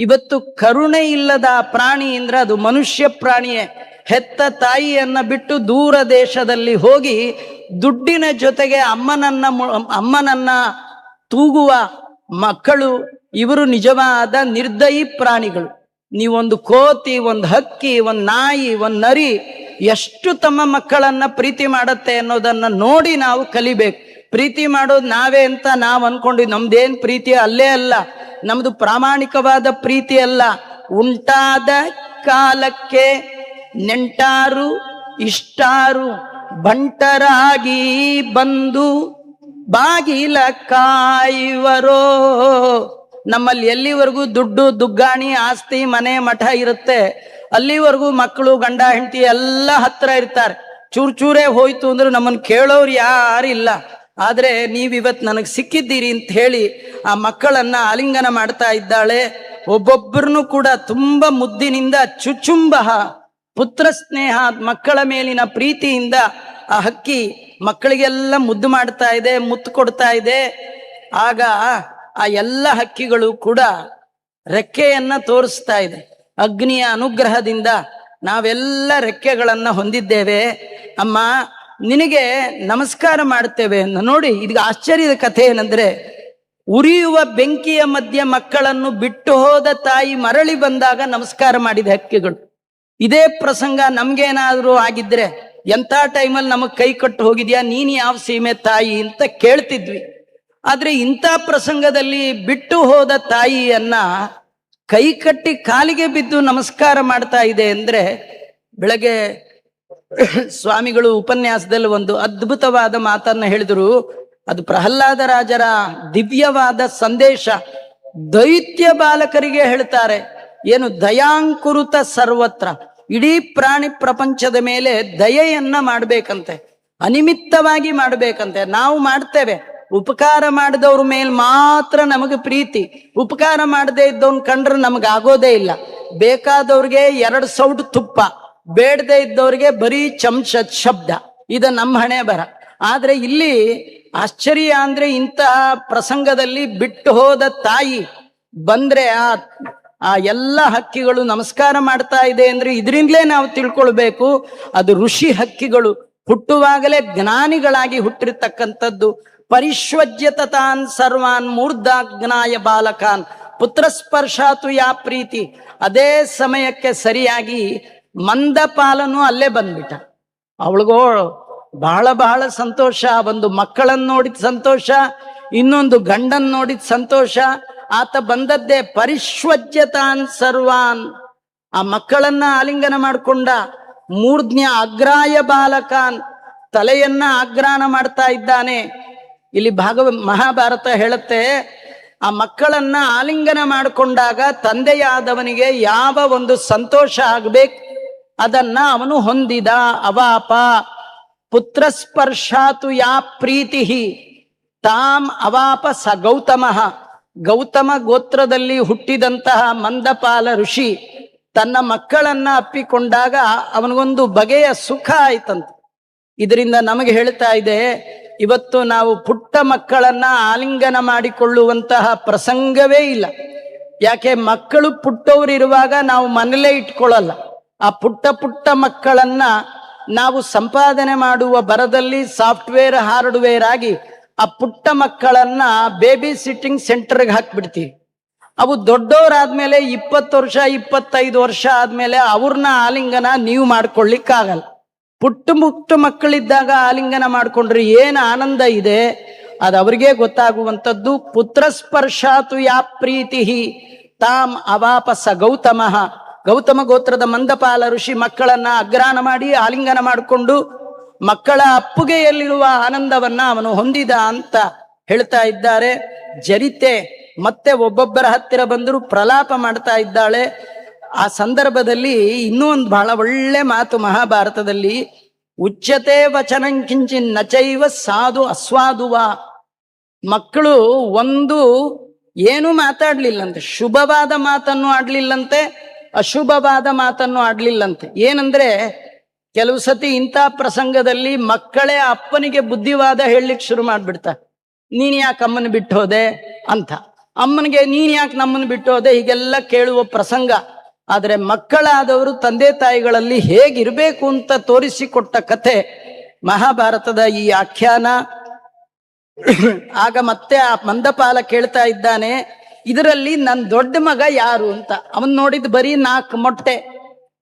ಇವತ್ತು ಕರುಣೆ ಇಲ್ಲದ ಪ್ರಾಣಿ ಅಂದ್ರೆ ಅದು ಮನುಷ್ಯ ಪ್ರಾಣಿಯೇ. ಹೆತ್ತ ತಾಯಿಯನ್ನ ಬಿಟ್ಟು ದೂರ ದೇಶದಲ್ಲಿ ಹೋಗಿ ದುಡ್ಡಿನ ಜೊತೆಗೆ ಅಮ್ಮನನ್ನ ತೂಗುವ ಮಕ್ಕಳು ಇವರು ನಿಜವಾದ ನಿರ್ದಯಿ ಪ್ರಾಣಿಗಳು. ನೀವೊಂದು ಕೋತಿ, ಒಂದು ಹಕ್ಕಿ, ಒಂದು ನಾಯಿ, ಒಂದು ನರಿ ಎಷ್ಟು ತಮ್ಮ ಮಕ್ಕಳನ್ನ ಪ್ರೀತಿ ಮಾಡತ್ತೆ ಅನ್ನೋದನ್ನ ನೋಡಿ ನಾವು ಕಲಿಬೇಕು. ಪ್ರೀತಿ ಮಾಡೋದು ನಾವೇ ಅಂತ ನಾವು ಅನ್ಕೊಂಡಿವಿ. ನಮ್ದೇನ್ ಪ್ರೀತಿ ಅಲ್ಲೇ ಅಲ್ಲ, ನಮ್ದು ಪ್ರಾಮಾಣಿಕವಾದ ಪ್ರೀತಿ ಅಲ್ಲ. ಉಂಟಾದ ಕಾಲಕ್ಕೆ ನೆಂಟಾರು ಇಷ್ಟಾರು ಬಂಟರಾಗಿ ಬಂದು ಬಾಗಿಲ ಕಾಯುವರೋ. ನಮ್ಮಲ್ಲಿ ಎಲ್ಲಿವರೆಗೂ ದುಡ್ಡು ದುಗ್ಗಾಣಿ ಆಸ್ತಿ ಮನೆ ಮಠ ಇರುತ್ತೆ ಅಲ್ಲಿವರೆಗೂ ಮಕ್ಕಳು ಗಂಡ ಹೆಂಡತಿ ಎಲ್ಲ ಹತ್ರ ಇರ್ತಾರೆ. ಚೂರೇ ಹೋಯ್ತು ಅಂದ್ರೆ ನಮ್ಮನ್ನು ಕೇಳೋರು ಯಾರಿಲ್ಲ. ಆದ್ರೆ ನೀವಿವತ್ ನನಗೆ ಸಿಕ್ಕಿದ್ದೀರಿ ಅಂತ ಹೇಳಿ ಆ ಮಕ್ಕಳನ್ನ ಆಲಿಂಗನ ಮಾಡ್ತಾ ಇದ್ದಾಳೆ. ಒಬ್ಬೊಬ್ಬರನ್ನು ಕೂಡ ತುಂಬಾ ಮುದ್ದಿನಿಂದ ಚುಚುಂಬ ಪುತ್ರ ಸ್ನೇಹ, ಮಕ್ಕಳ ಮೇಲಿನ ಪ್ರೀತಿಯಿಂದ ಆ ಹಕ್ಕಿ ಮಕ್ಕಳಿಗೆಲ್ಲ ಮುದ್ದು ಮಾಡ್ತಾ ಇದೆ, ಮುತ್ತು ಕೊಡ್ತಾ ಇದೆ. ಆಗ ಆ ಎಲ್ಲ ಹಕ್ಕಿಗಳು ಕೂಡ ರೆಕ್ಕೆಯನ್ನ ತೋರಿಸ್ತಾ ಇದೆ. ಅಗ್ನಿಯ ಅನುಗ್ರಹದಿಂದ ನಾವೆಲ್ಲ ರೆಕ್ಕೆಗಳನ್ನ ಹೊಂದಿದ್ದೇವೆ. ಅಮ್ಮ ನಿನಗೆ ನಮಸ್ಕಾರ ಮಾಡ್ತೇವೆ. ನೋಡಿ, ಇದೀಗ ಆಶ್ಚರ್ಯದ ಕಥೆ ಏನಂದ್ರೆ, ಉರಿಯುವ ಬೆಂಕಿಯ ಮಧ್ಯೆ ಮಕ್ಕಳನ್ನು ಬಿಟ್ಟು ಹೋದ ತಾಯಿ ಮರಳಿ ಬಂದಾಗ ನಮಸ್ಕಾರ ಮಾಡಿದ ಹಕ್ಕಿಗಳು. ಇದೇ ಪ್ರಸಂಗ ನಮ್ಗೇನಾದ್ರೂ ಆಗಿದ್ರೆ ಎಂಥ ಟೈಮಲ್ಲಿ ನಮಗ್ ಕೈ ಕಟ್ಟು ಹೋಗಿದ್ಯಾ, ನೀನ್ ಯಾವ ಸೀಮೆ ತಾಯಿ ಅಂತ ಕೇಳ್ತಿದ್ವಿ. ಆದ್ರೆ ಇಂಥ ಪ್ರಸಂಗದಲ್ಲಿ ಬಿಟ್ಟು ಹೋದ ತಾಯಿಯನ್ನ ಕೈ ಕಟ್ಟಿ ಕಾಲಿಗೆ ಬಿದ್ದು ನಮಸ್ಕಾರ ಮಾಡ್ತಾ ಇದೆ ಅಂದ್ರೆ, ಬೆಳಗ್ಗೆ ಸ್ವಾಮಿಗಳು ಉಪನ್ಯಾಸದಲ್ಲಿ ಒಂದು ಅದ್ಭುತವಾದ ಮಾತನ್ನ ಹೇಳಿದ್ರು. ಅದು ಪ್ರಹ್ಲಾದ ರಾಜರ ದಿವ್ಯವಾದ ಸಂದೇಶ. ದೈತ್ಯ ಬಾಲಕರಿಗೆ ಹೇಳ್ತಾರೆ, ಏನು ದಯಾಂಕುರುತ ಸರ್ವತ್ರ, ಇಡೀ ಪ್ರಾಣಿ ಪ್ರಪಂಚದ ಮೇಲೆ ದಯೆಯನ್ನ ಮಾಡ್ಬೇಕಂತೆ, ಅನಿಮಿತ್ತವಾಗಿ ಮಾಡ್ಬೇಕಂತೆ. ನಾವು ಮಾಡ್ತೇವೆ, ಉಪಕಾರ ಮಾಡಿದವ್ರ ಮೇಲ್ ಮಾತ್ರ ನಮಗೆ ಪ್ರೀತಿ. ಉಪಕಾರ ಮಾಡದೇ ಇದ್ದವನ್ ಕಂಡ್ರೆ ನಮಗಾಗೋದೇ ಇಲ್ಲ. ಬೇಕಾದವ್ರಿಗೆ 2 ಸೌಟ್ ತುಪ್ಪ, ಬೇಡದೆ ಇದ್ದವ್ರಿಗೆ ಬರೀ ಚಮಚದ ಶಬ್ದ. ಇದು ನಮ್ಮ ಹಣೆ ಬರ. ಆದ್ರೆ ಇಲ್ಲಿ ಆಶ್ಚರ್ಯ ಅಂದ್ರೆ, ಇಂತಹ ಪ್ರಸಂಗದಲ್ಲಿ ಬಿಟ್ಟು ಹೋದ ತಾಯಿ ಬಂದ್ರೆ ಆ ಎಲ್ಲ ಹಕ್ಕಿಗಳು ನಮಸ್ಕಾರ ಮಾಡ್ತಾ ಇದೆ ಅಂದ್ರೆ ಇದರಿಂದಲೇ ನಾವು ತಿಳ್ಕೊಳ್ಬೇಕು, ಅದು ಋಷಿ ಹಕ್ಕಿಗಳು ಹುಟ್ಟುವಾಗಲೇ ಜ್ಞಾನಿಗಳಾಗಿ ಹುಟ್ಟಿರ್ತಕ್ಕಂಥದ್ದು. ಪರಿಶ್ವಜ್ಯತಾನ್ ಸರ್ವಾನ್ ಮೂರ್ಧಾಗ್ನಾಯ ಬಾಲಕಾನ್ ಪುತ್ರಸ್ಪರ್ಶಾತು ಯಾ ಪ್ರೀತಿ. ಅದೇ ಸಮಯಕ್ಕೆ ಸರಿಯಾಗಿ ಮಂದಪಾಲನು ಅಲ್ಲೇ ಬಂದ್ಬಿಟ್ಟ. ಅವಳಿಗೋ ಬಹಳ ಸಂತೋಷ. ಒಂದು ಮಕ್ಕಳನ್ನ ನೋಡಿದ ಸಂತೋಷ, ಇನ್ನೊಂದು ಗಂಡನ್ ನೋಡಿದ ಸಂತೋಷ. ಆತ ಬಂದದ್ದೇ ಪರಿಶ್ವಜ್ಯತಾನ್ ಸರ್ವಾನ್. ಆ ಮಕ್ಕಳನ್ನ ಆಲಿಂಗನ ಮಾಡ್ಕೊಂಡ. ಮೂರ್ಧ್ಯ ಅಗ್ರಾಯ ಬಾಲಕಾನ್, ತಲೆಯನ್ನ ಆಗ್ರಾನ ಮಾಡ್ತಾ ಇದ್ದಾನೆ. ಇಲ್ಲಿ ಮಹಾಭಾರತ ಹೇಳುತ್ತೆ, ಆ ಮಕ್ಕಳನ್ನ ಆಲಿಂಗನ ಮಾಡಿಕೊಂಡಾಗ ತಂದೆಯಾದವನಿಗೆ ಯಾವ ಒಂದು ಸಂತೋಷ ಆಗ್ಬೇಕು ಅದನ್ನ ಅವನು ಹೊಂದಿದ. ಅವಾಪ ಪುತ್ರಸ್ಪರ್ಶಾತು ಯಾ ಪ್ರೀತಿ ತಾಮ್ ಅವಾಪ ಸ ಗೌತಮಃ. ಗೌತಮ ಗೋತ್ರದಲ್ಲಿ ಹುಟ್ಟಿದಂತಹ ಮಂದಪಾಲ ಋಷಿ ತನ್ನ ಮಕ್ಕಳನ್ನ ಅಪ್ಪಿಕೊಂಡಾಗ ಅವನಿಗೊಂದು ಬಗೆಯ ಸುಖ ಆಯ್ತಂತ. ಇದರಿಂದ ನಮಗೆ ಹೇಳ್ತಾ ಇದೆ, ಇವತ್ತು ನಾವು ಪುಟ್ಟ ಮಕ್ಕಳನ್ನ ಆಲಿಂಗನ ಮಾಡಿಕೊಳ್ಳುವಂತಹ ಪ್ರಸಂಗವೇ ಇಲ್ಲ. ಯಾಕೆ? ಮಕ್ಕಳು ಪುಟ್ಟವರಿರುವಾಗ ನಾವು ಮನೇಲೇ ಇಟ್ಕೊಳ್ಳಲ್ಲ. ಆ ಪುಟ್ಟ ಮಕ್ಕಳನ್ನ ನಾವು ಸಂಪಾದನೆ ಮಾಡುವ ಬರದಲ್ಲಿ ಸಾಫ್ಟ್ವೇರ್ ಹಾರ್ಡ್ವೇರ್ ಆಗಿ ಆ ಪುಟ್ಟ ಮಕ್ಕಳನ್ನ ಬೇಬಿ ಸಿಟ್ಟಿಂಗ್ ಸೆಂಟರ್ಗೆ ಹಾಕ್ಬಿಡ್ತೀವಿ. ಅವು ದೊಡ್ಡವರಾದ್ಮೇಲೆ 20 ವರ್ಷ 25 ವರ್ಷ ಆದ್ಮೇಲೆ ಅವ್ರನ್ನ ಆಲಿಂಗನ ನೀವು ಮಾಡ್ಕೊಳ್ಳಿಕ್ಕಾಗಲ್ಲ. ಪುಟ್ಟ ಮಕ್ಕಳಿದ್ದಾಗ ಆಲಿಂಗನ ಮಾಡ್ಕೊಂಡ್ರೆ ಏನು ಆನಂದ ಇದೆ ಅದು ಅವ್ರಿಗೆ ಗೊತ್ತಾಗುವಂಥದ್ದು. ಪುತ್ರ ಸ್ಪರ್ಶಾತು ಯಾ ಪ್ರೀತಿ ತಾಮ್ ಅವಾಪಸ ಗೌತಮ ಗೋತ್ರದ ಮಂದಪಾಲ ಋಷಿ ಮಕ್ಕಳನ್ನ ಅಗ್ರಾನ ಮಾಡಿ ಆಲಿಂಗನ ಮಾಡಿಕೊಂಡು ಮಕ್ಕಳ ಅಪ್ಪುಗೆಯಲ್ಲಿರುವ ಆನಂದವನ್ನ ಅವನು ಹೊಂದಿದ ಅಂತ ಹೇಳ್ತಾ ಇದ್ದಾರೆ. ಜರಿತೆ ಮತ್ತೆ ಒಬ್ಬೊಬ್ಬರ ಹತ್ತಿರ ಬಂದರೂ ಪ್ರಲಾಪ ಮಾಡ್ತಾ ಇದ್ದಾಳೆ. ಆ ಸಂದರ್ಭದಲ್ಲಿ ಇನ್ನೂ ಒಂದು ಬಹಳ ಒಳ್ಳೆ ಮಾತು ಮಹಾಭಾರತದಲ್ಲಿ, ಉಚ್ಯತೆ ವಚನಂ ಕಿಂಚಿನ್ ನಚೈವ ಸಾಧು ಅಸ್ವಾದುವ. ಮಕ್ಕಳು ಒಂದು ಏನು ಮಾತಾಡ್ಲಿಲ್ಲಂತೆ, ಶುಭವಾದ ಮಾತನ್ನು ಆಡ್ಲಿಲ್ಲಂತೆ, ಅಶುಭವಾದ ಮಾತನ್ನು ಆಡ್ಲಿಲ್ಲಂತೆ. ಏನಂದ್ರೆ ಕೆಲವು ಸತಿ ಇಂಥ ಪ್ರಸಂಗದಲ್ಲಿ ಮಕ್ಕಳೇ ಅಪ್ಪನಿಗೆ ಬುದ್ಧಿವಾದ ಹೇಳಲಿಕ್ಕೆ ಶುರು ಮಾಡ್ಬಿಡ್ತಾರೆ. ನೀನ್ ಯಾಕೆ ಅಮ್ಮನ ಬಿಟ್ಟು ಹೋದೆ ಅಂತ, ಅಮ್ಮನಿಗೆ ನೀನ್ ಯಾಕೆ ನಮ್ಮನ್ನು ಬಿಟ್ಟು ಹೋದೆ, ಹೀಗೆಲ್ಲ ಕೇಳುವ ಪ್ರಸಂಗ. ಆದ್ರೆ ಮಕ್ಕಳಾದವರು ತಂದೆ ತಾಯಿಗಳಲ್ಲಿ ಹೇಗಿರ್ಬೇಕು ಅಂತ ತೋರಿಸಿಕೊಟ್ಟ ಕಥೆ ಮಹಾಭಾರತದ ಈ ಆಖ್ಯಾನ. ಆಗ ಮತ್ತೆ ಆ ಮಂದಪಾಲ ಕೇಳ್ತಾ ಇದ್ದಾನೆ, ಇದರಲ್ಲಿ ನನ್ನ ದೊಡ್ಡ ಮಗ ಯಾರು ಅಂತ. ಅವನ್ ನೋಡಿದ್ ಬರೀ 4 ಮೊಟ್ಟೆ.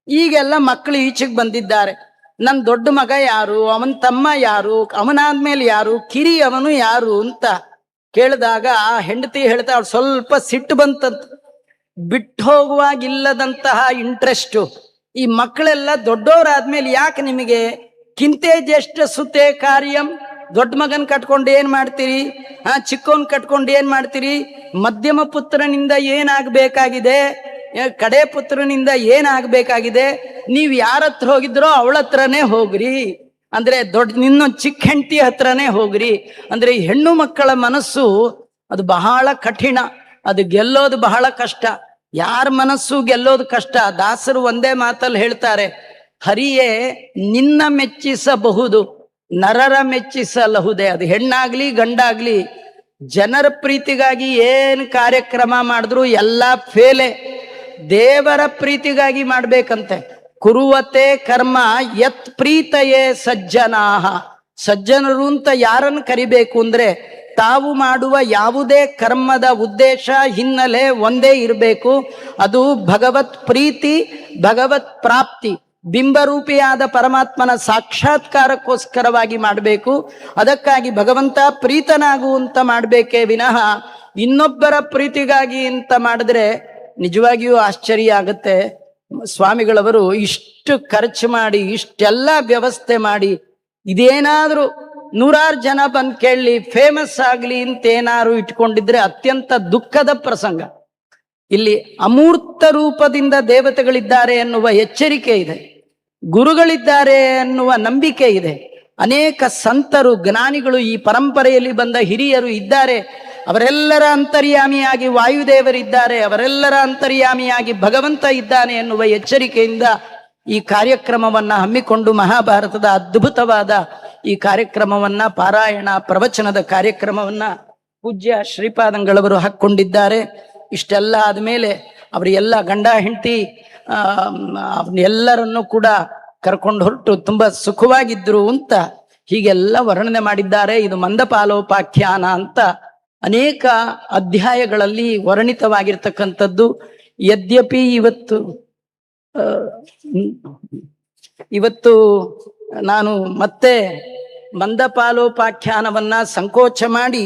ಈಗೆಲ್ಲ ಮಕ್ಕಳು ಈಚೆಗೆ ಬಂದಿದ್ದಾರೆ. ನನ್ನ ದೊಡ್ಡ ಮಗ ಯಾರು, ಅವನ ತಮ್ಮ ಯಾರು, ಅವನಾದ್ಮೇಲೆ ಯಾರು, ಕಿರಿ ಅವನು ಯಾರು ಅಂತ ಕೇಳಿದಾಗ ಆ ಹೆಂಡತಿ ಹೇಳ್ತಾ, ಅವಳು ಸ್ವಲ್ಪ ಸಿಟ್ಟು ಬಂತಂತ. ಬಿಟ್ಟು ಹೋಗುವಾಗಿಲ್ಲದಂತಹ ಇಂಟ್ರೆಸ್ಟ್. ಈ ಮಕ್ಕಳೆಲ್ಲ ದೊಡ್ಡವರಾದ್ಮೇಲೆ ಯಾಕೆ ನಿಮಗೆ ಕಿಂತೆ ಜ್ಯೇಷ್ಠ ಸುತೆ ಕಾರ್ಯಂ, ದೊಡ್ಡ ಮಗನ್ ಕಟ್ಕೊಂಡು ಏನ್ ಮಾಡ್ತೀರಿ, ಚಿಕ್ಕವನ್ ಕಟ್ಕೊಂಡು ಏನ್ ಮಾಡ್ತೀರಿ, ಮಧ್ಯಮ ಪುತ್ರನಿಂದ ಏನಾಗಬೇಕಾಗಿದೆ, ಕಡೆ ಪುತ್ರನಿಂದ ಏನಾಗಬೇಕಾಗಿದೆ, ನೀವು ಯಾರ ಹತ್ರ ಹೋಗಿದ್ರೋ ಅವಳ ಹತ್ರನೇ ಹೋಗ್ರಿ, ಅಂದ್ರೆ ನಿನ್ನ ಚಿಕ್ಕ ಹೆಂಡತಿ ಹತ್ರನೇ ಹೋಗ್ರಿ. ಅಂದ್ರೆ ಈ ಹೆಣ್ಣು ಮಕ್ಕಳ ಮನಸ್ಸು ಅದು ಬಹಳ ಕಠಿಣ, ಅದು ಗೆಲ್ಲೋದು ಬಹಳ ಕಷ್ಟ. ಯಾರ ಮನಸ್ಸು ಗೆಲ್ಲೋದು ಕಷ್ಟ. ದಾಸರು ಒಂದೇ ಮಾತಲ್ಲಿ ಹೇಳ್ತಾರೆ, ಹರಿಯೇ ನಿನ್ನ ಮೆಚ್ಚಿಸಬಹುದು, ನರರ ಮೆಚ್ಚಿಸಲಹುದೇ. ಅದು ಹೆಣ್ಣಾಗ್ಲಿ ಗಂಡಾಗ್ಲಿ ಜನರ ಪ್ರೀತಿಗಾಗಿ ಏನ್ ಕಾರ್ಯಕ್ರಮ ಮಾಡಿದ್ರು ಎಲ್ಲ ಫೇಲೆ. ದೇವರ ಪ್ರೀತಿಗಾಗಿ ಮಾಡ್ಬೇಕಂತೆ. ಕುರುವತೆ ಕರ್ಮ ಯತ್ ಪ್ರೀತಯೇ ಸಜ್ಜನಾಹ. ಸಜ್ಜನರು ಅಂತ ಯಾರನ್ನು ಕರಿಬೇಕು ಅಂದ್ರೆ ತಾವು ಮಾಡುವ ಯಾವುದೇ ಕರ್ಮದ ಉದ್ದೇಶ ಹಿನ್ನೆಲೆ ಒಂದೇ ಇರಬೇಕು, ಅದು ಭಗವತ್ ಪ್ರೀತಿ, ಭಗವತ್ ಪ್ರಾಪ್ತಿ, ಬಿಂಬರೂಪಿಯಾದ ಪರಮಾತ್ಮನ ಸಾಕ್ಷಾತ್ಕಾರಕ್ಕೋಸ್ಕರವಾಗಿ ಮಾಡಬೇಕು. ಅದಕ್ಕಾಗಿ ಭಗವಂತ ಪ್ರೀತನಾಗುವಂತ ಮಾಡಬೇಕೇ ವಿನಃ ಇನ್ನೊಬ್ಬರ ಪ್ರೀತಿಗಾಗಿ ಅಂತ ಮಾಡಿದ್ರೆ ನಿಜವಾಗಿಯೂ ಆಶ್ಚರ್ಯ ಆಗುತ್ತೆ. ಸ್ವಾಮಿಗಳವರು ಇಷ್ಟು ಖರ್ಚು ಮಾಡಿ ಇಷ್ಟೆಲ್ಲ ವ್ಯವಸ್ಥೆ ಮಾಡಿ ಇದೇನಾದ್ರೂ 100 ಜನ ಬಂದು ಕೇಳಲಿ, ಫೇಮಸ್ ಆಗ್ಲಿ ಅಂತ ಏನಾದ್ರು ಇಟ್ಕೊಂಡಿದ್ರೆ ಅತ್ಯಂತ ದುಃಖದ ಪ್ರಸಂಗ. ಇಲ್ಲಿ ಅಮೂರ್ತ ರೂಪದಿಂದ ದೇವತೆಗಳಿದ್ದಾರೆ ಎನ್ನುವ ಎಚ್ಚರಿಕೆ ಇದೆ, ಗುರುಗಳಿದ್ದಾರೆ ಎನ್ನುವ ನಂಬಿಕೆ ಇದೆ. ಅನೇಕ ಸಂತರು ಜ್ಞಾನಿಗಳು ಈ ಪರಂಪರೆಯಲ್ಲಿ ಬಂದ ಹಿರಿಯರು ಇದ್ದಾರೆ. ಅವರೆಲ್ಲರ ಅಂತರ್ಯಾಮಿಯಾಗಿ ವಾಯುದೇವರಿದ್ದಾರೆ, ಅವರೆಲ್ಲರ ಅಂತರ್ಯಾಮಿಯಾಗಿ ಭಗವಂತ ಇದ್ದಾನೆ ಎನ್ನುವ ಎಚ್ಚರಿಕೆಯಿಂದ ಈ ಕಾರ್ಯಕ್ರಮವನ್ನ ಹಮ್ಮಿಕೊಂಡು ಮಹಾಭಾರತದ ಅದ್ಭುತವಾದ ಈ ಕಾರ್ಯಕ್ರಮವನ್ನ, ಪಾರಾಯಣ ಪ್ರವಚನದ ಕಾರ್ಯಕ್ರಮವನ್ನ ಪೂಜ್ಯ ಶ್ರೀಪಾದಂಗಳವರು ಹಾಕ್ಕೊಂಡಿದ್ದಾರೆ. ಇಷ್ಟೆಲ್ಲ ಆದ್ಮೇಲೆ ಅವರೆಲ್ಲ ಗಂಡ ಹೆಂಡತಿ ಎಲ್ಲರನ್ನು ಕೂಡ ಕರ್ಕೊಂಡು ಹೊರಟು ತುಂಬಾ ಸುಖವಾಗಿದ್ರು ಅಂತ ಹೀಗೆಲ್ಲ ವರ್ಣನೆ ಮಾಡಿದ್ದಾರೆ. ಇದು ಮಂದಪಾಲೋಪಾಖ್ಯಾನ ಅಂತ ಅನೇಕ ಅಧ್ಯಾಯಗಳಲ್ಲಿ ವರ್ಣಿತವಾಗಿರ್ತಕ್ಕಂಥದ್ದು. ಯದ್ಯಪಿ ಇವತ್ತು ನಾನು ಮತ್ತೆ ಮಂದಪಾಲೋಪಾಖ್ಯಾನವನ್ನ ಸಂಕೋಚ ಮಾಡಿ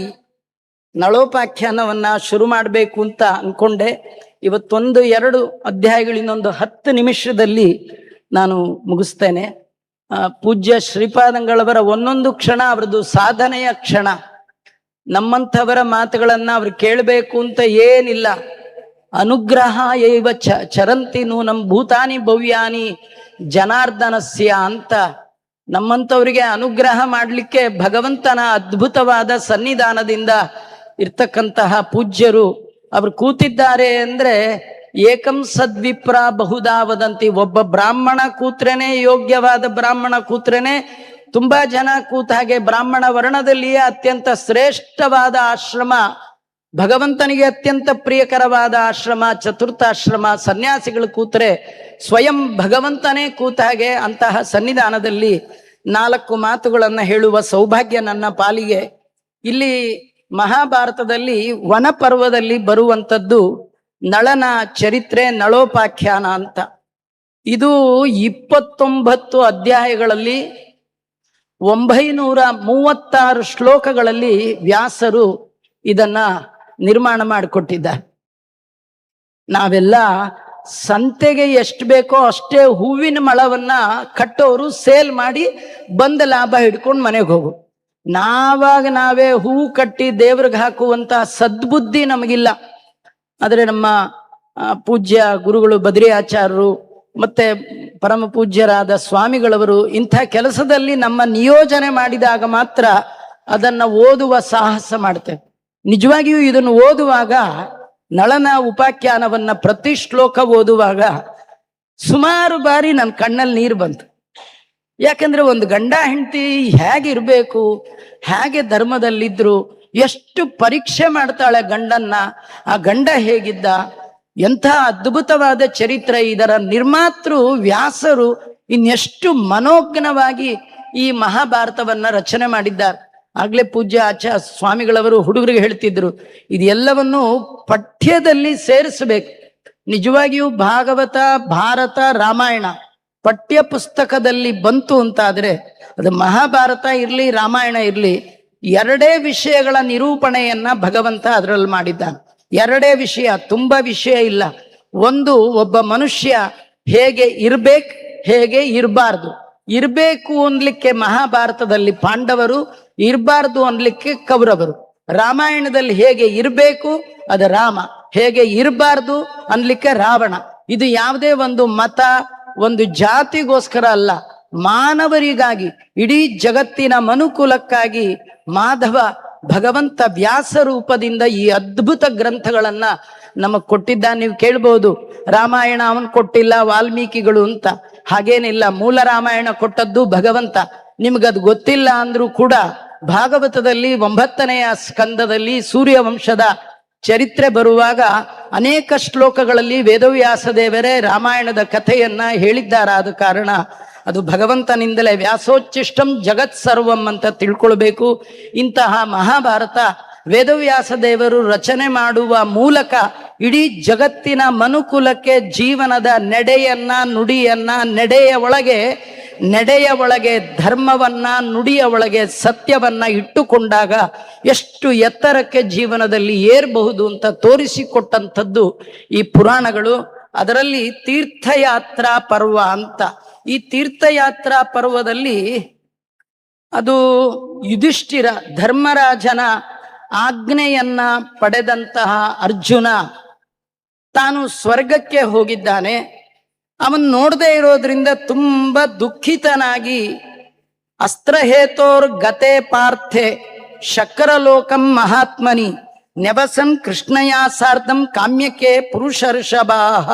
ನಳೋಪಾಖ್ಯಾನವನ್ನ ಶುರು ಮಾಡಬೇಕು ಅಂತ ಅನ್ಕೊಂಡೆ. ಇವತ್ತೊಂದು 2 ಅಧ್ಯಾಯಗಳು ಇನ್ನೊಂದು 10 ನಿಮಿಷದಲ್ಲಿ ನಾನು ಮುಗಿಸ್ತೇನೆ. ಪೂಜ್ಯ ಶ್ರೀಪಾದಂಗಳವರ ಒಂದೊಂದು ಕ್ಷಣ ಅವರದು ಸಾಧನೆಯ ಕ್ಷಣ. ನಮ್ಮಂಥವರ ಮಾತುಗಳನ್ನ ಅವ್ರು ಕೇಳಬೇಕು ಅಂತ ಏನಿಲ್ಲ. ಅನುಗ್ರಹ ಏವ ಚರಂತಿ ನೂನಂ ಭೂತಾನಿ ಭವ್ಯಾನಿ ಜನಾರ್ದನಸ್ಯ ಅಂತ ನಮ್ಮಂಥವ್ರಿಗೆ ಅನುಗ್ರಹ ಮಾಡಲಿಕ್ಕೆ ಭಗವಂತನ ಅದ್ಭುತವಾದ ಸನ್ನಿಧಾನದಿಂದ ಇರ್ತಕ್ಕಂತಹ ಪೂಜ್ಯರು ಅವರು ಕೂತಿದ್ದಾರೆ ಅಂದ್ರೆ ಏಕಂ ಸದ್ವಿಪ್ರ ಬಹುದಾ ವದಂತಿ. ಒಬ್ಬ ಬ್ರಾಹ್ಮಣ ಕೂತ್ರೇನೆ, ಯೋಗ್ಯವಾದ ಬ್ರಾಹ್ಮಣ ಕೂತ್ರೇನೆ ತುಂಬಾ ಜನ ಕೂತ ಹಾಗೆ ಬ್ರಾಹ್ಮಣ ವರ್ಣದಲ್ಲಿಯೇ ಅತ್ಯಂತ ಶ್ರೇಷ್ಠವಾದ ಆಶ್ರಮ ಭಗವಂತನಿಗೆ ಅತ್ಯಂತ ಪ್ರಿಯಕರವಾದ ಆಶ್ರಮ ಚತುರ್ಥಾಶ್ರಮ. ಸನ್ಯಾಸಿಗಳು ಕೂತ್ರೆ ಸ್ವಯಂ ಭಗವಂತನೇ ಕೂತ ಹಾಗೆ. ಅಂತಹ ಸನ್ನಿಧಾನದಲ್ಲಿ 4 ಮಾತುಗಳನ್ನು ಹೇಳುವ ಸೌಭಾಗ್ಯ ನನ್ನ ಪಾಲಿಗೆ. ಇಲ್ಲಿ ಮಹಾಭಾರತದಲ್ಲಿ ವನಪರ್ವದಲ್ಲಿ ಬರುವಂಥದ್ದು ನಳನ ಚರಿತ್ರೆ, ನಳೋಪಾಖ್ಯಾನ ಅಂತ. ಇದು 29 ಅಧ್ಯಾಯಗಳಲ್ಲಿ 936 ಶ್ಲೋಕಗಳಲ್ಲಿ ವ್ಯಾಸರು ಇದನ್ನ ನಿರ್ಮಾಣ ಮಾಡಿಕೊಟ್ಟಿದ್ದಾರೆ. ನಾವೆಲ್ಲ ಸಂತೆಗೆ ಎಷ್ಟು ಬೇಕೋ ಅಷ್ಟೇ ಹೂವಿನ ಮಳವನ್ನ ಕಟ್ಟೋರು ಸೇಲ್ ಮಾಡಿ ಬಂದ ಲಾಭ ಹಿಡ್ಕೊಂಡು ಮನೆಗೆ ಹೋಗು. ನಾವೇ ಹೂ ಕಟ್ಟಿ ದೇವ್ರಿಗೆ ಹಾಕುವಂತ ಸದ್ಬುದ್ಧಿ ನಮಗಿಲ್ಲ. ಆದರೆ ನಮ್ಮ ಪೂಜ್ಯ ಗುರುಗಳು ಬದ್ರಿ ಆಚಾರ್ಯರು ಮತ್ತೆ ಪರಮ ಪೂಜ್ಯರಾದ ಸ್ವಾಮಿಗಳವರು ಇಂಥ ಕೆಲಸದಲ್ಲಿ ನಮ್ಮ ನಿಯೋಜನೆ ಮಾಡಿದಾಗ ಮಾತ್ರ ಅದನ್ನ ಓದುವ ಸಾಹಸ ಮಾಡ್ತೇವೆ. ನಿಜವಾಗಿಯೂ ಇದನ್ನು ಓದುವಾಗ, ನಳನ ಉಪಾಖ್ಯಾನವನ್ನ ಪ್ರತಿ ಶ್ಲೋಕ ಓದುವಾಗ ಸುಮಾರು ಬಾರಿ ನನ್ನ ಕಣ್ಣಲ್ಲಿ ನೀರು ಬಂತು. ಯಾಕಂದ್ರೆ ಒಂದು ಗಂಡ ಹೆಂಡತಿ ಹೇಗಿರ್ಬೇಕು, ಹೇಗೆ ಧರ್ಮದಲ್ಲಿದ್ರು, ಎಷ್ಟು ಪರೀಕ್ಷೆ ಮಾಡ್ತಾಳೆ ಗಂಡನ್ನ, ಆ ಗಂಡ ಹೇಗಿದ್ದ, ಎಂಥ ಅದ್ಭುತವಾದ ಚರಿತ್ರೆ. ಇದರ ನಿರ್ಮಾತೃ ವ್ಯಾಸರು ಇನ್ನೆಷ್ಟು ಮನೋಜ್ಞವಾಗಿ ಈ ಮಹಾಭಾರತವನ್ನ ರಚನೆ ಮಾಡಿದ್ದಾರೆ. ಆಗ್ಲೇ ಪೂಜ್ಯ ಆಚಾರ್ಯ ಸ್ವಾಮಿಗಳವರು ಹುಡುಗರಿಗೆ ಹೇಳ್ತಿದ್ರು, ಇದೆಲ್ಲವನ್ನು ಪಠ್ಯದಲ್ಲಿ ಸೇರಿಸಬೇಕು. ನಿಜವಾಗಿಯೂ ಭಾಗವತ, ಭಾರತ, ರಾಮಾಯಣ ಪಠ್ಯ ಪುಸ್ತಕದಲ್ಲಿ ಬಂತು ಅಂತಾದ್ರೆ, ಅದು ಮಹಾಭಾರತ ಇರ್ಲಿ ರಾಮಾಯಣ ಇರ್ಲಿ, 2 ವಿಷಯಗಳ ನಿರೂಪಣೆಯನ್ನ ಭಗವಂತ ಅದರಲ್ಲಿ ಮಾಡಿದ್ದಾನೆ. 2 ವಿಷಯ, ತುಂಬಾ ವಿಷಯ ಇಲ್ಲ. ಒಂದು, ಒಬ್ಬ ಮನುಷ್ಯ ಹೇಗೆ ಇರ್ಬೇಕು, ಹೇಗೆ ಇರಬಾರ್ದು. ಇರ್ಬೇಕು ಅನ್ಲಿಕ್ಕೆ ಮಹಾಭಾರತದಲ್ಲಿ ಪಾಂಡವರು, ಇರಬಾರ್ದು ಅನ್ಲಿಕ್ಕೆ ಕೌರವರು. ರಾಮಾಯಣದಲ್ಲಿ ಹೇಗೆ ಇರಬೇಕು ಅದು ರಾಮ, ಹೇಗೆ ಇರಬಾರ್ದು ಅನ್ಲಿಕ್ಕೆ ರಾವಣ. ಇದು ಯಾವುದೇ ಒಂದು ಮತ, ಒಂದು ಜಾತಿಗೋಸ್ಕರ ಅಲ್ಲ, ಮಾನವರಿಗಾಗಿ, ಇಡೀ ಜಗತ್ತಿನ ಮನುಕುಲಕ್ಕಾಗಿ ಮಾಧವ ಭಗವಂತ ವ್ಯಾಸ ರೂಪದಿಂದ ಈ ಅದ್ಭುತ ಗ್ರಂಥಗಳನ್ನ ನಮಗ್ ಕೊಟ್ಟಿದ್ದಾನೆ. ನೀವು ಕೇಳ್ಬಹುದು, ರಾಮಾಯಣ ಅವನ್ ಕೊಟ್ಟಿಲ್ಲ ವಾಲ್ಮೀಕಿಗಳು ಅಂತ. ಹಾಗೇನಿಲ್ಲ, ಮೂಲ ರಾಮಾಯಣ ಕೊಟ್ಟದ್ದು ಭಗವಂತ. ನಿಮ್ಗದು ಗೊತ್ತಿಲ್ಲ ಅಂದ್ರೂ ಕೂಡ ಭಾಗವತದಲ್ಲಿ 9ನೆಯ ಸ್ಕಂದದಲ್ಲಿ ಸೂರ್ಯವಂಶದ ಚರಿತ್ರೆ ಬರುವಾಗ ಅನೇಕ ಶ್ಲೋಕಗಳಲ್ಲಿ ವೇದವ್ಯಾಸ ದೇವರೇ ರಾಮಾಯಣದ ಕಥೆಯನ್ನ ಹೇಳಿದ್ದಾರಾದ ಕಾರಣ ಅದು ಭಗವಂತನಿಂದಲೇ. ವ್ಯಾಸೋಚ್ಚಿಷ್ಟಂ ಜಗತ್ ಸರ್ವಂ ಅಂತ ತಿಳ್ಕೊಳ್ಬೇಕು. ಇಂತಹ ಮಹಾಭಾರತ ವೇದವ್ಯಾಸ ದೇವರು ರಚನೆ ಮಾಡುವ ಮೂಲಕ ಇಡೀ ಜಗತ್ತಿನ ಮನುಕುಲಕ್ಕೆ ಜೀವನದ ನಡೆಯನ್ನ, ನುಡಿಯನ್ನ, ನಡೆಯ ಒಳಗೆ ಧರ್ಮವನ್ನ, ನುಡಿಯ ಒಳಗೆ ಸತ್ಯವನ್ನ ಇಟ್ಟುಕೊಂಡಾಗ ಎಷ್ಟು ಎತ್ತರಕ್ಕೆ ಜೀವನದಲ್ಲಿ ಏರಬಹುದು ಅಂತ ತೋರಿಸಿಕೊಟ್ಟಂಥದ್ದು ಈ ಪುರಾಣಗಳು. ಅದರಲ್ಲಿ ತೀರ್ಥಯಾತ್ರಾ ಪರ್ವ ಅಂತ. ಈ ತೀರ್ಥಯಾತ್ರಾ ಪರ್ವದಲ್ಲಿ ಅದು ಯುಧಿಷ್ಠಿರ, ಧರ್ಮರಾಜನ ಆಜ್ಞೆಯನ್ನ ಪಡೆದಂತಹ ಅರ್ಜುನ ತಾನು ಸ್ವರ್ಗಕ್ಕೆ ಹೋಗಿದ್ದಾನೆ. ಅವನ್ ನೋಡದೇ ಇರೋದ್ರಿಂದ ತುಂಬಾ ದುಃಖಿತನಾಗಿ ಅಸ್ತ್ರಹೇತೋರ್ ಗತೆ ಪಾರ್ಥೆ ಶಕ್ರಲೋಕಂ ಮಹಾತ್ಮನಿ ನೆವಸನ್ ಕೃಷ್ಣಯಾ ಸಾರ್ಧಂ ಕಾಮ್ಯಕ್ಕೆ ಪುರುಷರ್ಷಭಾಹ.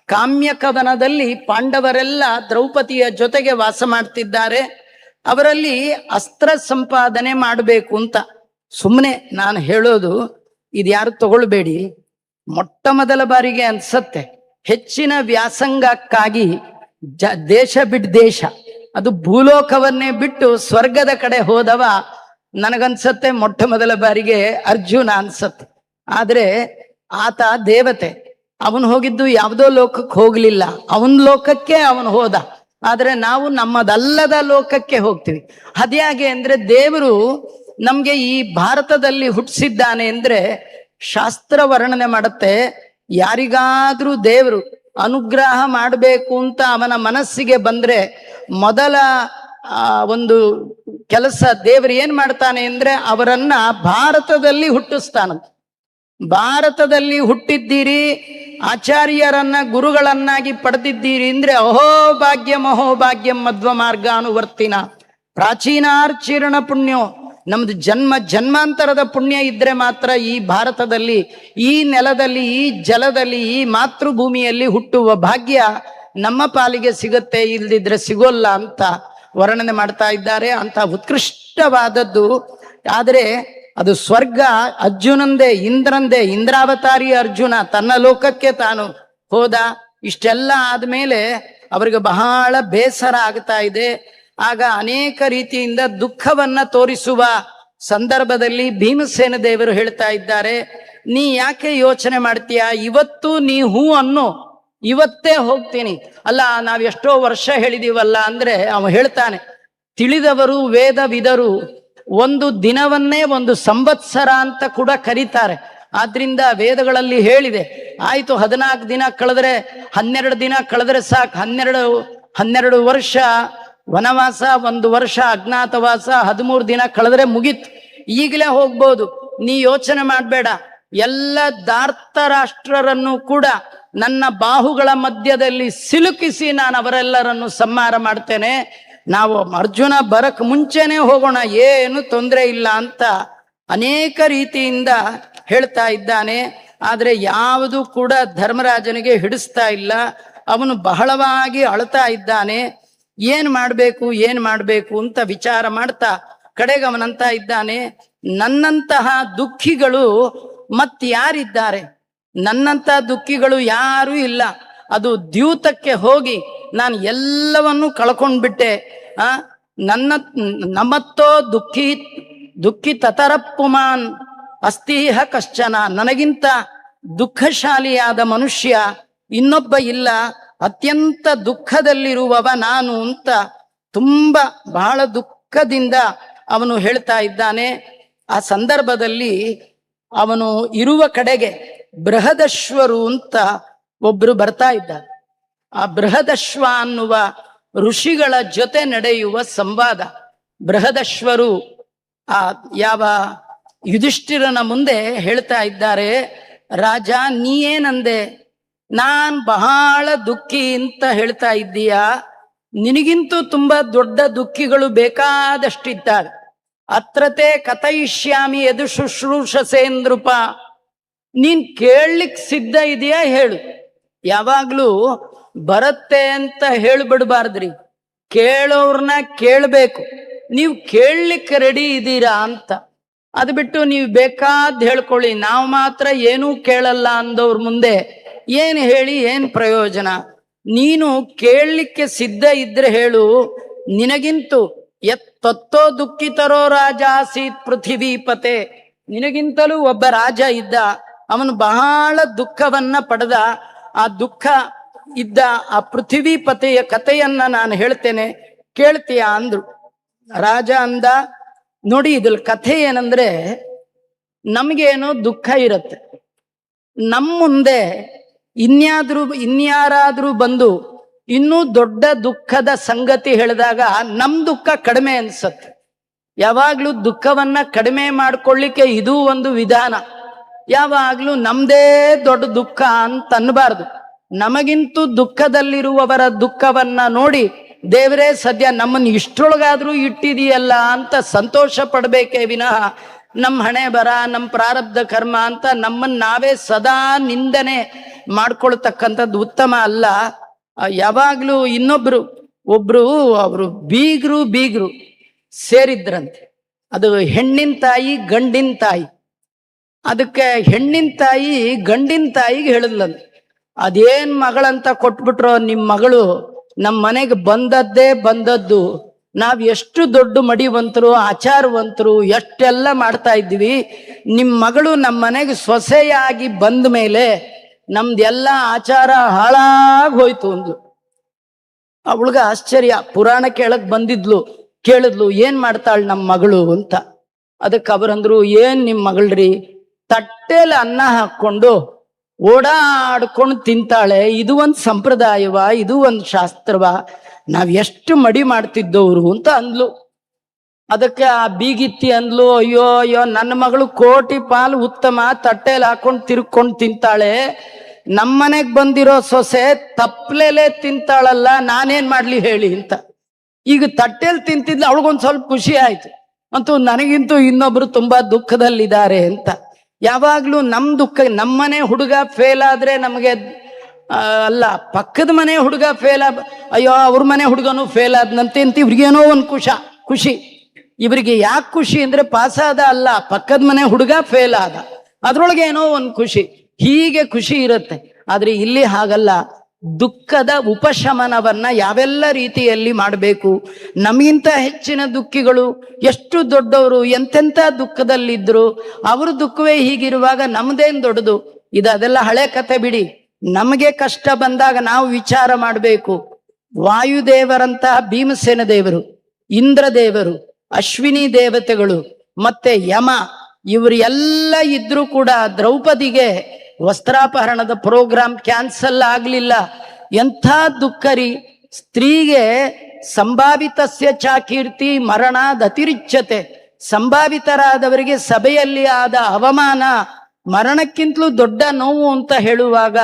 ಕಾಮ್ಯಕವನದಲ್ಲಿ ಪಾಂಡವರೆಲ್ಲ ದ್ರೌಪದಿಯ ಜೊತೆಗೆ ವಾಸ ಮಾಡ್ತಿದ್ದಾರೆ. ಅವರಲ್ಲಿ ಅಸ್ತ್ರ ಸಂಪಾದನೆ ಮಾಡಬೇಕು ಅಂತ. ಸುಮ್ಮನೆ ನಾನು ಹೇಳೋದು, ಇದ್ಯಾರು ತಗೊಳ್ಬೇಡಿ. ಮೊಟ್ಟ ಮೊದಲ ಬಾರಿಗೆ ಅನ್ಸತ್ತೆ ಹೆಚ್ಚಿನ ವ್ಯಾಸಂಗಕ್ಕಾಗಿ ದೇಶ ಬಿಟ್ಟು ದೇಶ, ಅದು ಭೂಲೋಕವನ್ನೇ ಬಿಟ್ಟು ಸ್ವರ್ಗದ ಕಡೆ ಹೋದವ ನನಗನ್ಸತ್ತೆ ಮೊಟ್ಟ ಮೊದಲ ಬಾರಿಗೆ ಅರ್ಜುನ ಅನ್ಸತ್ತೆ. ಆದ್ರೆ ಆತ ದೇವತೆ, ಅವನು ಹೋಗಿದ್ದು ಯಾವುದೋ ಲೋಕಕ್ಕೆ ಹೋಗ್ಲಿಲ್ಲ, ಅವನ ಲೋಕಕ್ಕೆ ಅವನು ಹೋದ. ಆದ್ರೆ ನಾವು ನಮ್ಮದಲ್ಲದ ಲೋಕಕ್ಕೆ ಹೋಗ್ತೀವಿ. ಅದ್ಯಾಗೆ ಅಂದ್ರೆ, ದೇವರು ನಮ್ಗೆ ಈ ಭಾರತದಲ್ಲಿ ಹುಟ್ಟಿಸಿದ್ದಾನೆ ಅಂದ್ರೆ ಶಾಸ್ತ್ರ ವರ್ಣನೆ ಮಾಡುತ್ತೆ. ಯಾರಿಗಾದ್ರೂ ದೇವರು ಅನುಗ್ರಹ ಮಾಡಬೇಕು ಅಂತ ಅವನ ಮನಸ್ಸಿಗೆ ಬಂದ್ರೆ ಮೊದಲ ಒಂದು ಕೆಲಸ ದೇವರು ಏನ್ ಮಾಡ್ತಾನೆ ಅಂದ್ರೆ ಅವರನ್ನ ಭಾರತದಲ್ಲಿ ಹುಟ್ಟಿಸ್ತಾನಂತ. ಭಾರತದಲ್ಲಿ ಹುಟ್ಟಿದ್ದೀರಿ, ಆಚಾರ್ಯರನ್ನ ಗುರುಗಳನ್ನಾಗಿ ಪಡೆದಿದ್ದೀರಿ ಅಂದ್ರೆ ಅಹೋಭಾಗ್ಯಂ ಅಹೋಭಾಗ್ಯಂ ಮಧ್ವ ಮಾರ್ಗಾನುವರ್ತಿನ ಪ್ರಾಚೀನಾರ್ಚಿರಣ ಪುಣ್ಯೋ. ನಮ್ದು ಜನ್ಮಾಂತರದ ಪುಣ್ಯ ಇದ್ರೆ ಮಾತ್ರ ಈ ಭಾರತದಲ್ಲಿ, ಈ ನೆಲದಲ್ಲಿ, ಈ ಜಲದಲ್ಲಿ, ಈ ಮಾತೃಭೂಮಿಯಲ್ಲಿ ಹುಟ್ಟುವ ಭಾಗ್ಯ ನಮ್ಮ ಪಾಲಿಗೆ ಸಿಗತ್ತೆ, ಇಲ್ದಿದ್ರೆ ಸಿಗೋಲ್ಲ ಅಂತ ವರ್ಣನೆ ಮಾಡ್ತಾ ಇದ್ದಾರೆ. ಅಂತ ಉತ್ಕೃಷ್ಟವಾದದ್ದು. ಆದರೆ ಅದು ಸ್ವರ್ಗ ಅರ್ಜುನಂದೇ, ಇಂದ್ರಂದೇ. ಇಂದ್ರಾವತಾರಿ ಅರ್ಜುನ ತನ್ನ ಲೋಕಕ್ಕೆ ತಾನು ಹೋದ. ಇಷ್ಟೆಲ್ಲ ಆದ್ಮೇಲೆ ಅವರಿಗೆ ಬಹಳ ಬೇಸರ ಆಗ್ತಾ ಇದೆ. ಆಗ ಅನೇಕ ರೀತಿಯಿಂದ ದುಃಖವನ್ನ ತೋರಿಸುವ ಸಂದರ್ಭದಲ್ಲಿ ಭೀಮಸೇನ ದೇವರು ಹೇಳ್ತಾ ಇದ್ದಾರೆ, ನೀ ಯಾಕೆ ಯೋಚನೆ ಮಾಡ್ತೀಯ? ಇವತ್ತು ನೀ ಹೂ ಅನ್ನು, ಇವತ್ತೇ ಹೋಗ್ತೀನಿ. ಅಲ್ಲ, ನಾವ್ ಎಷ್ಟೋ ವರ್ಷ ಹೇಳಿದೀವಲ್ಲ ಅಂದ್ರೆ ಅವ ಹೇಳ್ತಾನೆ, ತಿಳಿದವರು ವೇದವಿದರು ಒಂದು ದಿನವನ್ನೇ ಒಂದು ಸಂವತ್ಸರ ಅಂತ ಕೂಡ ಕರೀತಾರೆ. ಆದ್ರಿಂದ ವೇದಗಳಲ್ಲಿ ಹೇಳಿದೆ, ಆಯ್ತು 14 ದಿನ ಕಳೆದ್ರೆ, 12 ದಿನ ಕಳೆದ್ರೆ ಸಾಕು. 12 ವರ್ಷ ವನವಾಸ, 1 ವರ್ಷ ಅಜ್ಞಾತವಾಸ, 13 ದಿನ ಕಳೆದ್ರೆ ಮುಗೀತು. ಈಗಲೇ ಹೋಗ್ಬೋದು, ನೀ ಯೋಚನೆ ಮಾಡಬೇಡ. ಎಲ್ಲ ಧಾರ್ತ ರಾಷ್ಟ್ರರನ್ನು ಕೂಡ ನನ್ನ ಬಾಹುಗಳ ಮಧ್ಯದಲ್ಲಿ ಸಿಲುಕಿಸಿ ನಾನು ಅವರೆಲ್ಲರನ್ನು ಸಂಹಾರ ಮಾಡ್ತೇನೆ. ನಾವು ಅರ್ಜುನ ಬರಕ್ ಮುಂಚೆನೆ ಹೋಗೋಣ, ಏನು ತೊಂದರೆ ಇಲ್ಲ ಅಂತ ಅನೇಕ ರೀತಿಯಿಂದ ಹೇಳ್ತಾ ಇದ್ದಾನೆ. ಆದ್ರೆ ಯಾವುದು ಕೂಡ ಧರ್ಮರಾಜನಿಗೆ ಹಿಡಿಸ್ತಾ ಇಲ್ಲ. ಅವನು ಬಹಳವಾಗಿ ಅಳ್ತಾ ಇದ್ದಾನೆ. ಏನ್ ಮಾಡ್ಬೇಕು ಅಂತ ವಿಚಾರ ಮಾಡ್ತಾ ಕಡೆಗೆ ಅವನಂತ ಇದ್ದಾನೆ, ನನ್ನಂತಹ ದುಃಖಿಗಳು ಮತ್ಯಾರಿದ್ದಾರೆ? ನನ್ನಂತಹ ದುಃಖಿಗಳು ಯಾರೂ ಇಲ್ಲ. ಅದು ದ್ಯೂತಕ್ಕೆ ಹೋಗಿ ನಾನು ಎಲ್ಲವನ್ನೂ ಕಳ್ಕೊಂಡ್ಬಿಟ್ಟೆ. ನಮ್ಮತ್ತೋ ದುಃಖಿ ತತರಪ್ಪುಮಾನ್ ಅಸ್ತಿಹ ಕಶ್ಚನ. ನನಗಿಂತ ದುಃಖಶಾಲಿಯಾದ ಮನುಷ್ಯ ಇನ್ನೊಬ್ಬ ಇಲ್ಲ. ಅತ್ಯಂತ ದುಃಖದಲ್ಲಿರುವವ ನಾನು ಅಂತ ಬಹಳ ದುಃಖದಿಂದ ಅವನು ಹೇಳ್ತಾ ಇದ್ದಾನೆ. ಆ ಸಂದರ್ಭದಲ್ಲಿ ಅವನು ಇರುವ ಕಡೆಗೆ ಬೃಹದಶ್ವರು ಅಂತ ಒಬ್ರು ಬರ್ತಾ ಇದ್ದಾರೆ. ಆ ಬೃಹದಶ್ವ ಅನ್ನುವ ಋಷಿಗಳ ಜೊತೆ ನಡೆಯುವ ಸಂವಾದ. ಬೃಹದಶ್ವರು ಯಾವ ಯುಧಿಷ್ಠಿರನ ಮುಂದೆ ಹೇಳ್ತಾ ಇದ್ದಾರೆ, ರಾಜ ನೀ ಏನಂದೆ? ನಾನ್ ಬಹಳ ದುಃಖಿ ಅಂತ ಹೇಳ್ತಾ ಇದ್ದೀಯಾ? ನಿನಗಿಂತೂ ತುಂಬಾ ದೊಡ್ಡ ದುಃಖಿಗಳು ಬೇಕಾದಷ್ಟಿದ್ದಾರೆ. ಅತ್ರತೆ ಕಥಯಿಷ್ಯಾಮಿ ಎದು ಶುಶ್ರೂಷಸೇಂದ್ರಪ. ನೀನ್ ಕೇಳಲಿಕ್ಕೆ ಸಿದ್ಧ ಇದೆಯಾ ಹೇಳು. ಯಾವಾಗ್ಲೂ ಬರುತ್ತೆ ಅಂತ ಹೇಳ್ಬಿಡ್ಬಾರ್ದ್ರಿ, ಕೇಳೋರ್ನ ಕೇಳ್ಬೇಕು. ನೀವು ಕೇಳಲಿಕ್ಕೆ ರೆಡಿ ಇದ್ದೀರಾ ಅಂತ. ಅದು ಬಿಟ್ಟು ನೀವು ಬೇಕಾದ್ ಹೇಳ್ಕೊಳ್ಳಿ, ನಾವು ಮಾತ್ರ ಏನೂ ಕೇಳಲ್ಲ ಅಂದವ್ರ ಮುಂದೆ ಏನು ಹೇಳಿ ಏನ್ ಪ್ರಯೋಜನ? ನೀನು ಕೇಳಲಿಕ್ಕೆ ಸಿದ್ಧ ಇದ್ರೆ ಹೇಳು. ನಿನಗಿಂತೂ ತತ್ತೋ ದುಃಖಿತರೋ ರಾಜ ಆಸೀತ್ ಪೃಥಿವೀಪತೆ. ನಿನಗಿಂತಲೂ ಒಬ್ಬ ರಾಜ ಇದ್ದ, ಅವನು ಬಹಳ ದುಃಖವನ್ನ ಪಡೆದ. ಆ ದುಃಖ ಇದ್ದ ಆ ಪೃಥಿವೀಪತೆಯ ಕಥೆಯನ್ನ ನಾನು ಹೇಳ್ತೇನೆ, ಕೇಳ್ತೀಯ ಅಂದ್ರು. ರಾಜ ಅಂದ, ನೋಡಿ ಇದ್ರಲ್ಲಿ ಕಥೆ ಏನಂದ್ರೆ, ನಮ್ಗೇನೋ ದುಃಖ ಇರುತ್ತೆ, ನಮ್ಮ ಮುಂದೆ ಇನ್ಯಾರಾದ್ರೂ ಬಂದು ಇನ್ನೂ ದೊಡ್ಡ ದುಃಖದ ಸಂಗತಿ ಹೇಳಿದಾಗ ನಮ್ ದುಃಖ ಕಡಿಮೆ ಅನ್ಸತ್ತೆ. ಯಾವಾಗ್ಲೂ ದುಃಖವನ್ನ ಕಡಿಮೆ ಮಾಡ್ಕೊಳ್ಳಿಕ್ಕೆ ಇದು ಒಂದು ವಿಧಾನ. ಯಾವಾಗ್ಲೂ ನಮ್ದೇ ದೊಡ್ಡ ದುಃಖ ಅಂತ ಅನ್ಬಾರ್ದು. ನಮಗಿಂತೂ ದುಃಖದಲ್ಲಿರುವವರ ದುಃಖವನ್ನ ನೋಡಿ ದೇವರೇ ಸದ್ಯ ನಮ್ಮನ್ನು ಇಷ್ಟೊಳಗಾದ್ರೂ ಇಟ್ಟಿದೆಯಲ್ಲ ಅಂತ ಸಂತೋಷ ಪಡ್ಬೇಕೇ ವಿನಃ ನಮ್ಮ ಹಣೆ ಬರ, ನಮ್ಮ ಪ್ರಾರಬ್ಧ ಕರ್ಮ ಅಂತ ನಮ್ಮನ್ನ ನಾವೇ ಸದಾ ನಿಂದನೆ ಮಾಡ್ಕೊಳ್ತಕ್ಕಂಥದ್ದು ಉತ್ತಮ ಅಲ್ಲ. ಯಾವಾಗ್ಲೂ ಒಬ್ರು ಅವರು ಬೀಗ್ರು ಸೇರಿದ್ರಂತೆ. ಅದು ಹೆಣ್ಣಿನ ತಾಯಿ ಗಂಡಿನ ತಾಯಿ. ಅದಕ್ಕೆ ಹೆಣ್ಣಿನ ತಾಯಿ ಗಂಡಿನ ತಾಯಿಗೆ ಹೇಳಿದ್ಲಂತೆ, ಅದೇನ್ ಮಗಳಂತ ಕೊಟ್ಬಿಟ್ರೋ ನಿಮ್ ಮಗಳು ನಮ್ಮ ಮನೆಗೆ ಬಂದದ್ದು. ನಾವ್ ಎಷ್ಟು ದೊಡ್ಡ ಮಡಿವಂತರು, ಆಚಾರವಂತರು, ಎಷ್ಟೆಲ್ಲ ಮಾಡ್ತಾ ಇದ್ವಿ. ನಿಮ್ ಮಗಳು ನಮ್ಮ ಮನೆಗೆ ಸೊಸೆಯಾಗಿ ಬಂದ ಮೇಲೆ ನಮ್ದೆಲ್ಲ ಆಚಾರ ಹಾಳಾಗಿ ಹೋಯ್ತು ಅಂದ್ಲು. ಅವಳಿಗ ಆಶ್ಚರ್ಯ. ಪುರಾಣ ಕೇಳಕ್ ಬಂದಿದ್ಲು, ಕೇಳಿದ್ಲು ಏನ್ ಮಾಡ್ತಾಳ ನಮ್ಮ ಮಗಳು ಅಂತ. ಅದಕ್ಕೆ ಅವರಂದ್ರು, ಏನ್ ನಿಮ್ ಮಗಳ್ರಿ, ತಟ್ಟೆಲಿ ಅನ್ನ ಹಾಕೊಂಡು ಓಡಾಡ್ಕೊಂಡು ತಿಂತಾಳೆ, ಇದು ಒಂದ್ ಸಂಪ್ರದಾಯವ, ಇದು ಒಂದ್ ಶಾಸ್ತ್ರವ, ನಾವ್ ಎಷ್ಟು ಮಡಿ ಮಾಡ್ತಿದ್ದವ್ರು ಅಂತ ಅಂದ್ಲು. ಅದಕ್ಕೆ ಆ ಬೀಗಿತ್ತಿ ಅಂದ್ಲು, ಅಯ್ಯೋ ನನ್ನ ಮಗಳು ಕೋಟಿ ಪಾಲು ಉತ್ತಮ, ತಟ್ಟೆಲಿ ಹಾಕೊಂಡು ತಿರ್ಕೊಂಡು ತಿಂತಾಳೆ. ನಮ್ಮನೆಗ್ ಬಂದಿರೋ ಸೊಸೆ ತಪ್ಪಲೆಲೆ ತಿಂತಾಳಲ್ಲ, ನಾನೇನ್ ಮಾಡ್ಲಿ ಹೇಳಿ ಅಂತ. ಈಗ ತಟ್ಟೆಲ್ ತಿಂತಿದ್ಲು, ಅವಳಿಗೊಂದ್ ಸ್ವಲ್ಪ ಖುಷಿ ಆಯ್ತು, ಅಂತೂ ನನಗಿಂತೂ ಇನ್ನೊಬ್ರು ತುಂಬಾ ದುಃಖದಲ್ಲಿದ್ದಾರೆ ಅಂತ. ಯಾವಾಗ್ಲೂ ನಮ್ ದುಃಖ, ನಮ್ಮನೆ ಹುಡುಗ ಫೇಲ್ ಆದ್ರೆ ನಮಗೆ ಅಲ್ಲ, ಪಕ್ಕದ ಮನೆ ಹುಡುಗ ಫೇಲ್ ಅಯ್ಯೋ ಅವ್ರ ಮನೆ ಹುಡುಗನು ಫೇಲ್ ಆದ್ನಂತೆ ಅಂತ ಇವ್ರಿಗೇನೋ ಒಂದು ಖುಷಿ. ಇವರಿಗೆ ಯಾಕೆ ಖುಷಿ ಅಂದ್ರೆ ಪಾಸ್ ಆದ ಅಲ್ಲ, ಪಕ್ಕದ ಮನೆ ಹುಡುಗ ಫೇಲ್ ಆದ, ಅದ್ರೊಳಗೆ ಏನೋ ಒಂದು ಖುಷಿ, ಹೀಗೆ ಖುಷಿ ಇರುತ್ತೆ. ಆದ್ರೆ ಇಲ್ಲಿ ಹಾಗಲ್ಲ. ದುಃಖದ ಉಪಶಮನವನ್ನ ಯಾವೆಲ್ಲ ರೀತಿಯಲ್ಲಿ ಮಾಡಬೇಕು. ನಮಗಿಂತ ಹೆಚ್ಚಿನ ದುಃಖಿಗಳು ಎಷ್ಟು ದೊಡ್ಡವರು ಎಂತೆಂಥ ದುಃಖದಲ್ಲಿದ್ರು, ಅವ್ರ ದುಃಖವೇ ಹೀಗಿರುವಾಗ ನಮ್ದೇನ್ ದೊಡ್ಡದು. ಅದೆಲ್ಲ ಹಳೆ ಕತೆ ಬಿಡಿ. ನಮಗೆ ಕಷ್ಟ ಬಂದಾಗ ನಾವು ವಿಚಾರ ಮಾಡಬೇಕು. ವಾಯುದೇವರಂತಹ ಭೀಮಸೇನ ದೇವರು, ಇಂದ್ರ ದೇವರು, ಅಶ್ವಿನಿ ದೇವತೆಗಳು ಮತ್ತೆ ಯಮ, ಇವರು ಎಲ್ಲ ಇದ್ರೂ ಕೂಡ ದ್ರೌಪದಿಗೆ ವಸ್ತ್ರಾಪಹರಣದ ಪ್ರೋಗ್ರಾಮ್ ಕ್ಯಾನ್ಸಲ್ ಆಗ್ಲಿಲ್ಲ. ಎಂಥ ದುಃಖರಿ ಸ್ತ್ರೀಗೆ. ಸಂಭಾವಿತಸ್ಯ ಚಾಕೀರ್ತಿ ಮರಣಾದ್ ಅತಿರಿಚ್ಯತೆ. ಸಂಭಾವಿತರಾದವರಿಗೆ ಸಭೆಯಲ್ಲಿ ಆದ ಅವಮಾನ ಮರಣಕ್ಕಿಂತಲೂ ದೊಡ್ಡ ನೋವು ಅಂತ ಹೇಳುವಾಗ,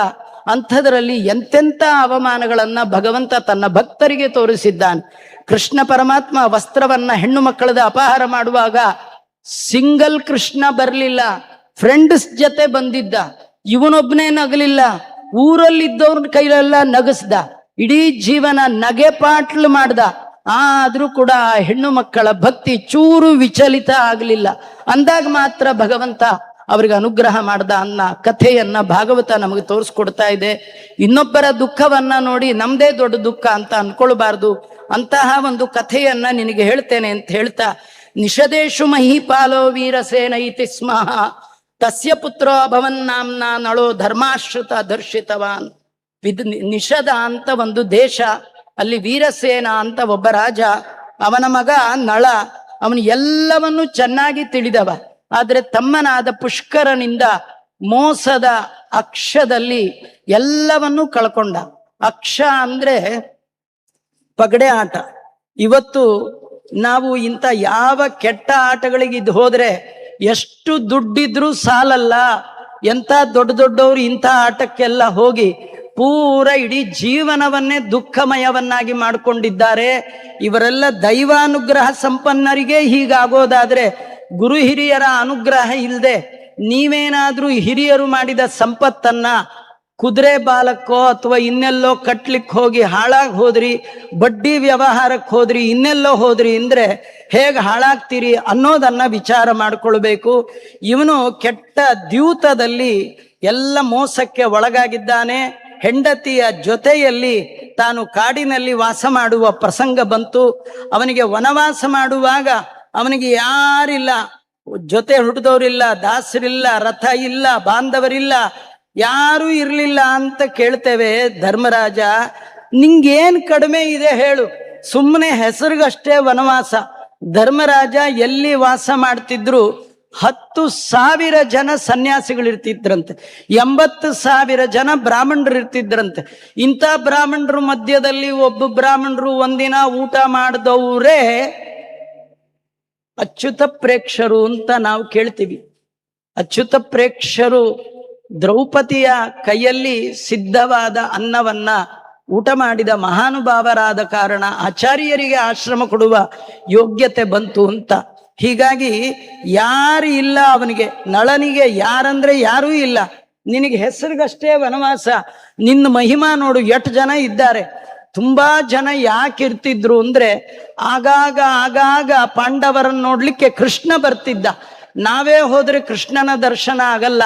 ಅಂಥದ್ರಲ್ಲಿ ಎಂತೆಂಥ ಅವಮಾನಗಳನ್ನ ಭಗವಂತ ತನ್ನ ಭಕ್ತರಿಗೆ ತೋರಿಸಿದ್ದಾನೆ. ಕೃಷ್ಣ ಪರಮಾತ್ಮ ವಸ್ತ್ರವನ್ನ ಹೆಣ್ಣು ಮಕ್ಕಳದ ಅಪಹಾರ ಮಾಡುವಾಗ ಸಿಂಗಲ್ ಕೃಷ್ಣ ಬರ್ಲಿಲ್ಲ, ಫ್ರೆಂಡ್ಸ್ ಜೊತೆ ಬಂದಿದ್ದ. ಇವನೊಬ್ನೇ ನಗಲಿಲ್ಲ, ಊರಲ್ಲಿದ್ದವ್ರ ಕೈಲೆಲ್ಲ ನಗಸ್ದ, ಇಡೀ ಜೀವನ ನಗೆ ಪಾಟ್ಲು ಮಾಡ್ದ. ಆದ್ರೂ ಕೂಡ ಹೆಣ್ಣು ಮಕ್ಕಳ ಭಕ್ತಿ ಚೂರು ವಿಚಲಿತ ಆಗ್ಲಿಲ್ಲ. ಅಂದಾಗ ಮಾತ್ರ ಭಗವಂತ ಅವ್ರಿಗೆ ಅನುಗ್ರಹ ಮಾಡ್ದ ಅನ್ನ ಕಥೆಯನ್ನ ಭಾಗವತ ನಮಗೆ ತೋರಿಸ್ಕೊಡ್ತಾ ಇದೆ. ಇನ್ನೊಬ್ಬರ ದುಃಖವನ್ನ ನೋಡಿ ನಮ್ದೇ ದೊಡ್ಡ ದುಃಖ ಅಂತ ಅನ್ಕೊಳ್ಬಾರ್ದು. ಅಂತಹ ಒಂದು ಕಥೆಯನ್ನ ನಿನಗೆ ಹೇಳ್ತೇನೆ ಅಂತ ಹೇಳ್ತಾ, ನಿಷದೇಶು ಮಹೀಪಾಲೋ ವೀರಸೇನ ಇತಿ ಸ್ಮಃ ತಸ್ಯ ಪುತ್ರೋ ಭವನ್ನಾಂನ ನಳೋ ಧರ್ಮಾಶ್ರಿತ ದರ್ಶಿತವಾನ್. ನಿಷದ ಅಂತ ಒಂದು ದೇಶ, ಅಲ್ಲಿ ವೀರಸೇನ ಅಂತ ಒಬ್ಬ ರಾಜ, ಅವನ ಮಗ ನಳ. ಅವನು ಎಲ್ಲವನ್ನು ಚೆನ್ನಾಗಿ ತಿಳಿದವ. ಆದ್ರೆ ತಮ್ಮನಾದ ಪುಷ್ಕರನಿಂದ ಮೋಸದ ಅಕ್ಷದಲ್ಲಿ ಎಲ್ಲವನ್ನೂ ಕಳ್ಕೊಂಡ. ಅಕ್ಷ ಅಂದ್ರೆ ಪಗಡೆ ಆಟ. ಇವತ್ತು ನಾವು ಇಂಥ ಯಾವ ಕೆಟ್ಟ ಆಟಗಳಿಗೆ ಹೋದ್ರೆ ಎಷ್ಟು ದುಡ್ಡಿದ್ರೂ ಸಾಲಲ್ಲ. ಎಂಥ ದೊಡ್ಡ ದೊಡ್ಡವರು ಇಂಥ ಆಟಕ್ಕೆಲ್ಲ ಹೋಗಿ ಪೂರ ಇಡೀ ಜೀವನವನ್ನೇ ದುಃಖಮಯವನ್ನಾಗಿ ಮಾಡಿಕೊಂಡಿದ್ದಾರೆ. ಇವರೆಲ್ಲ ದೈವಾನುಗ್ರಹ ಸಂಪನ್ನರಿಗೆ ಹೀಗಾಗೋದಾದ್ರೆ, ಗುರು ಹಿರಿಯರ ಅನುಗ್ರಹ ಇಲ್ಲದೆ ನೀವೇನಾದ್ರೂ ಹಿರಿಯರು ಮಾಡಿದ ಸಂಪತ್ತನ್ನ ಕುದುರೆ ಬಾಲಕ್ಕೋ ಅಥವಾ ಇನ್ನೆಲ್ಲೋ ಕಟ್ಲಿಕ್ಕೆ ಹೋಗಿ ಹಾಳಾಗಿ ಹೋದ್ರಿ, ಬಡ್ಡಿ ವ್ಯವಹಾರಕ್ಕೆ ಹೋದ್ರಿ, ಇನ್ನೆಲ್ಲೋ ಹೋದ್ರಿ ಅಂದ್ರೆ ಹೇಗೆ ಹಾಳಾಗ್ತೀರಿ ಅನ್ನೋದನ್ನ ವಿಚಾರ ಮಾಡ್ಕೊಳ್ಬೇಕು. ಇವನು ಕೆಟ್ಟ ದ್ಯೂತದಲ್ಲಿ ಎಲ್ಲ ಮೋಸಕ್ಕೆ ಒಳಗಾಗಿದ್ದಾನೆ. ಹೆಂಡತಿಯ ಜೊತೆಯಲ್ಲಿ ತಾನು ಕಾಡಿನಲ್ಲಿ ವಾಸ ಮಾಡುವ ಪ್ರಸಂಗ ಬಂತು. ಅವನಿಗೆ ವನವಾಸ ಮಾಡುವಾಗ ಅವನಿಗೆ ಯಾರಿಲ್ಲ, ಜೊತೆ ಹುಟ್ಟಿದವರಿಲ್ಲ, ದಾಸರಿಲ್ಲ, ರಥ ಇಲ್ಲ, ಬಾಂಧವರಿಲ್ಲ, ಯಾರೂ ಇರ್ಲಿಲ್ಲ ಅಂತ ಕೇಳ್ತೇವೆ. ಧರ್ಮರಾಜ, ನಿಂಗೇನ್ ಕಡಿಮೆ ಇದೆ ಹೇಳು, ಸುಮ್ಮನೆ ಹೆಸರಿಗಷ್ಟೇ ವನವಾಸ. ಧರ್ಮರಾಜ ಎಲ್ಲಿ ವಾಸ ಮಾಡ್ತಿದ್ರು 10,000 ಜನ ಸನ್ಯಾಸಿಗಳಿರ್ತಿದ್ರಂತೆ, 80,000 ಜನ ಬ್ರಾಹ್ಮಣರು ಇರ್ತಿದ್ರಂತೆ. ಇಂಥ ಬ್ರಾಹ್ಮಣರು ಮಧ್ಯದಲ್ಲಿ ಒಬ್ಬ ಬ್ರಾಹ್ಮಣರು ಒಂದಿನ ಊಟ ಮಾಡಿದವರೇ ಅಚ್ಯುತ ಪ್ರೇಕ್ಷರು ಅಂತ ನಾವು ಕೇಳ್ತೀವಿ. ಅಚ್ಯುತ ಪ್ರೇಕ್ಷರು ದ್ರೌಪದಿಯ ಕೈಯಲ್ಲಿ ಸಿದ್ಧವಾದ ಅನ್ನವನ್ನ ಊಟ ಮಾಡಿದ ಮಹಾನುಭಾವರಾದ ಕಾರಣ ಆಚಾರ್ಯರಿಗೆ ಆಶ್ರಮ ಕೊಡುವ ಯೋಗ್ಯತೆ ಬಂತು ಅಂತ. ಹೀಗಾಗಿ ಯಾರು ಇಲ್ಲ ಅವನಿಗೆ, ನಳನಿಗೆ ಯಾರಂದ್ರೆ ಯಾರೂ ಇಲ್ಲ. ನಿನಗೆ ಹೆಸರಿಗಷ್ಟೇ ವನವಾಸ, ನಿನ್ನ ಮಹಿಮಾ ನೋಡು ಎಷ್ಟು ಜನ ಇದ್ದಾರೆ. ತುಂಬಾ ಜನ ಯಾಕಿರ್ತಿದ್ರು ಅಂದ್ರೆ, ಆಗಾಗ ಪಾಂಡವರನ್ನು ನೋಡ್ಲಿಕ್ಕೆ ಕೃಷ್ಣ ಬರ್ತಿದ್ದ. ನಾವೇ ಹೋದ್ರೆ ಕೃಷ್ಣನ ದರ್ಶನ ಆಗಲ್ಲ.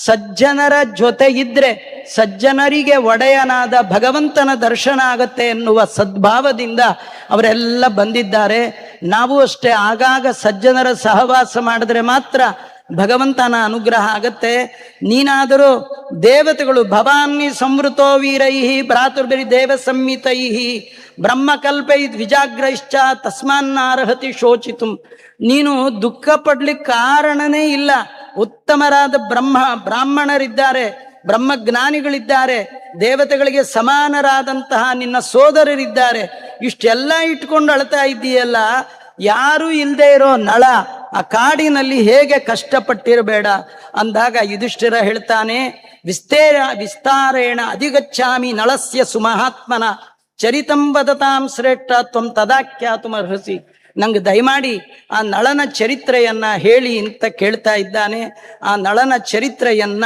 ಸಜ್ಜನರ ಜೊತೆ ಇದ್ರೆ ಸಜ್ಜನರಿಗೆ ಒಡೆಯನಾದ ಭಗವಂತನ ದರ್ಶನ ಆಗತ್ತೆ ಎನ್ನುವ ಸದ್ಭಾವದಿಂದ ಅವರೆಲ್ಲ ಬಂದಿದ್ದಾರೆ. ನಾವು ಅಷ್ಟೇ ಆಗಾಗ ಸಜ್ಜನರ ಸಹವಾಸ ಮಾಡಿದ್ರೆ ಮಾತ್ರ ಭಗವಂತನ ಅನುಗ್ರಹ ಆಗತ್ತೆ. ನೀನಾದರೂ ದೇವತೆಗಳು ಭವಾನ್ನಿ ಸಂವೃತೋ ವೀರೈಹಿ ಭ್ರಾತೃಭಿರ್ ದೇವ ಸಂಹಿತೈಹಿ ಬ್ರಹ್ಮಕಲ್ಪೈ ದ್ವಿಜಾಗ್ರೈಶ್ಚ ತಸ್ಮಾನ್ನಾರ್ಹತಿ ಶೋಚಿತುಂ. ನೀನು ದುಃಖ ಪಡ್ಲಿಕ್ಕೆ ಕಾರಣನೇ ಇಲ್ಲ. ಉತ್ತಮರಾದ ಬ್ರಾಹ್ಮಣರಿದ್ದಾರೆ, ಬ್ರಹ್ಮಜ್ಞಾನಿಗಳಿದ್ದಾರೆ, ದೇವತೆಗಳಿಗೆ ಸಮಾನರಾದಂತಹ ನಿನ್ನ ಸೋದರರಿದ್ದಾರೆ. ಇಷ್ಟೆಲ್ಲ ಇಟ್ಕೊಂಡು ಅಳ್ತಾ ಇದ್ದೀಯಲ್ಲ, ಯಾರು ಇಲ್ಲದೆ ಇರೋ ನಳ ಆ ಕಾಡಿನಲ್ಲಿ ಹೇಗೆ ಕಷ್ಟಪಟ್ಟಿರಬೇಡ ಅಂದಾಗ ಯುಧಿಷ್ಠಿರ ಹೇಳ್ತಾನೆ, ವಿಸ್ತಾರೇಣ ಅಧಿಗಚ್ಚಾಮಿ ನಳಸ್ಯ ಸುಮಹಾತ್ಮನ ಚರಿತಂ ವದತಾಂ ಶ್ರೇಷ್ಠ ತ್ವಂ ತದಾಖ್ಯಾತುಮರ್ಹಸಿ. ನಂಗೆ ದಯಮಾಡಿ ಆ ನಳನ ಚರಿತ್ರೆಯನ್ನ ಹೇಳಿ ಅಂತ ಕೇಳ್ತಾ ಇದ್ದಾನೆ. ಆ ನಳನ ಚರಿತ್ರೆಯನ್ನ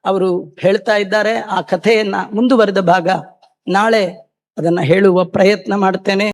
ಅವರು ಹೇಳ್ತಾ ಇದ್ದಾರೆ. ಆ ಕಥೆಯನ್ನ ಮುಂದುವರೆದ ಭಾಗ ನಾಳೆ ಅದನ್ನ ಹೇಳುವ ಪ್ರಯತ್ನ ಮಾಡ್ತೇನೆ.